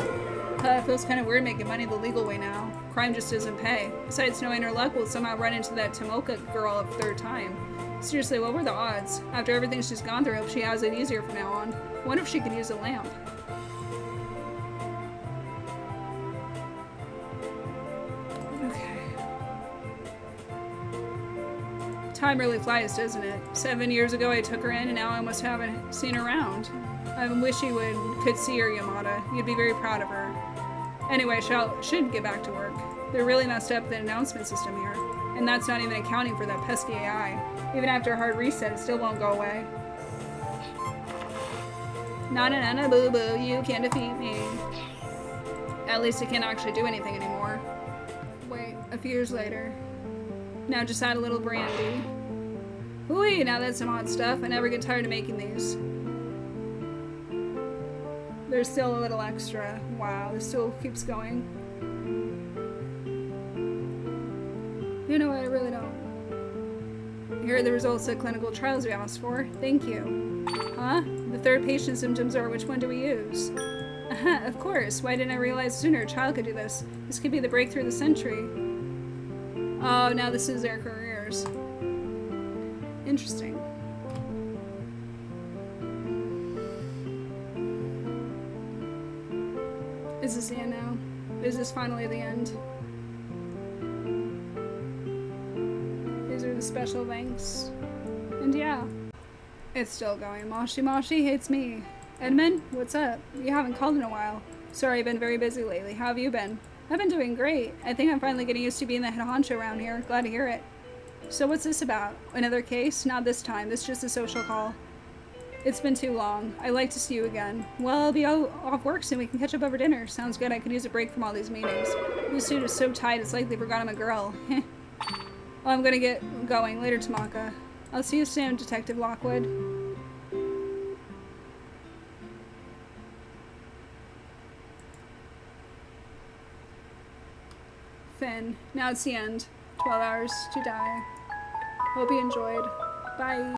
It feels kind of weird making money the legal way now. Crime just doesn't pay. Besides, knowing her luck, we'll somehow run into that Tomoka girl a third time. Seriously, what were the odds? After everything she's gone through, I hope she has it easier from now on. Wonder if she could use a lamp. Time really flies, doesn't it? 7 years ago I took her in and now I almost haven't seen her around. I wish you could see her, Yamada. You'd be very proud of her. Anyway, should get back to work. They're really messed up the announcement system here. And that's not even accounting for that pesky AI. Even after a hard reset, it still won't go away. Na-na-na-na boo-boo, you can't defeat me. At least I can't actually do anything anymore. Wait, a few years later. Now just add a little brandy. Ooh, now that's some hot stuff. I never get tired of making these. There's still a little extra. Wow, this still keeps going. You know what, I really don't. Here are the results of the clinical trials we asked for. Thank you. Huh? The third patient symptoms are which one do we use? Of course. Why didn't I realize sooner a child could do this? This could be the breakthrough of the century. Oh, now this is their careers. Interesting. Is this the end now? Is this finally the end? These are the special thanks. And yeah, it's still going. Moshi Moshi hates me. Edmund, what's up? You haven't called in a while. Sorry, I've been very busy lately. How have you been? I've been doing great. I think I'm finally getting used to being the head honcho around here. Glad to hear it. So what's this about? Another case? Not this time. This is just a social call. It's been too long. I'd like to see you again. Well, I'll be off work soon. We can catch up over dinner. Sounds good. I could use a break from all these meetings. This suit is so tight, it's like they forgot I'm a girl. Well, I'm gonna get going. Later, Tamaka. I'll see you soon, Detective Lockwood. Finn. Now it's the end. 12 hours to die. Hope you enjoyed. Bye.